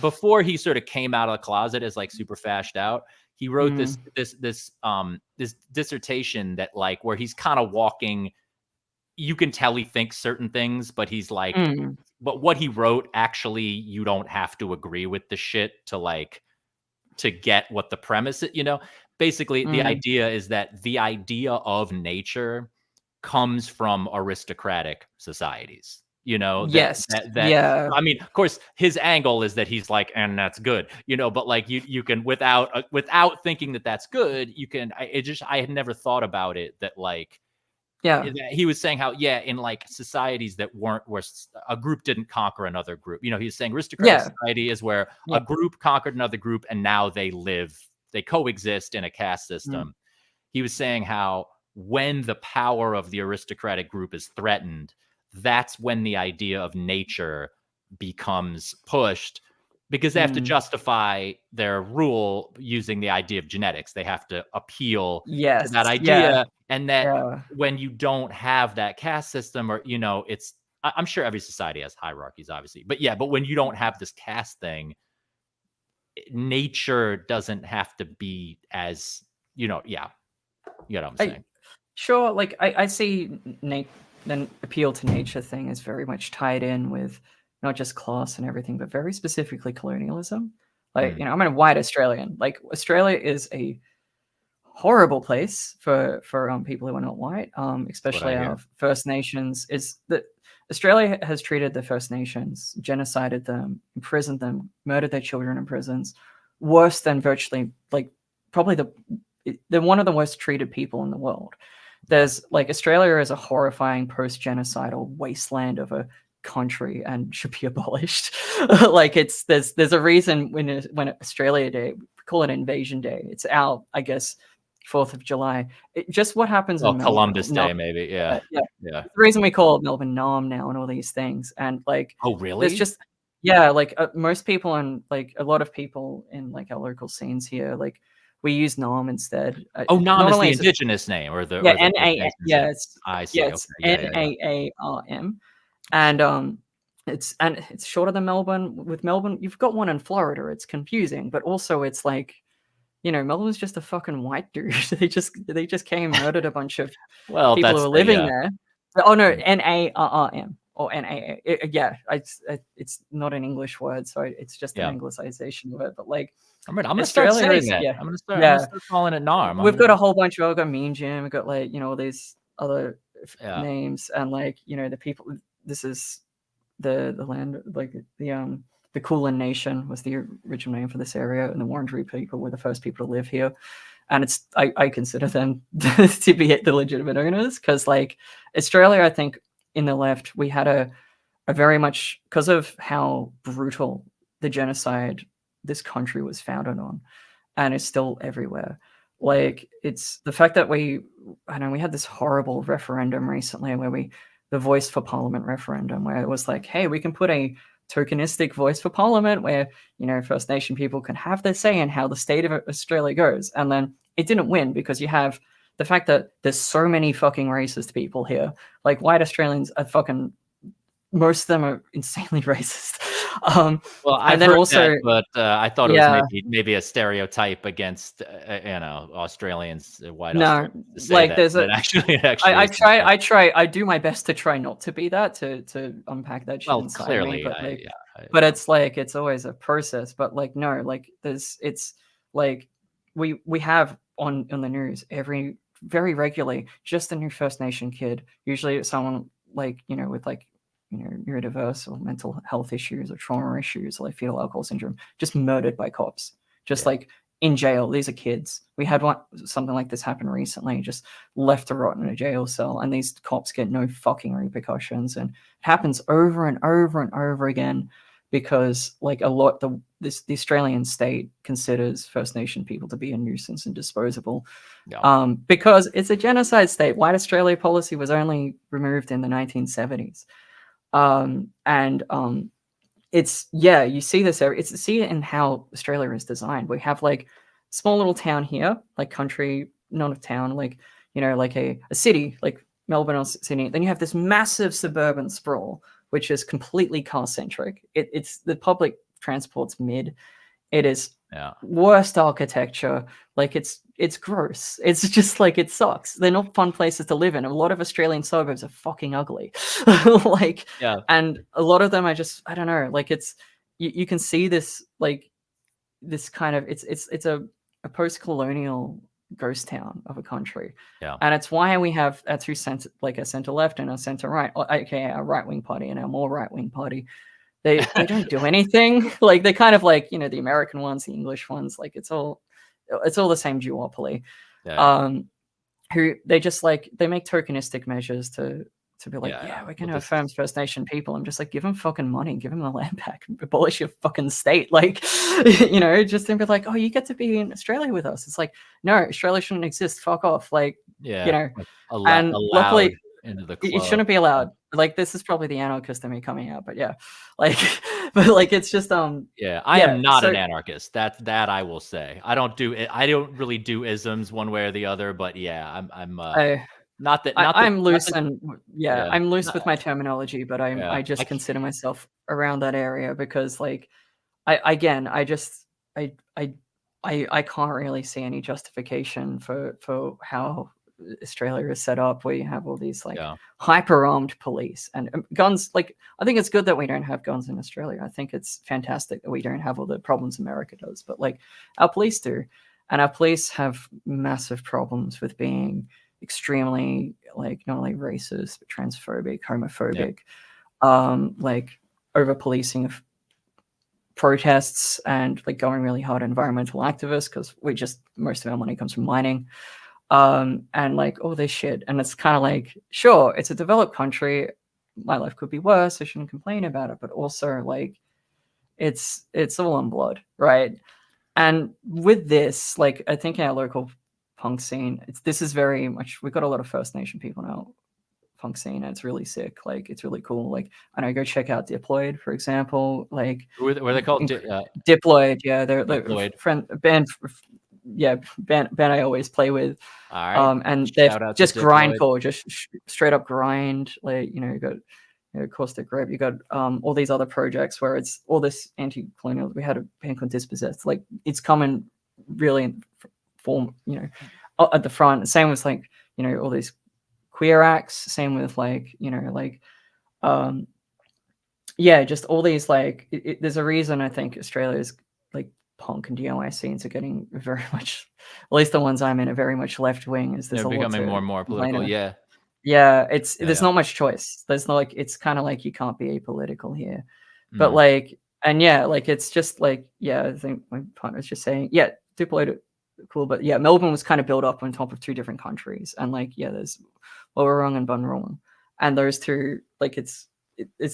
Before he sort of came out of the closet as like super fashed out, he wrote this dissertation that, like, where he's kind of walking. You can tell he thinks certain things, but he's like, but what he wrote, actually, you don't have to agree with the shit to get what the premise is, you know? Basically, the idea is that the idea of nature comes from aristocratic societies. You know, I mean, of course, his angle is that he's like, and that's good, you know, but like, you can, without thinking that that's good, you can, I had never thought about it that, like, he was saying how, in like societies that where a group didn't conquer another group, you know, he's saying aristocratic society is where a group conquered another group and now they coexist in a caste system. He was saying how when the power of the aristocratic group is threatened, that's when the idea of nature becomes pushed, because they have to justify their rule using the idea of genetics. They have to appeal to that idea. And that when you don't have that caste system, or, you know, I'm sure every society has hierarchies, obviously, but when you don't have this caste thing, nature doesn't have to be as, you know what I'm saying. Sure, like I see the appeal to nature thing is very much tied in with not just class and everything, but very specifically colonialism. Like, you know, I'm a white Australian. Like, Australia is a horrible place for people who are not white, especially our First Nations. Is that Australia has treated the First Nations, genocided them, imprisoned them, murdered their children in prisons, worse than virtually, like, probably they're one of the worst treated people in the world. There's like, Australia is a horrifying post-genocidal wasteland of a country and should be abolished. Like, there's a reason when Australia Day, we call it Invasion Day. It's our, I guess, 4th of July. Just what happens in Melbourne. Columbus Day, maybe. Yeah. The reason we call it Melbourne Nam now and all these things. And like, oh really? There's just, yeah, like most people and like a lot of people in like our local scenes here, like, we use Nam instead. Nam is the indigenous name, or the N-A-M. Yeah, I see. Yes, N-A-A-R-M, and it's shorter than Melbourne. With Melbourne, you've got one in Florida. It's confusing, but also it's like, Melbourne's just a fucking white dude. they just came and murdered a bunch of people who were living there. Oh no, N-A-R-R-M. Or N-A-A. Yeah, it's not an English word, so it's just an Anglicization of it. But like, I'm gonna start saying that. I'm gonna start calling it Narm. We've got a whole bunch of, we've got Mean Jim, we've got like, all these other names, and like, the people. This is the land, like the Kulin Nation was the original name for this area, and the Wurundjeri people were the first people to live here. And I consider them to be the legitimate owners, because like, Australia, I think, in the left, we had a very much, because of how brutal the genocide this country was founded on, and is still everywhere. Like, it's the fact that we had this horrible referendum recently where the Voice for Parliament referendum, where it was like, hey, we can put a tokenistic voice for Parliament where, First Nation people can have their say in how the state of Australia goes. And then it didn't win because you have the fact that there's so many fucking racist people here. Like, white Australians are fucking, most of them are insanely racist. Well, I've heard that, but I thought it was maybe a stereotype against Australians, white Australians. To say like, that, actually, I do my best to try not to be that, to unpack that shit inside clearly, me. But it's like, it's always a process. But like, no, like, it's like, we have on the news very regularly, just a new First Nation kid, usually someone like, with like, neurodiverse or mental health issues or trauma issues, or like fetal alcohol syndrome, just murdered by cops, just like in jail. These are kids. We had something like this happen recently, just left to rot in a jail cell, and these cops get no fucking repercussions. And it happens over and over and over again, because like the Australian state considers First Nation people to be a nuisance and disposable, because it's a genocide state. White Australia policy was only removed in the 1970s. It's, you see this area, you see it in how Australia is designed. We have like small little town here, like country, not a town, like, like a city, like Melbourne or Sydney. Then you have this massive suburban sprawl, which is completely car-centric. It's the public transport's mid. It is worst architecture. Like, it's gross. It's just like, it sucks. They're not fun places to live in. A lot of Australian suburbs are fucking ugly. And a lot of them are just, I don't know, like, it's, you can see this, like, this kind of, it's a post-colonial ghost town of a country. And it's why we have our two center, like a center left and a center right, aka our right-wing party and our more right-wing party. They don't do anything. Like, they kind of like, the American ones, the English ones, like, it's all the same duopoly. Who they just like, they make tokenistic measures to be like, we're going to affirm First Nation people. I'm just like, give them fucking money, give them the land back, and abolish your fucking state. Like, just think of like, oh, you get to be in Australia with us. It's like, no, Australia shouldn't exist. Fuck off. Like, and luckily into the club. It shouldn't be allowed. Like, this is probably the anarchist in me coming out, but like, but like, it's just I am not an anarchist. That I will say. I don't really do isms one way or the other, but I'm I'm loose I'm loose with my terminology, but I just consider myself around that area, because like, I can't really see any justification for how Australia is set up, where you have all these like hyper armed police and guns. Like, I think it's good that we don't have guns in Australia. I think it's fantastic that we don't have all the problems America does, but like, our police do, and our police have massive problems with being extremely, like, not only racist but transphobic, homophobic. like over policing of protests and like going really hard on environmental activists because most of our money comes from mining, and like all this shit. And it's kind of like, sure, it's a developed country, my life could be worse, I shouldn't complain about it, but also like it's all on blood, right? And with this, like I think our local punk scene, this is very much, we've got a lot of First Nation people now punk scene, and it's really sick. Like it's really cool. Like I know, go check out Diploid, for example. Like Were they called? Diploid, yeah, they're Diploid. friend band, yeah, band I always play with. All right, and they're just grindcore, just straight up grind. Like you got Caustic Grape, you got all these other projects where it's all this anti-colonial. We had a band called Dispossessed. Like it's coming really in form, at the front. Same with like all these queer acts. Same with like just all these like. There's a reason I think Australia's like punk and DIY scenes are getting very much, at least the ones I'm in, are very much left wing. Is they're becoming more and more political? Yeah. Yeah, there's not much choice. There's not it's kind of like you can't be apolitical here. But like, and yeah, like it's just like, yeah, I think my partner was just saying, yeah, Diploid cool, but yeah, Melbourne was kind of built up on top of two different countries, and like, yeah, there's Wollongong and Bunurong, and those two, like it's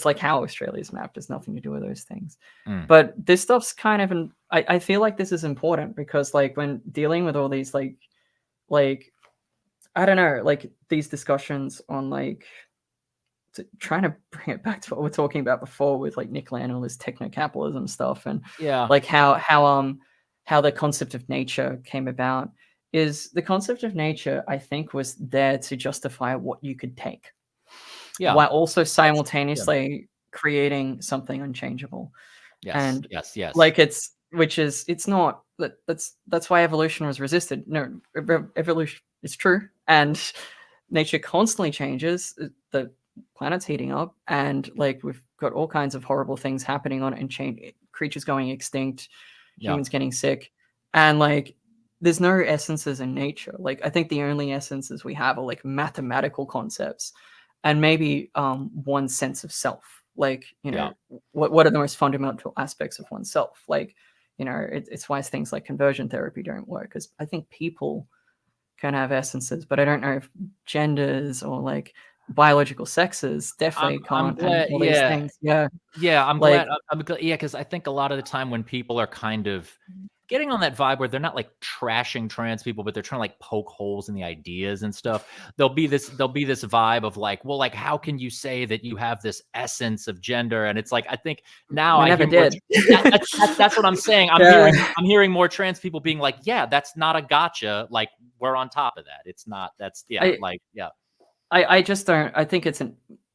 like how Australia's mapped has nothing to do with those things. But this stuff's kind of I feel like this is important because like when dealing with all these like I don't know, like these discussions on like trying to bring it back to what we are talking about before with like Nick Land, all this techno-capitalism stuff, and like how the concept of nature came about. Is the concept of nature, I think, was there to justify what you could take, while also simultaneously creating something unchangeable. Yes, like it's not that's why evolution was resisted. No, evolution is true, and nature constantly changes. The planet's heating up, and like we've got all kinds of horrible things happening on it, and creatures going extinct, humans getting sick, and like there's no essences in nature. Like I think the only essences we have are like mathematical concepts, and maybe one sense of self. Like what are the most fundamental aspects of oneself? Like it's why things like conversion therapy don't work, because I think people can have essences, but I don't know if genders or like biological sexes definitely can't. I'm glad, and all these things. I'm glad. Because I think a lot of the time when people are kind of getting on that vibe where they're not like trashing trans people, but they're trying to like poke holes in the ideas and stuff, there'll be this vibe of like, well, like how can you say that you have this essence of gender? And it's like, I think now I never did. That's what I'm saying. I'm hearing more trans people being like, yeah, that's not a gotcha. Like we're on top of that. It's not. That's I just don't. I think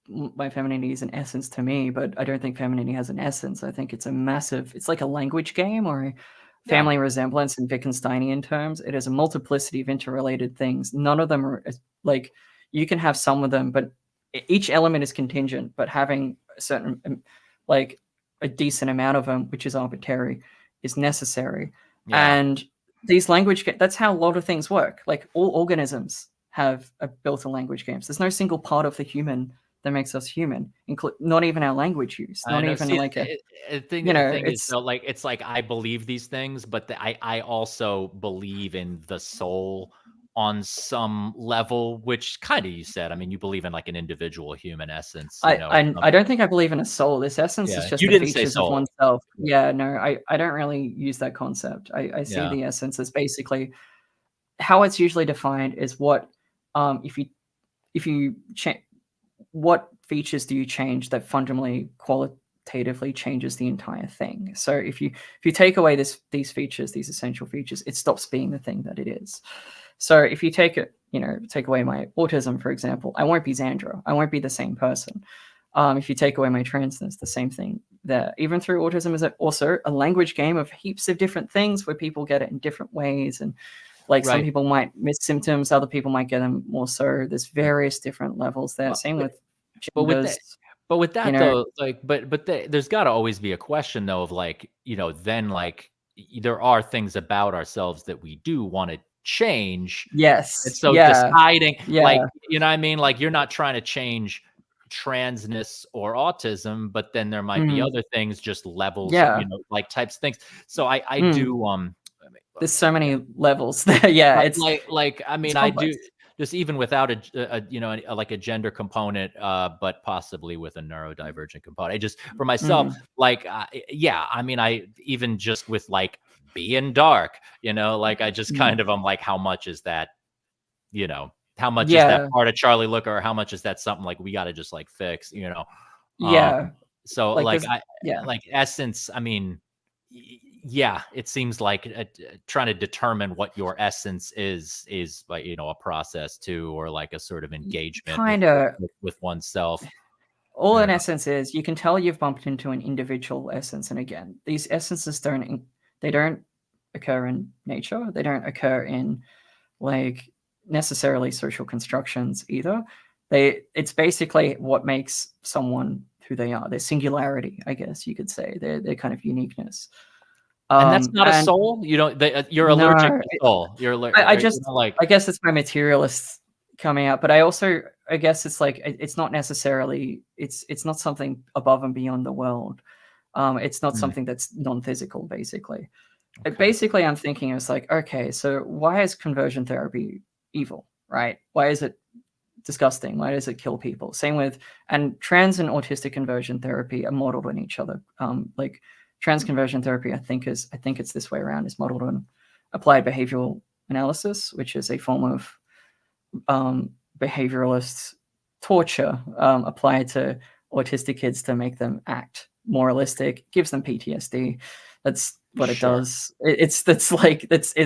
my femininity is an essence to me, but I don't think femininity has an essence. I think it's it's like a language game or a family resemblance in Wittgensteinian terms. It is a multiplicity of interrelated things. None of them are like, you can have some of them, but each element is contingent, but having a certain, like a decent amount of them, which is arbitrary, is necessary. And these that's how a lot of things work. Like all organisms have built-in language games. There's no single part of the human that makes us human, not even our language use, not even like the thing is though, like it's like I believe these things, but I also believe in the soul on some level, which kind of you said. I mean, you believe in like an individual human essence. I don't think I believe in a soul. This essence is just the features of oneself. Yeah, no, I don't really use that concept. I see the essence as basically how it's usually defined is what if you change. What features do you change that fundamentally qualitatively changes the entire thing? So if you take away these features, these essential features, it stops being the thing that it is. So if you take away my autism, for example, I won't be Xandra. I won't be the same person. If you take away my transness, the same thing there. Even through autism is also a language game of heaps of different things where people get it in different ways, and like some people might miss symptoms, other people might get them more so. There's various different levels there. Same with genders. But with that though, like, but there's got to always be a question though of like, then like there are things about ourselves that we do want to change. Yes. And so deciding, like, you know what I mean? Like you're not trying to change transness or autism, but then there might be other things, just levels, Yeah. like types of things. So I do there's so many levels there. Yeah, but it's I mean, I do complex. just even without like a gender component, but possibly with a neurodivergent component. I just for myself, like, yeah, I mean, I even just with like being dark, like I just kind of I'm like, how much is that? How much is that Yeah, part of Charlie Looker, or how much is that something like we got to just like fix? Um, yeah, so like like there's yeah. like essence. I mean, yeah, it seems like trying to determine what your essence is like a process too, or like a sort of engagement with Kind of with oneself. all Yeah. in essence is you can tell you've bumped into an individual essence, and again, these essences don't occur in nature. They don't occur in like necessarily social constructions either. It's basically what makes someone who they are, their singularity, I guess you could say, their kind of uniqueness. And that's not a And soul. You're allergic no, to soul. I You're just like. I guess it's my materialist coming out, but I guess it's like it's not necessarily it's not something above and beyond the world. It's not Hmm, something that's non-physical, basically. okay. Basically, I'm thinking it's like, okay, so why is conversion therapy evil, right? Why is it disgusting? Why does it kill people? Same with and trans and autistic conversion therapy are modeled on each other. Like trans conversion therapy, I think it's this way around, is modeled on applied behavioral analysis, which is a form of behavioralist torture applied to autistic kids to make them act moralistic, gives them PTSD. That's what it Sure. does. It's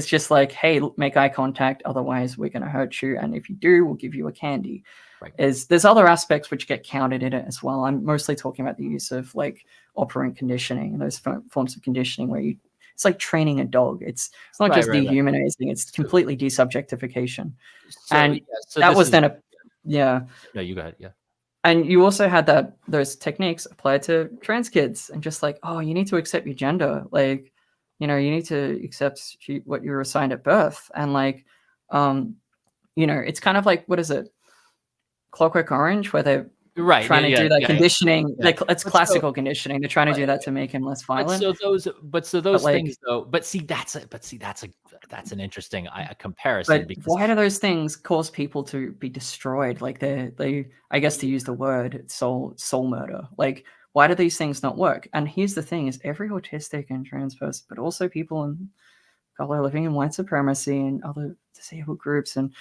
just like, hey, make eye contact, otherwise we're going to hurt you, and if you do, we'll give you a candy. Right. There's other aspects which get counted in it as well. I'm mostly talking about the use of like operant conditioning and those forms of conditioning where it's like training a dog. It's not Right. just Right. Right. dehumanizing; it's So, completely desubjectification. so yeah. And So that this was is. then yeah. No, you go ahead. Yeah. And you also had those techniques applied to trans kids, and just like, oh, you need to accept your gender, like, you need to accept what you were assigned at birth, and like, it's kind of like, what is it, Clockwork Orange, where they're Right. Yeah. trying to Yeah. do that Yeah. Yeah. conditioning. Yeah. It's But so. classical conditioning. They're trying to do that to make him less violent, But so but those like, things though. That's an interesting comparison, but because. why do those things cause people to be destroyed? Like I guess to use the word soul murder. Like, why do these things not work? And here's the thing: is every autistic and trans person, but also people in color living in white supremacy and other disabled groups, and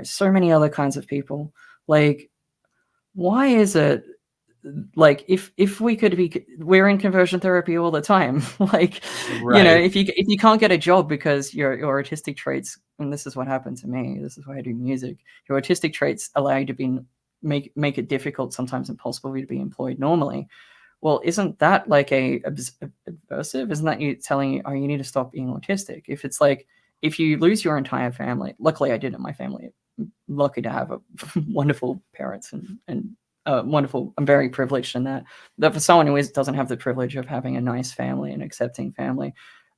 so many other kinds of people. Like, why is it like if we could be we're in conversion therapy all the time, like, Right. if you can't get a job because your autistic traits, and this is what happened to me, this is why I do music, your autistic traits allow you to be make it difficult, sometimes impossible, for you to be employed normally. Well, isn't that like a aversive? Isn't that you telling you, oh, you need to stop being autistic? If it's like, if you lose your entire family, luckily I didn't. My family, I'm lucky to have a wonderful parents and wonderful. I'm very privileged in that for someone who doesn't have the privilege of having a nice family and accepting family,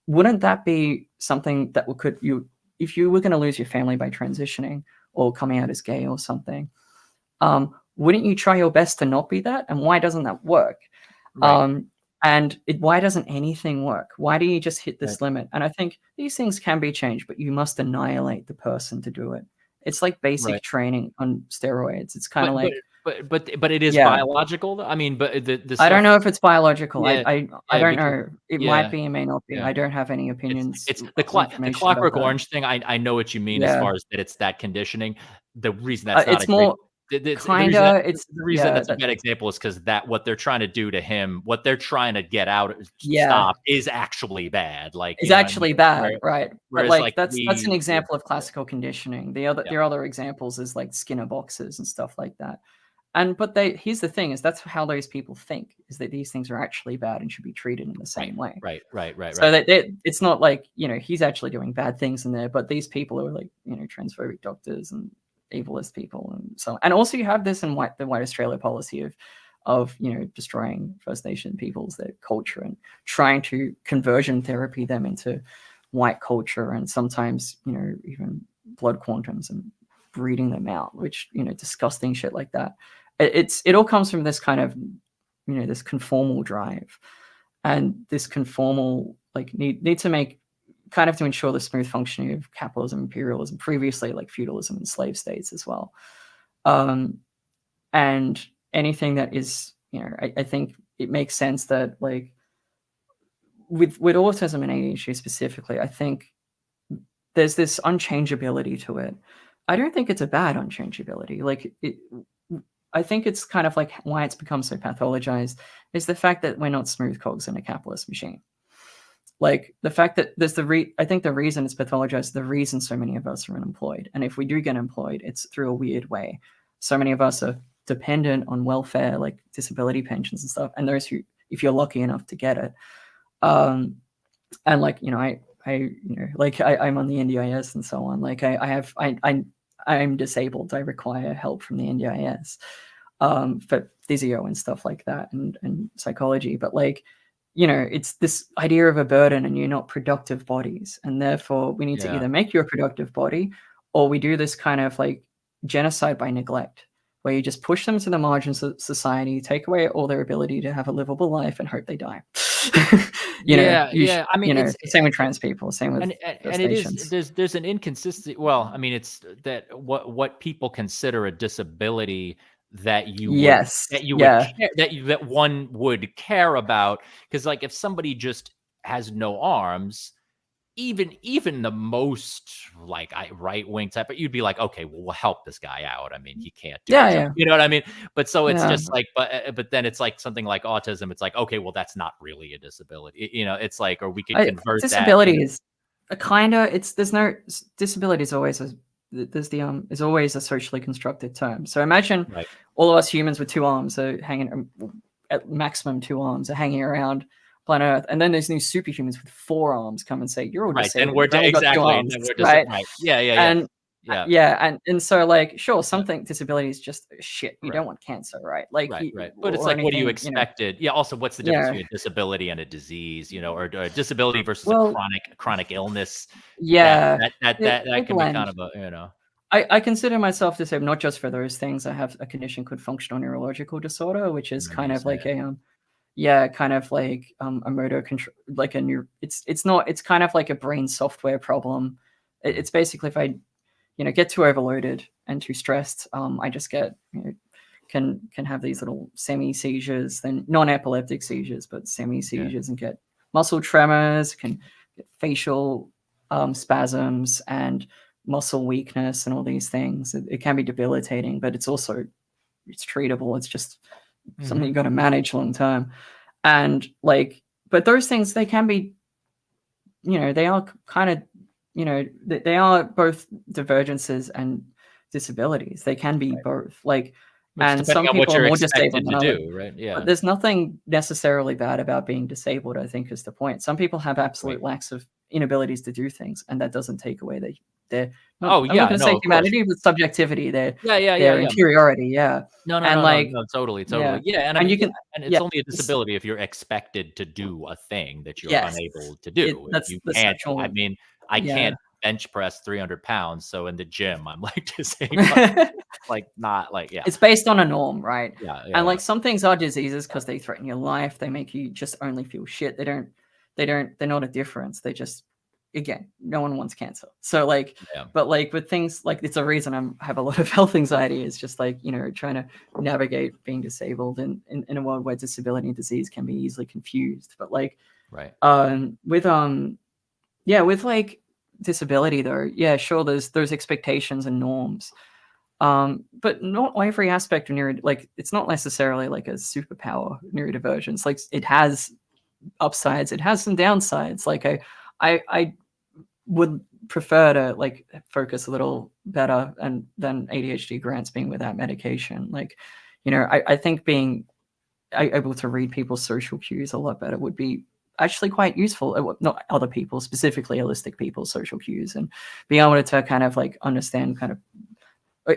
wouldn't that be something that could you, if you were going to lose your family by transitioning or coming out as gay or something, wouldn't you try your best to not be that? And why doesn't that work? Right. And why doesn't anything work? Why do you just hit Right. this limit? And I think these things can be changed, but you must annihilate the person to do it. It's like basic Right. training on steroids. It's kind of But but like, but it is yeah, biological, though? I mean, but the I don't stuff. know if it's biological. Yeah. I Yeah, don't because. know. It might Yeah. be, it may not be. Yeah. I don't have any opinions It's or the information about Clockwork that. Orange thing. I know what you mean, as Yeah. far as that it's that conditioning. The reason that's not a It's great more the kinda, it's reason yeah, that's a bad example is because that what they're trying to do to him, what they're trying to get out yeah. stop is actually bad. Like, It's you know what I mean? actually bad, right? But, Whereas like, like that's an we. Yeah. example of classical conditioning. Yeah. There are other examples is, like, Skinner boxes and stuff like that. But here's the thing, is that's how those people think, is that these things are actually bad and should be treated in the Right. same way. Right. Right. Right. So Right. that it's not like, he's actually doing bad things in there, but these people are like, transphobic doctors and ableist people, and also you have this in the White Australia policy of destroying First Nation peoples, their culture, and trying to conversion therapy them into white culture, and sometimes even blood quantums and breeding them out, which disgusting shit like that. it all comes from this kind of, this conformal drive, and this conformal need to make kind of to ensure the smooth functioning of capitalism, imperialism, previously like feudalism and slave states as well. And anything that is, I think it makes sense that like with autism and ADHD specifically, I think there's this unchangeability to it. I don't think it's a bad unchangeability. I think it's kind of like why it's become so pathologized is the fact that we're not smooth cogs in a capitalist machine. Like the fact that there's I think the reason it's pathologized, the reason so many of us are unemployed. And if we do get employed, it's through a weird way. So many of us are dependent on welfare, like disability pensions and stuff. And those who, if you're lucky enough to get it, and like, I'm on the NDIS and so on. Like I'm disabled. I require help from the NDIS for physio and stuff like that, and psychology. But like, it's this idea of a burden, and you're not productive bodies, and therefore we need to either make you a productive body, or we do this kind of like genocide by neglect, where you just push them to the margins of society, take away all their ability to have a livable life, and hope they die. I mean, same with trans people, same with and it is there's an inconsistency. Well, I mean, it's that what people consider a disability that that one would care about, because like if somebody just has no arms, even the most like right wing type, but you'd be like, okay, well, we'll help this guy out. I mean, he can't do it. You know what I mean? But so it's just like, but then it's like something like autism. It's like, okay, well, that's not really a disability. It's like, or we could convert disability is a kind of there's no disability is always is always a socially constructed term. So imagine all of us humans with 2 arms are hanging at maximum 2 arms are hanging around planet Earth, and then there's new superhumans with 4 arms come and say you're all disabled. And we're and so like sure, something disability is just shit. You don't want cancer, right? Like but it's like, what do you expected? Also, what's the difference between a disability and a disease? Or a disability versus a chronic illness? That can be kind of a I consider myself disabled not just for those things. I have a condition called functional neurological disorder, which is kind of like a motor control, like it's kind of like a brain software problem. It's basically if I, get too overloaded and too stressed, I just get, can have these little semi seizures, then non-epileptic seizures, but semi seizures, and get muscle tremors, can get facial spasms and muscle weakness and all these things. It can be debilitating, but it's treatable. It's just something you got to manage long term. And like, but those things, they can be, they are kind of, they are both divergences and disabilities. They can be both. Like, and some people are more disabled than others. But there's nothing necessarily bad about being disabled, I think, is the point. Some people have absolute lacks of inabilities to do things, and that doesn't take away their I'm not going to say humanity, but subjectivity, their interiority, totally, and you can, and it's only a disability if you're expected to do a thing that you're unable to do. You can't. I mean, I can't bench press 300 pounds, so in the gym I'm like disabled. It's based on a norm, right? And like some things are diseases because they threaten your life. They make you just only feel shit. They're not a difference. They just, again, no one wants cancer. So like, but like with things like, it's a reason I have a lot of health anxiety, is just like, trying to navigate being disabled in a world where disability and disease can be easily confused. But like, with like disability though, sure, there's expectations and norms. But not every aspect of it's not necessarily like a superpower, neurodivergence. Like it has upsides, it has some downsides. Like I would prefer to like focus a little better than ADHD grants being without medication. Like, I think being able to read people's social cues a lot better would be actually quite useful. Not other people, specifically holistic people's social cues, and being able to kind of like understand kind of.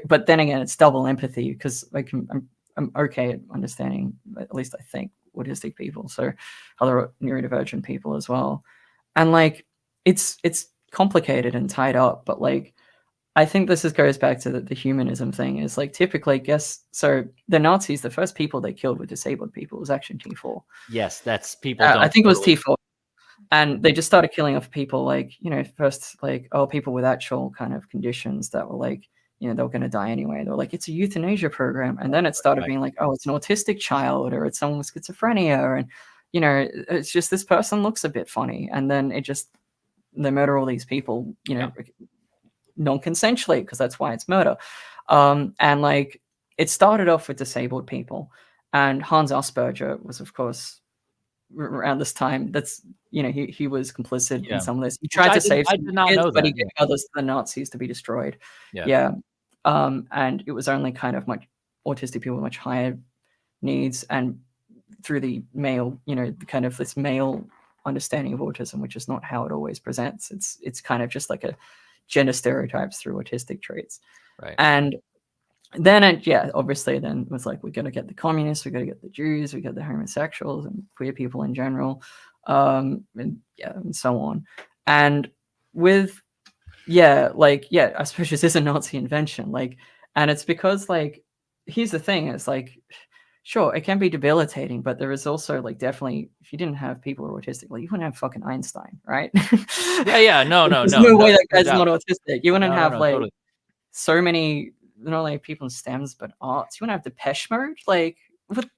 But then again, it's double empathy, because like I'm okay at understanding, at least I think, autistic people, so other neurodivergent people as well. And like it's complicated and tied up, but like I think this goes back to the humanism thing. Is like typically, so the Nazis, the first people they killed were disabled people. It was Action T4. Yes, that's people. I think it was T4, and they just started killing off people like first like people with actual kind of conditions that were like they were going to die anyway. They were like, it's a euthanasia program, and then it started being like, oh, it's an autistic child or it's someone with schizophrenia, and it's just this person looks a bit funny, and then they murder all these people, non-consensually, because that's why it's murder. And like it started off with disabled people, and Hans Asperger was, of course, around this time. That's he was complicit in some of this. He tried to save some kids, but he gave others to the Nazis to be destroyed. And it was only kind of autistic people with much higher needs, and through the male, kind of this male understanding of autism, which is not how it always presents. It's kind of just like a gender stereotypes through autistic traits. Right. And then obviously then it was like, we got to get the communists, we got to get the Jews, we got the homosexuals and queer people in general, and so on. And with I suppose this is a Nazi invention, and it's because here's the thing, it's like, sure, it can be debilitating, but there is also definitely, if you didn't have people who are autistic, you wouldn't have fucking Einstein, right? No, There's no way that guy's not autistic. You wouldn't have totally. so many, not only people in STEMs but arts. You wouldn't have Depeche Mode, what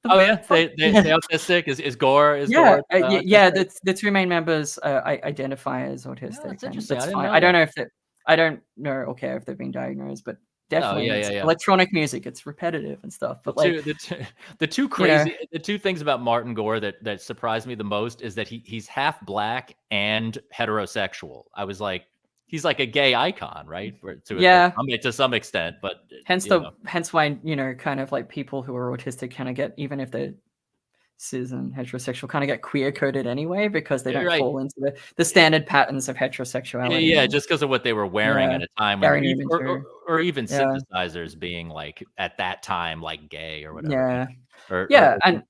the they autistic is Gore Gore, the two main members identify as autistic. That's interesting. That's fine. I don't know or care if they've been diagnosed, but definitely electronic music, it's repetitive and stuff. But the two crazy the two things about Martin Gore that surprised me the most is that he's half black and heterosexual. I was like, he's like a gay icon, right? To some extent, but hence why kind of people who are autistic kind of get, even if they're cis and heterosexual, kind of get queer coded anyway, because they don't fall into the standard patterns of heterosexuality. Just because of what they were wearing at a time, when or even synthesizers being at that time gay or whatever. And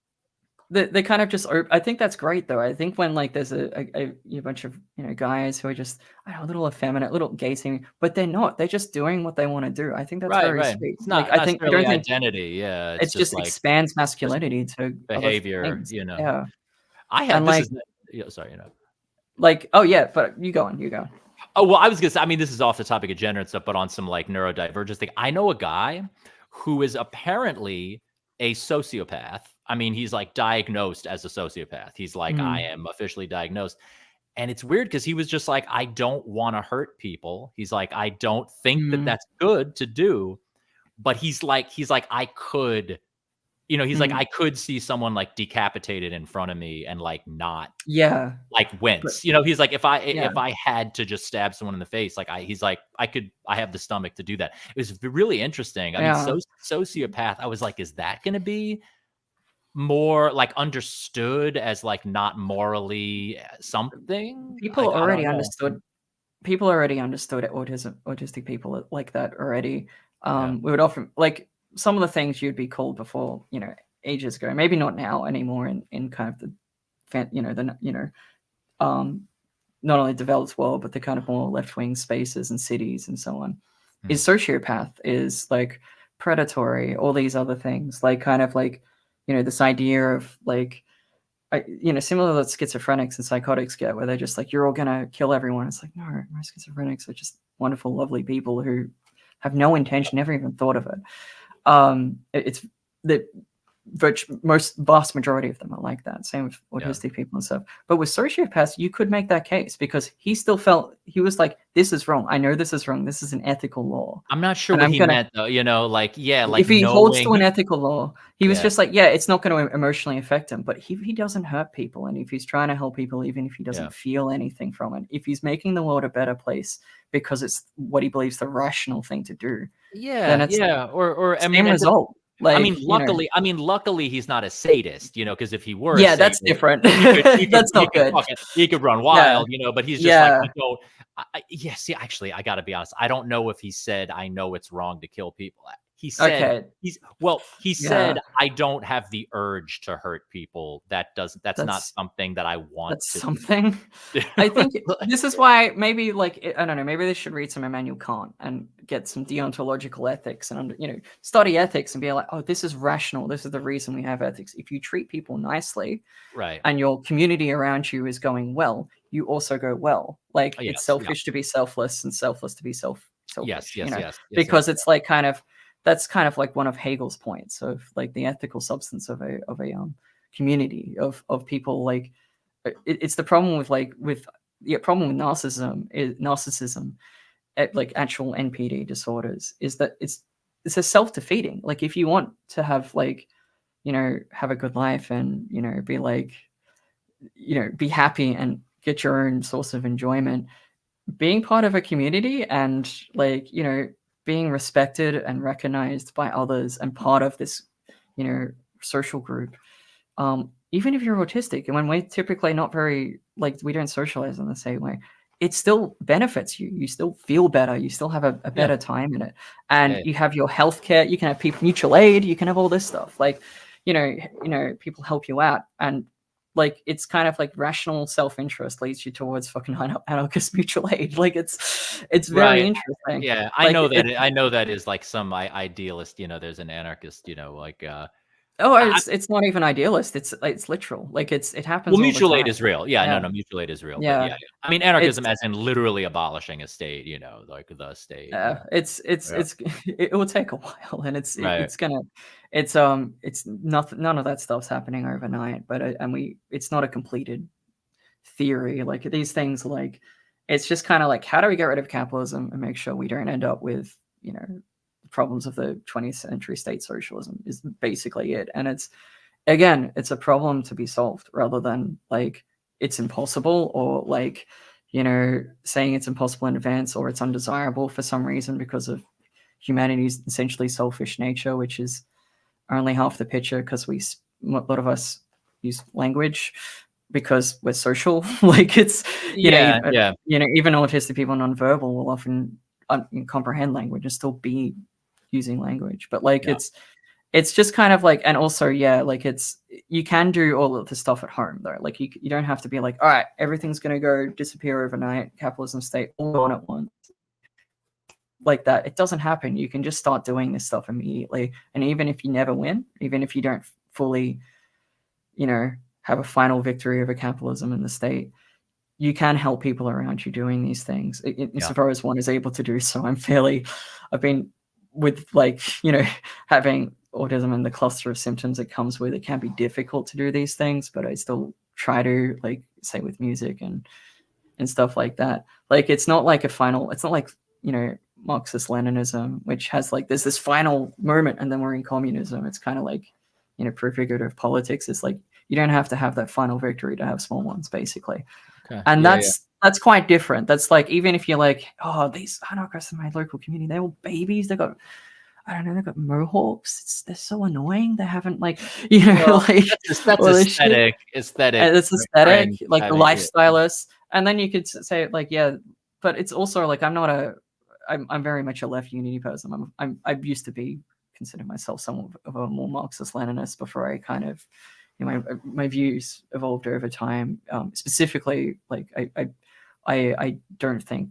they kind of just, I think that's great though. I think when there's a bunch of guys who are just, I don't know, a little effeminate, little gay seeming, but they're not. They're just doing what they want to do. I think that's very sweet. It's not, I don't think identity. It's just expands masculinity to behavior. I had sorry. But you go on. Oh well, I was gonna say. I mean, this is off the topic of gender and stuff, but on some neurodivergence thing. I know a guy who is apparently a sociopath. I mean, he's diagnosed as a sociopath. He's I am officially diagnosed. And it's weird because he was just I don't want to hurt people. He's I don't think that that's good to do. But he's I could, I could see someone decapitated in front of me and not wince. But, he's if I had to just stab someone in the face, I have the stomach to do that. It was really interesting. I mean, sociopath, I was is that going to be more understood as not morally something? People already understood autistic people like that already. We would often some of the things you'd be called before, ages ago, maybe not now anymore in kind of the not only developed world, but the kind of more left-wing spaces and cities and so on. Is sociopath, is predatory, all these other things, this idea of similar that schizophrenics and psychotics get, where they're just you're all gonna kill everyone. It's no, my schizophrenics are just wonderful, lovely people who have no intention, never even thought of it. It's the vast majority of them are like that. Same with autistic people and stuff. But with sociopaths, you could make that case because he still felt, he was this is wrong. I know this is wrong. This is an ethical law. I'm not sure what he meant though. If he holds to an ethical law, he was just it's not going to emotionally affect him. But he doesn't hurt people, and if he's trying to help people, even if he doesn't feel anything from it, if he's making the world a better place because it's what he believes the rational thing to do, then it's same result. Luckily he's not a sadist, because if he were, that's different. That's not good. He could run wild, but he's just actually, I gotta be honest. I don't know if he said, I know it's wrong to kill people. he said Okay. he said, Yeah. "I don't have the urge to hurt people. That's not That's something that I want That's to something. do." I think this is why maybe like I don't know, maybe they should read some Immanuel Kant and get some deontological ethics and study ethics and be like, oh, this is rational. This is the reason we have ethics. If you treat people nicely Right. and your community around you is going well, you also go well. Like it's Yes. Yeah. selfish to be selfless and selfless to be Yes. selfish, Yes. Yes. Yes. Yes. because it's like that's kind of like one of Hegel's points of like the ethical substance of a community of people. Like it's the problem with the problem with narcissism at like actual NPD disorders is that it's a self-defeating. Like if you want to have like have a good life and be like be happy and get your own source of enjoyment, being part of a community and like being respected and recognized by others and part of this social group, even if you're autistic and when we're typically not very like we don't socialize in the same way, it still benefits you. You still feel better. You still have a Yeah. better time in it, and Yeah. you have your healthcare. You can have people mutual aid. You can have all this stuff. Like, people help you out, and like it's kind of like rational self-interest leads you towards fucking anarchist mutual aid. Like it's very Right. interesting. Yeah. I Like know that. I know that is like some idealist. There's an anarchist. Like. oh, it's not even idealist. It's literal. Like it happens Well, all the mutual time. aid is real. Yeah, Yeah, no, mutual aid is real. But yeah. yeah, I mean, It's anarchism as in literally abolishing a state, like the state. Yeah. it will take a while, and Right. it's nothing. None of that stuff's happening overnight. But it's not a completed theory. Like these things, like it's just kind of like how do we get rid of capitalism and make sure we don't end up with problems of the 20th century state socialism is basically it. And it's a problem to be solved rather than like it's impossible or like saying it's impossible in advance or it's undesirable for some reason because of humanity's essentially selfish nature, which is only half the picture because a lot of us use language because we're social. Like it's Yeah. Yeah. even autistic people nonverbal will often comprehend language and still be using language, but like Yeah. it's just kind of like, and also like you can do all of the stuff at home though. Like you don't have to be like, all right, everything's going to go disappear overnight, capitalism state all on at once like that. It doesn't happen. You can just start doing this stuff immediately, and even if you never win, even if you don't fully have a final victory over capitalism in the state, you can help people around you doing these things insofar as one is able to do so. I've been with like having autism and the cluster of symptoms it comes with, it can be difficult to do these things, but I still try to, like, say with music and stuff like that. Like it's not like it's not like Marxist Leninism, which has like there's this final moment and then we're in communism. It's kind of like prefigurative politics. It's like you don't have to have that final victory to have small ones, basically. Okay. And that's quite different. That's like, even if you're like, oh, these anarchists in my local community, they're all babies. They've got mohawks. They're so annoying. They haven't like, like that's aesthetic. And it's aesthetic, like the lifestylist. And then you could say like, yeah, but it's also like I'm very much a left unity person. I used to be consider myself somewhat of a more Marxist Leninist before I kind of my views evolved over time. Specifically, like I don't think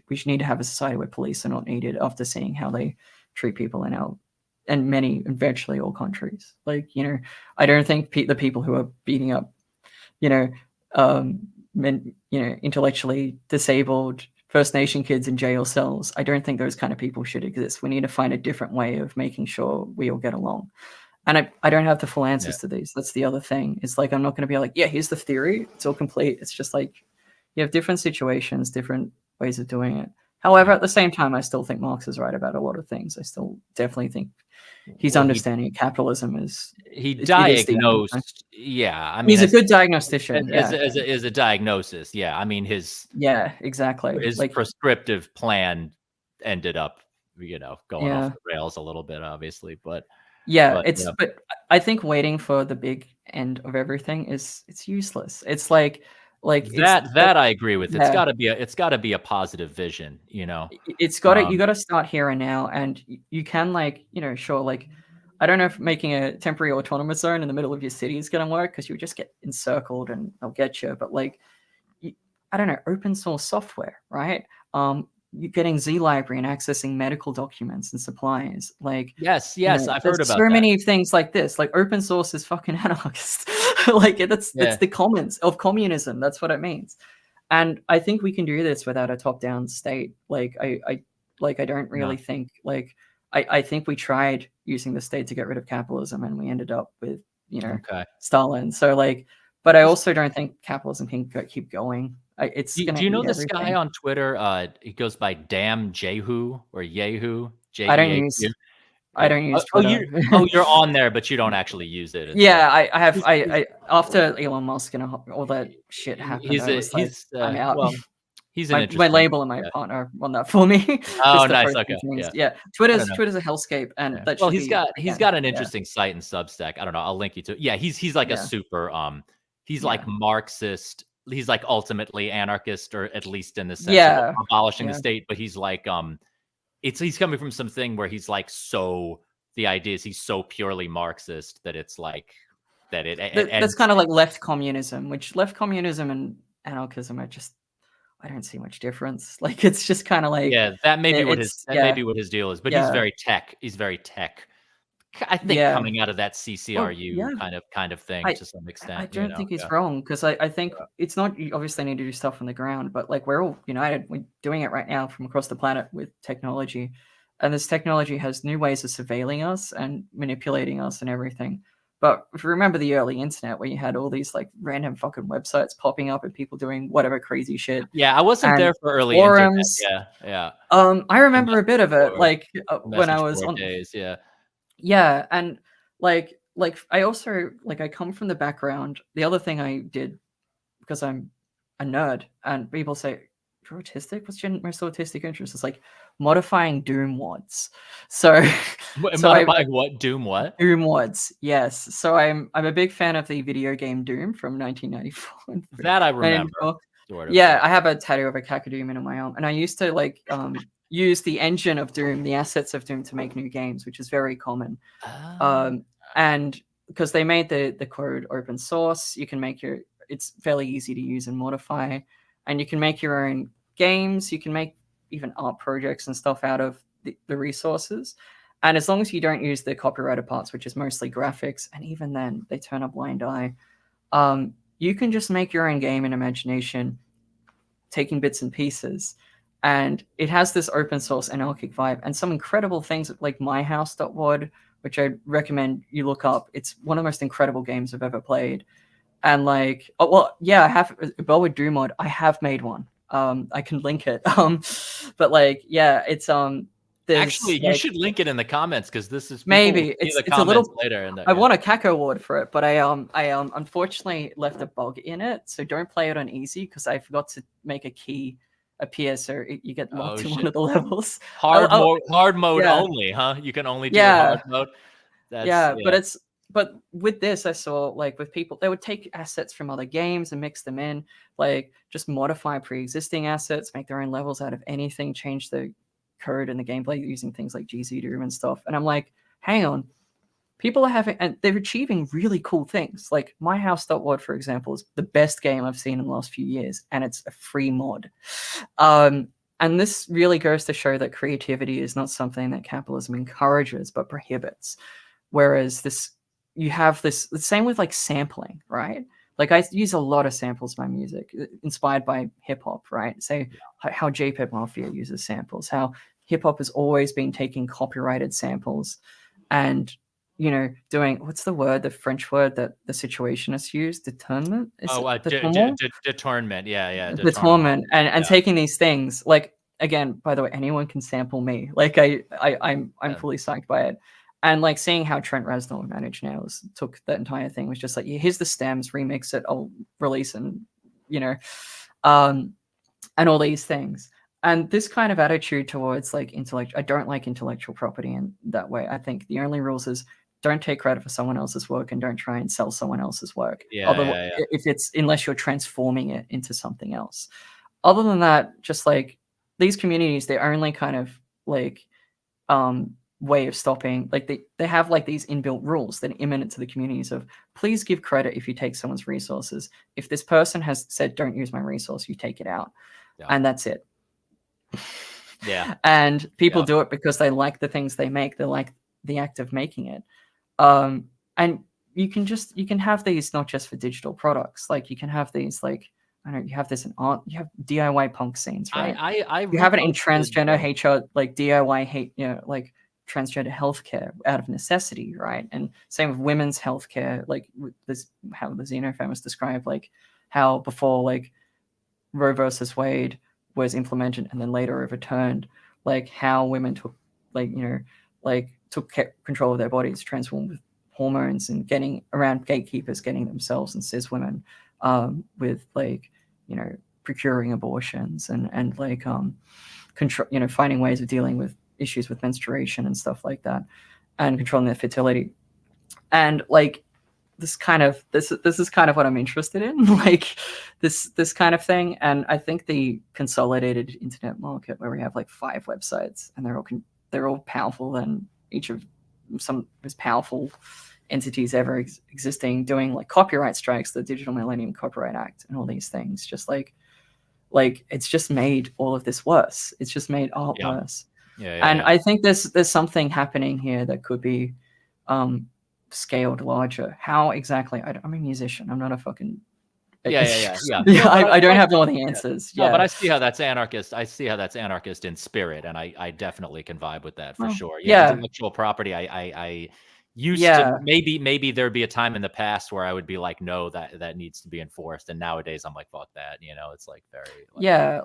we should need to have a society where police are not needed after seeing how they treat people in virtually all countries. Like I don't think the people who are beating up intellectually disabled First Nation kids in jail cells, I don't think those kind of people should exist. We need to find a different way of making sure we all get along. And I don't have the full answers to these. That's the other thing. It's like I'm not going to be like, yeah, here's the theory. It's all complete. It's just like you have different situations, different ways of doing it. However, at the same time, I still think Marx is right about a lot of things. I still definitely think he's understanding capitalism is diagnosed. Yeah, I mean, he's a good diagnostician. As a diagnosis. Yeah, I mean exactly. His like prescriptive plan ended up, going off the rails a little bit, obviously, but I think waiting for the big end of everything it's useless. It's like Like that I agree with. yeah. It's gotta be a positive vision, you know? It's gotta you gotta start here and now, and you can, like, sure, like, I don't know if making a temporary autonomous zone in the middle of your city is gonna work, because you'll just get encircled and they'll get you, but, like, I don't know, open source software, right? You're getting Z library and accessing medical documents and supplies, like, Yes, I've heard there's about so that. many things like this, like, open source is fucking anarchist. Like, that's Yeah. the commons of communism, that's what it means. And I think we can do this without a top-down state. Like, I don't No. really think, like, I think we tried using the state to get rid of capitalism, and we ended up with, Okay. Stalin. So, like, but I also don't think capitalism can keep going. It's Do gonna you know eat this guy everything. on Twitter? He goes by Damn Jehu or Yehu, I don't use Jehu. I don't use Oh, Twitter. you're on there, but you don't actually use it. It's Yeah, I have he's he's I after Elon Musk and all that shit happened, I was like, "I'm out." well, he's an My interesting label and my yeah. partner run that for me, Oh, just to nice, post okay, some things. yeah. Yeah, I don't know. Twitter's a hellscape, and Yeah. that Well, should be he's again. got an Yeah, interesting site in Substack. I don't know, I'll link you to yeah, he's like a yeah, super, he's like yeah, Marxist. He's like ultimately anarchist, or at least in the sense of yeah, abolishing the yeah. state, but he's like, he's coming from something where he's like the idea is he's so purely Marxist that it's like that it That's ends kind of like left communism, which left communism and anarchism are just, I don't see much difference. Like, it's just kind of like yeah, that may be it's what his deal is, but yeah, he's very tech. I think yeah. coming out of that Well, CCRU yeah. kind of thing I to some I extent, you don't know? think he's Yeah. wrong, because I think it's not, you obviously need to do stuff on the ground, but, like, we're all united. We're doing it right now from across the planet with technology, and this technology has new ways of surveilling us and manipulating us and everything. But if you remember the early internet, where you had all these, like, random fucking websites popping up and people doing whatever crazy shit, Yeah, I wasn't and there for early internet. forums. Yeah, yeah. I The remember a bit of it, like, when I message was board on. days, yeah. Yeah, and I also, like, I come from the background. The other thing I did, because I'm a nerd, and people say, "You're autistic? What's your most autistic interest?" It's like modifying Doom wads. So, so I Modifying what? Doom what? Doom wads, yes. So I'm a big fan of the video game Doom from 1994. That I remember, 1994. sort of, Yeah, yeah. I have a tattoo of a cacodemon on my arm, and I used to, like, use the engine of Doom, the assets of Doom, to make new games, which is very common. Oh. And because they made the code open source, you can make it's fairly easy to use and modify, and you can make your own games. You can make even art projects and stuff out of the resources. And as long as you don't use the copyrighted parts, which is mostly graphics, and even then they turn a blind eye, you can just make your own game in imagination, taking bits and pieces. And it has this open source anarchic vibe and some incredible things like myhouse.wad, which I recommend you look up. It's one of the most incredible games I've ever played. And, like, oh, well, yeah, I have Uboa Doomod. I have made one. I can link it. But, like, yeah, it's there's Actually, you like, should link it in the comments because this is people will maybe see the it's a comments little. later and I yeah. want a Caco award for it, but I unfortunately left a bug in it, so don't play it on easy, because I forgot to make a key appear, so you get Oh, locked in one shit. of the levels. Hard hard mode Yeah, only, huh? You can only do hard yeah, mode? That's yeah, yeah. but with this, I saw, like, with people, they would take assets from other games and mix them in, like, just modify pre-existing assets, make their own levels out of anything, change the code and the gameplay using things like GZDoom and stuff. And I'm like, hang on, people are having, and they're achieving really cool things. Like myhouse.wad, for example, is the best game I've seen in the last few years, and it's a free mod. And this really goes to show that creativity is not something that capitalism encourages but prohibits. Whereas you have this, the same with, like, sampling, right? Like, I use a lot of samples in my music, inspired by hip hop, right? Say how JPEG Mafia uses samples, how hip hop has always been taking copyrighted samples and, doing, what's the word, the French word that the situationists use? Determinant? Is Oh, it determinant? determinment. Yeah, yeah, The determinment. torment, and Yeah, taking these things, like, again, by the way, anyone can sample me. Like, I'm yeah. fully psyched by it. And, like, seeing how Trent Reznor managed nails took that entire thing, was just like, yeah, here's the stems, remix it, I'll release, and you know, um, and all these things. And this kind of attitude towards, like, I don't like intellectual property in that way. I think the only rules is don't take credit for someone else's work and don't try and sell someone else's work. Yeah. Unless you're transforming it into something else. Other than that, just like these communities, they're only kind of like way of stopping, like they have like these inbuilt rules that are imminent to the communities of please give credit if you take someone's resources. If this person has said don't use my resource, you take it out. And that's it. And people do it because they like the things they make. They like the act of making it. And you can have these not just for digital products. Like you can have these like, I don't know, you have this in art, you have DIY punk scenes, right? You have it in transgender HR, like DIY hate, like transgender healthcare out of necessity, right? And same with women's healthcare, like this, how the Xenofem was described, like how before like Roe versus Wade was implemented and then later overturned, like how women took took control of their bodies, transformed with hormones and getting around gatekeepers, getting themselves and cis women with like, procuring abortions and like control, finding ways of dealing with issues with menstruation and stuff like that, and controlling their fertility. And like this is kind of what I'm interested in, like this kind of thing. And I think the consolidated internet market where we have like 5 websites and they're all powerful than each of some most powerful entities ever existing, doing like copyright strikes, the Digital Millennium Copyright Act, and all these things. Just like it's just made all of this worse. It's just made art worse. And I think there's something happening here that could be scaled larger. How exactly? I'm a musician. I'm not a fucking I don't have all the answers. No, but I see how that's anarchist. I see how that's anarchist in spirit, and I definitely can vibe with that for sure. Intellectual property. I used to maybe there'd be a time in the past where I would be like, no, that needs to be enforced, and nowadays I'm like, fuck that. It's like very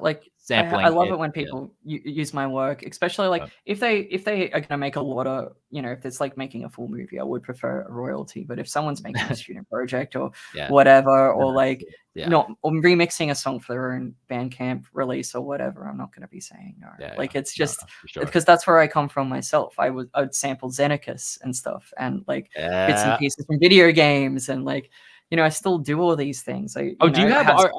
like sampling. I love it when people use my work, especially like if they are gonna make a lot of if it's like making a full movie, I would prefer a royalty. But if someone's making a student project or whatever, or like not or remixing a song for their own Bandcamp release or whatever, I'm not gonna be saying no. It's just because that's where I come from myself. I would sample Xenocus and stuff and like bits and pieces from video games and like I still do all these things. Do you have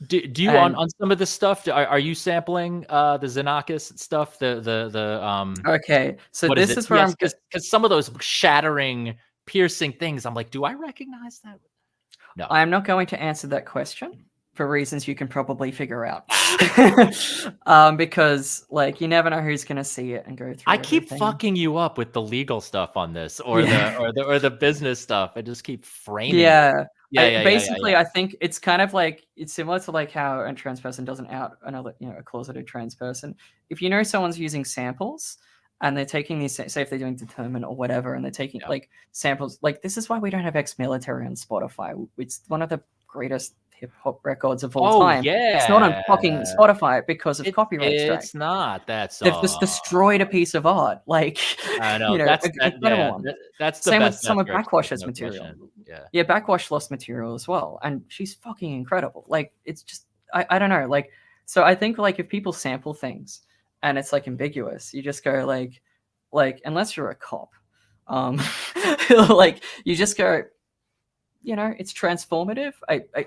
do you on some of this stuff? Are you sampling the Xenocus stuff? Okay, so this is where I'm because some of those shattering, piercing things, I'm like, do I recognize that? No, I'm not going to answer that question for reasons you can probably figure out. Because like you never know who's going to see it and go through. I keep fucking you up with the legal stuff on this or the business stuff. I just keep framing. Basically, I think it's kind of like it's similar to like how a trans person doesn't out another a closeted trans person. If someone's using samples and they're taking these, say if they're doing Determine or whatever, and they're taking like samples, like this is why we don't have ex-military on Spotify. It's one of the greatest hip hop records of all time. It's not on fucking Spotify because of copyright strike. It's not. They've just destroyed a piece of art. Like I know that's incredible one. That's the same best with some of Backwash's material. Backwash lost material as well, and she's fucking incredible. Like it's just I don't know. Like so I think like if people sample things and it's like ambiguous, you just go like unless you're a cop, like you just go. It's transformative.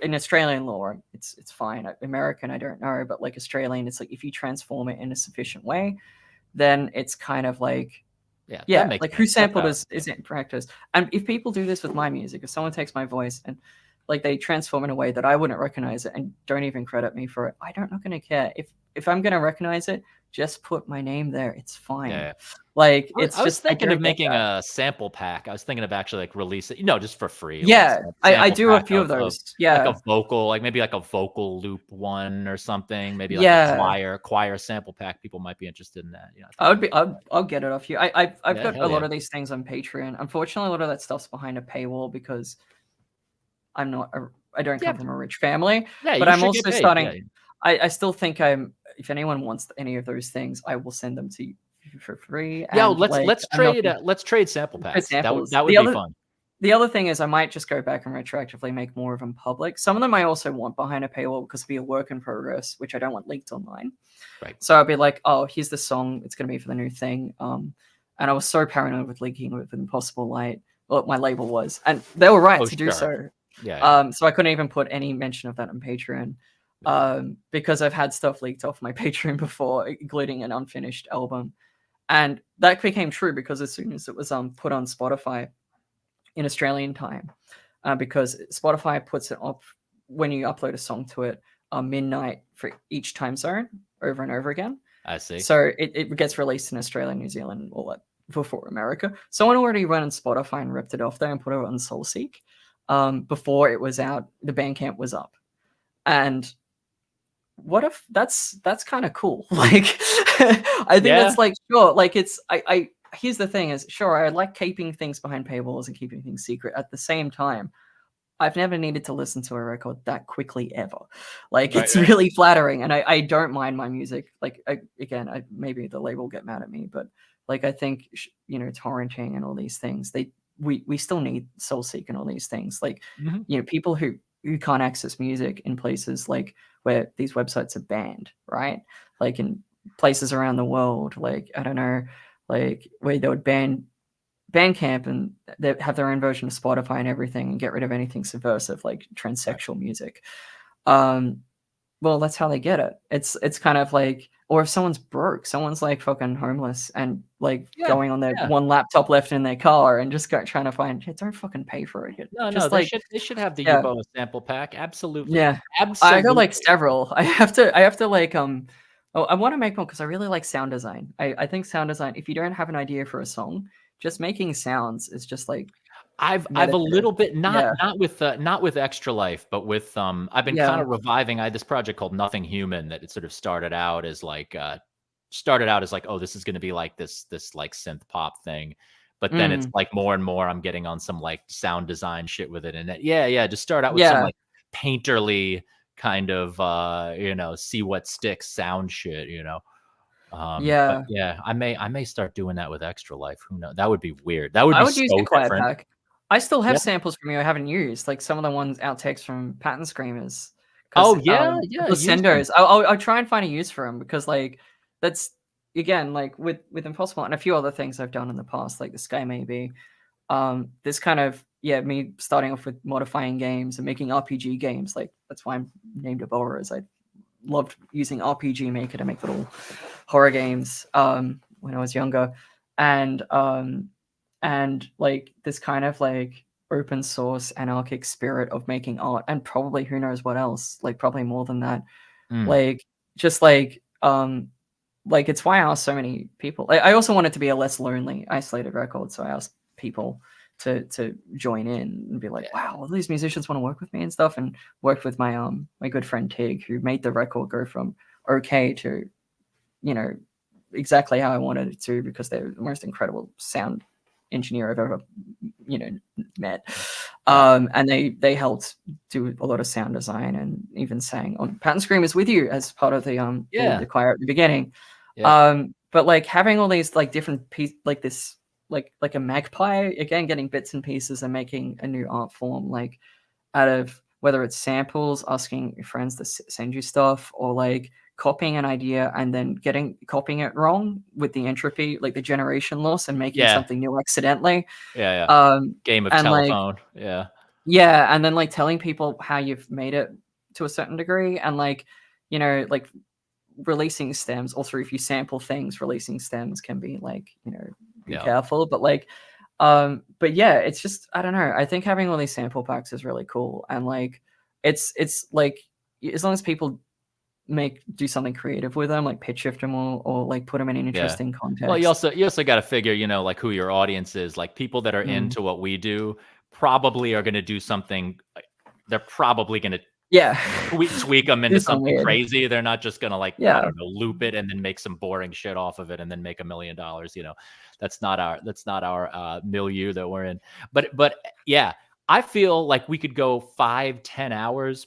In Australian law, it's fine. American, I don't know, but like Australian, it's like if you transform it in a sufficient way, then it's kind of like like who sampled is it in practice. And if people do this with my music, if someone takes my voice and like they transform in a way that I wouldn't recognize it and don't even credit me for it, I'm not going to care. If I'm going to recognize it, just put my name there. It's fine. Like I was thinking of making a sample pack. I was thinking of actually like releasing, just for free. I do a few of those. Like a vocal, like maybe like a vocal loop one or something. Maybe like a choir sample pack. People might be interested in that. I'll get it off you. I've got a lot of these things on Patreon. Unfortunately, a lot of that stuff's behind a paywall because I don't come from a rich family. But I'm also starting. I still think if anyone wants any of those things, I will send them to you for free. Let's trade sample packs. That would be fun. The other thing is I might just go back and retroactively make more of them public. Some of them I also want behind a paywall because it'll be a work in progress, which I don't want leaked online. Right. So I'll be like, oh, here's the song. It's going to be for the new thing. and I was so paranoid with leaking with Impossible Light. Well, my label was, and they were right to do so. Yeah. So I couldn't even put any mention of that on Patreon, because I've had stuff leaked off my Patreon before, including an unfinished album, and that became true because as soon as it was put on Spotify in Australian time, because Spotify puts it up when you upload a song to it midnight for each time zone over and over again. I see. So it gets released in Australia, New Zealand, all that before America. Someone already went on Spotify and ripped it off there and put it on SoulSeek before it was out. The Bandcamp was up, and what if that's kind of cool? Like, I think that's like sure. Like it's I here's the thing is sure I like keeping things behind paywalls and keeping things secret. At the same time, I've never needed to listen to a record that quickly ever. Like it's really flattering, and I don't mind my music. Like again, maybe the label will get mad at me, but like I think torrenting and all these things, we still need SoulSeek and all these things. Like people who can't access music in places like where these websites are banned, right? Like in places around the world, like I don't know, like where they would ban Bandcamp and they have their own version of Spotify and everything and get rid of anything subversive like transsexual music. Well, that's how they get it. It's kind of like, or if someone's broke, someone's like fucking homeless and like going on their one laptop left in their car and just trying to find, don't fucking pay for it. No, they should have the Uboa sample pack. Absolutely. Yeah. Absolutely. I got like several. I have to like, I want to make one because I really like sound design. I think sound design, if you don't have an idea for a song, just making sounds is just like I've a little bit not with Extra Life, but with I've been kind of reviving. I had this project called Nothing Human that it sort of started out as like oh, this is going to be like this like synth pop thing, but then it's like more and more I'm getting on some like sound design shit with it, and just start out with some like painterly kind of see what sticks sound shit, but I may start doing that with Extra Life. Who knows? That would be weird. That would be so use the Quiet different. Pack. I still have samples from you I haven't used, like some of the ones outtakes from Pattern Screamers. Oh yeah. Sendos. I'll try and find a use for them because like that's again like with Impossible and a few other things I've done in the past, like the Sky Maybe. This kind of me starting off with modifying games and making RPG games. Like that's why I'm named Uboa, as I loved using RPG Maker to make little horror games when I was younger, and like this kind of like open source anarchic spirit of making art, and probably who knows what else, like probably more than that. Like just like it's why I asked so many people. I also wanted to be a less lonely, isolated record, so I asked people to join in and be like, wow, all these musicians want to work with me and stuff, and worked with my my good friend Tig, who made the record go from okay to exactly how I wanted it to, because they're the most incredible sound engineer I've ever met. And they helped do a lot of sound design and even sang on Pattern Screamers with you as part of the choir at the beginning. But like having all these like different pieces, like this like a magpie, again getting bits and pieces and making a new art form, like out of whether it's samples, asking your friends to send you stuff, or like copying an idea and then copying it wrong with the entropy, like the generation loss, and making something new accidentally. Game of telephone. And then like telling people how you've made it to a certain degree, and like like releasing stems. Also, if you sample things, releasing stems can be like be careful, but like but it's just, I don't know, I think having all these sample packs is really cool, and like it's like as long as people do something creative with them, like pitch shift them or like put them in an interesting context. Well, you also got to figure, like who your audience is. Like people that are into what we do probably are going to do something. They're probably going to tweak them into something crazy. They're not just going to like, I don't know, loop it and then make some boring shit off of it and then make $1 million. That's not our milieu that we're in. But yeah, I feel like we could go 5-10 hours.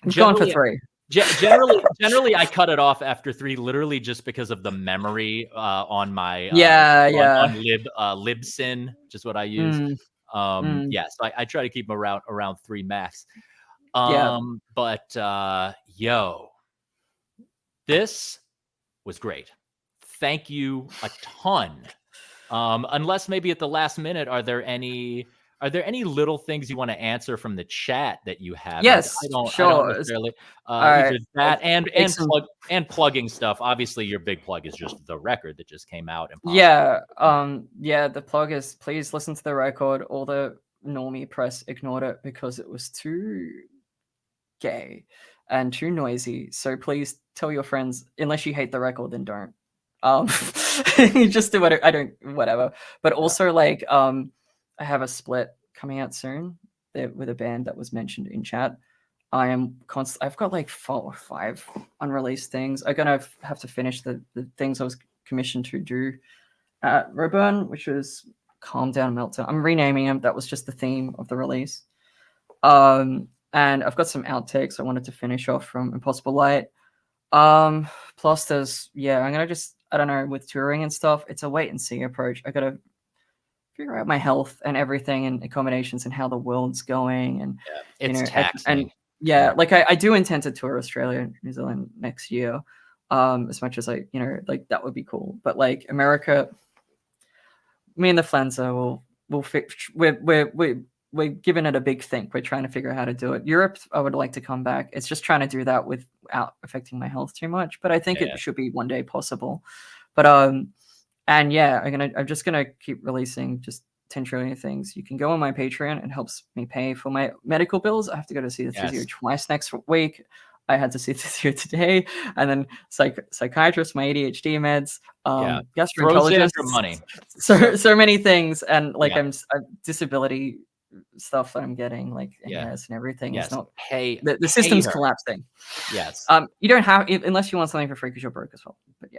I'm going for 3. Generally, I cut it off after 3, literally just because of the memory on my on Libsyn, which is what I use. So I try to keep them around 3 max. But this was great. Thank you a ton Unless maybe at the last minute, are there any little things you want to answer from the chat that you haven't? Yes, I don't sure. necessarily All either right. that Take some. plugging stuff. Obviously, your big plug is just the record that just came out. Yeah. Yeah. The plug is please listen to the record. All the normie press ignored it because it was too gay and too noisy. So please tell your friends, unless you hate the record, then don't. You just do whatever. I don't, whatever. But also, like, I have a split coming out soon with a band that was mentioned in chat. I've got like 4 or 5 unreleased things. I'm gonna have to finish the things I was commissioned to do at Roburn, which was Calm Down Meltdown. I'm renaming them. That was just the theme of the release. And I've got some outtakes I wanted to finish off from Impossible Light. Plus there's, I'm gonna just, I don't know, with touring and stuff, it's a wait and see approach. I gotta figure out my health and everything and accommodations and how the world's going, and it's taxing. And like I do intend to tour Australia and New Zealand next year. As much as I, like that would be cool. But like America, me and the Flenser will fix. We're giving it a big think. We're trying to figure out how to do it. Europe, I would like to come back. It's just trying to do that without affecting my health too much. But I think it should be one day possible. But and I'm just gonna keep releasing just 10 trillion things. You can go on my Patreon. It helps me pay for my medical bills. I have to go to see the physio twice next week. I had to see the physio today, and then psychiatrist, my ADHD meds, gastroenterologist, money. So many things, and like I'm disability stuff that I'm getting, like NES and everything. It's not the system's collapsing. You don't have, unless you want something for free because you're broke as well. But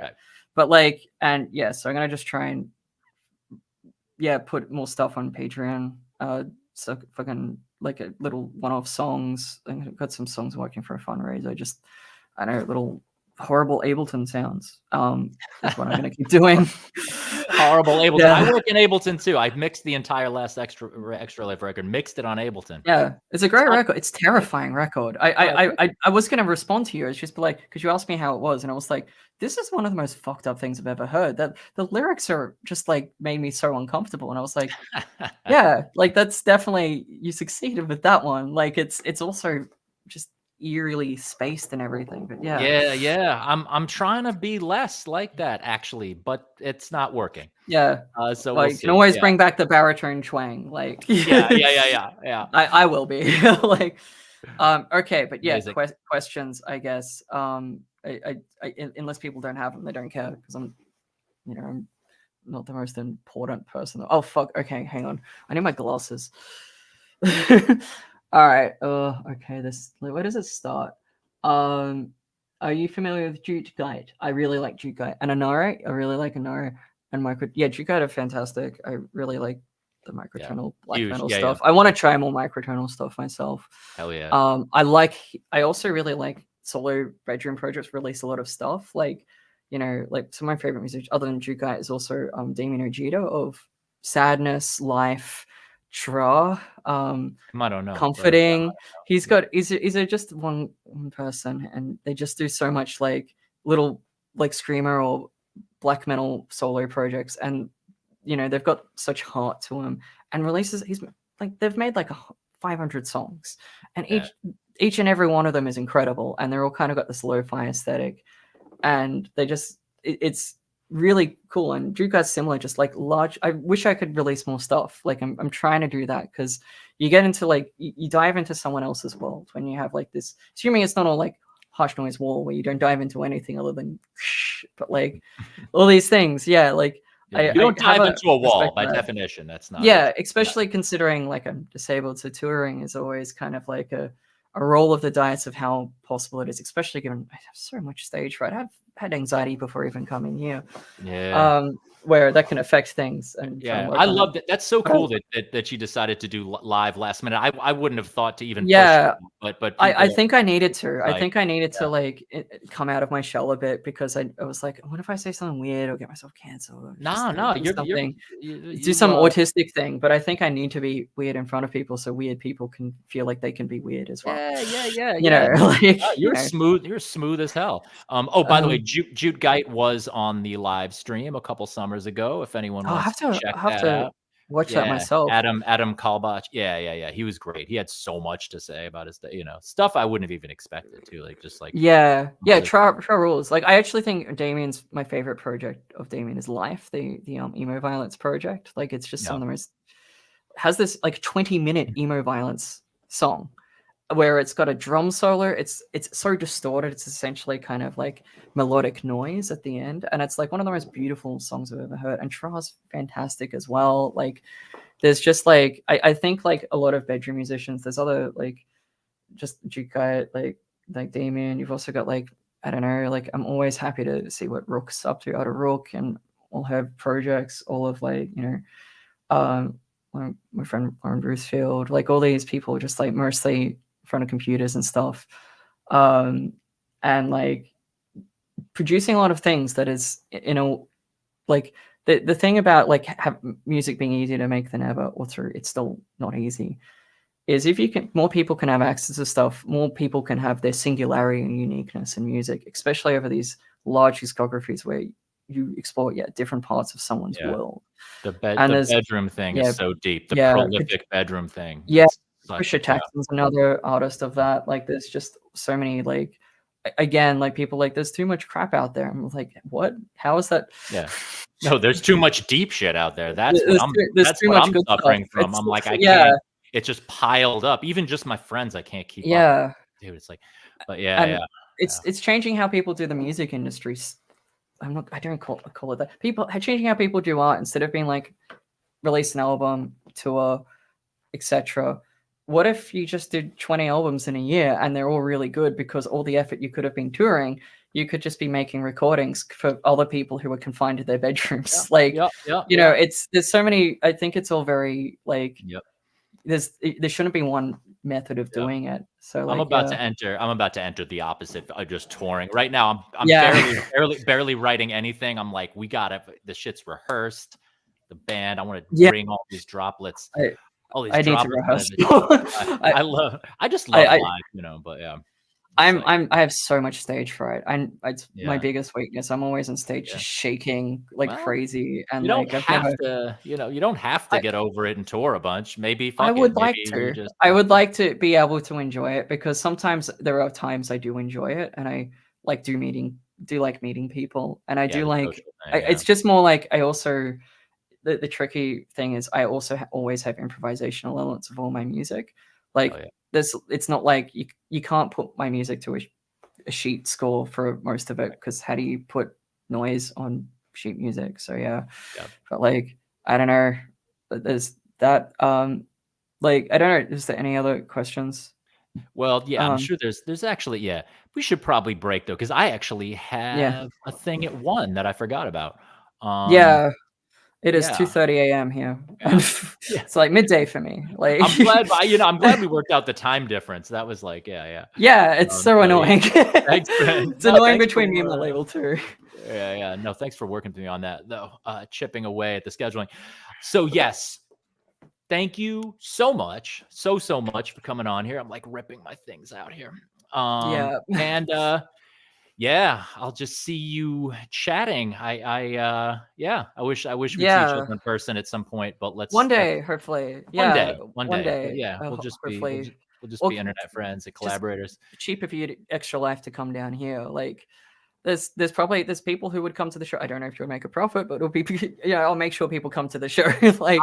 but like, and so I'm gonna just try and put more stuff on Patreon. So fucking like a little one-off songs. I've got some songs working for a fundraiser. I know, little horrible Ableton sounds. That's what I'm gonna keep doing. Horrible Ableton. I work in Ableton too. I mixed the entire last extra life record, mixed it on Ableton. Yeah, it's a great record. It's terrifying record. I was gonna respond to you. It's just like, because you asked me how it was, and I was like, this is one of the most fucked up things I've ever heard. That the lyrics are just like made me so uncomfortable, and I was like, like that's definitely, you succeeded with that one. Like it's also just eerily spaced and everything. But I'm trying to be less like that actually, but it's not working. So like, you can always bring back the baritone twang. Like I will be like okay, but questions, I guess. I unless people don't have them, they don't care, because I'm not the most important person. Oh fuck, okay, hang on, I need my glasses. All right. Okay. Where does it start? Are you familiar with Jute Guide? I really like Jute Guide. And Anare, I really like Anare. And Jute Guide are fantastic. I really like the microtonal black metal stuff. I want to try more microtonal stuff myself. Hell yeah. I also really like solo bedroom projects release a lot of stuff. Like, like some of my favorite music other than Jute Guide is also Damien Ojeda of Sadness, Life, Tra, I don't know. Comforting. He's just one person, and they just do so much like little like screamer or black metal solo projects, and they've got such heart to them, and releases. He's like, they've made like 500 songs, and each and every one of them is incredible, and they're all kind of got this lo-fi aesthetic, and they just it's really cool. And Drew Guy's similar, just like large. I wish I could release more stuff. Like I'm trying to do that, because you get into like you dive into someone else's world when you have like this, assuming it's not all like harsh noise wall where you don't dive into anything other than but like all these things. You don't dive into a wall by definition. That's not especially considering like I'm disabled, so touring is always kind of like a roll of the dice of how possible it is, especially given I have so much stage fright. I've had anxiety before even coming here. Where that can affect things. And I love that. That's so cool that you decided to do live last minute. I wouldn't have thought to even push it, but I people think I needed to. I like, think I needed yeah. to like come out of my shell a bit because I was like, what if I say something weird or get myself canceled or just No, no, do you're something, do you some autistic thing? But I think I need to be weird in front of people so weird people can feel like they can be weird as well. yeah, yeah, yeah, You yeah. know, No, no, like you're smooth as hell. Oh, by the way, um, Jute Geit was on the live stream a couple summers ago. If anyone I'll wants have to to check I'll have that to out. watch that Yeah, myself. Adam Kalbach. Yeah, yeah, yeah. He was great. He had so much to say about his, stuff I wouldn't have even expected to, like just like Yeah, yeah, composition. try rules. Like, I actually think Damien's my favorite project of Damien is Life, the emo violence project. Like, it's just some Yeah, of the most has this like 20-minute emo violence song where it's got a drum solo. It's so distorted. It's essentially kind of like melodic noise at the end, and it's like one of the most beautiful songs I've ever heard. And Tra's fantastic as well. Like, there's just like I think like a lot of bedroom musicians. There's other like just you got like Damien. You've also got like I don't know. Like I'm always happy to see what Rook's up to out of Rook and all her projects. All of like um my friend Lauren Brucefield. Like all these people just like mostly in front of computers and stuff. Um and like producing a lot of things that is like the thing about like have music being easier to make than ever or through it's still not easy is if you can more people can have access to stuff, more people can have their singularity and uniqueness in music, especially over these large discographies where you explore different parts of someone's yeah. world. The And there's bedroom thing is yeah, so deep. The yeah, prolific bedroom thing. yeah, It's such Pusha yeah. Jackson's another artist of that. Like there's just so many like again, like people like there's too much crap out there. I'm like, what? How is that? Yeah. No, there's too much deep shit out there. There's That's too what much I'm good stuff. suffering from. I'm like, I Yeah, can't it's just piled up. Even just my friends, I can't keep up. yeah. Dude, it's like but yeah, And yeah. Yeah. it's changing how people do the music industry. I don't call it that. People changing how people do art instead of being like release an album, tour, etc. What if you just did 20 albums in a year and they're all really good because all the effort you could have been touring, you could just be making recordings for other people who are confined to their Yeah. bedrooms. Like, Yep, yep, yep. there's so many. I think it's all very like Yep, there shouldn't be one method of yep. doing it. So I'm like about to enter the opposite of just touring. Right now, I'm yeah barely writing anything. I'm like, we got it. The shit's rehearsed. The band, I want to yeah. bring all these droplets I, I need to out of rehearse. the shit. I, I just love I live, but yeah. It's like, I have so much stage fright. It's my yeah, biggest weakness. I'm always on stage yeah. just shaking like Well, crazy, and you don't like I've have never. to, you don't have to I get over it and tour a bunch. Maybe I fuck it. would Maybe like you to. just I would like to be able to enjoy it because sometimes there are times I do enjoy it, and I like do like meeting people, and I yeah, do the like. social thing, yeah. It's just more like I also the tricky thing is I also always have improvisational elements of all my music. Oh Like yeah. it's not like you can't put my music to a sheet score for most of it because how do you put noise on sheet music? So yeah, Yeah. but like I don't know. There's that. Like I don't know. Is there any other questions? Well, yeah, I'm Um, sure there's actually, yeah. We should probably break though, because I actually yeah, have a thing at 1 that I forgot about. Um, yeah. It is yeah, 2:30 a.m. here, and yeah, yeah. it's like midday for me. Like, I'm glad we worked out the time difference. That was like, yeah, yeah. yeah, it's so So yeah, annoying. thanks for It's no, annoying thanks between me and my for label too. yeah, yeah. No, thanks for working with me on that though. Chipping away at the scheduling. So yes, thank you so much, so much for coming on here. I'm like ripping my things out here. Yeah, And yeah, I'll just see you chatting. Yeah, I wish we'd see each other yeah. in person at some point, but One that's day, hopefully. Yeah, one one day. But day. yeah, Hopefully, we'll just or be internet friends and just collaborators. cheaper for you to extra life to come down here. Like, there's people who would come to the show. I don't know if you'll make a profit, but it'll be yeah. I'll make sure people come to the show. Like,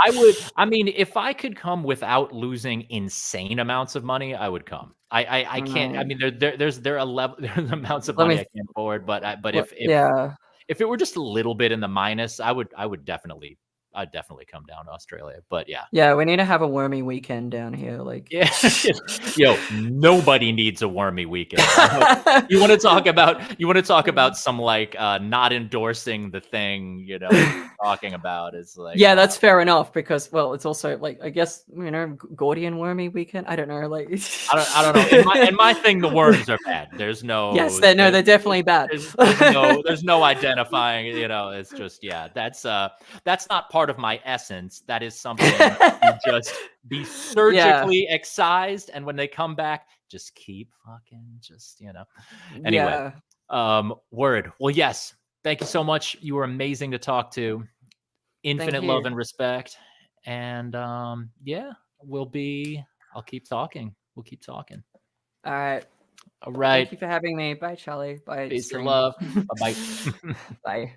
I mean, if I could come without losing insane amounts of money, I would come. I can't. I mean, there are level there's amounts of let money me. I can't afford, but if Yeah, if it were just a little bit in the minus, I would definitely. I'd definitely come down to Australia. But yeah. Yeah, we need to have a wormy weekend down here. Like, Yeah. Yo, nobody needs a wormy weekend. You want to talk about some like not endorsing the thing, you know, talking about is like, yeah, that's fair enough, because, well, it's also like, I guess, you know, Gordian wormy weekend. I don't know, like I don't know. In my thing, the worms are bad. There's no yes, they're definitely bad. there's no identifying, you know, it's just, yeah, that's not part of my essence. That is something you just be surgically excised, and when they come back, just keep fucking just, you know. Anyway, word. Well, yes. Thank you so much. You were amazing to talk to. Infinite love and respect. And yeah, I'll keep talking. We'll keep talking. All right. All right. Thank you for having me. Bye, Charlie. Bye, Peace and stream. love. Bye-bye. Bye.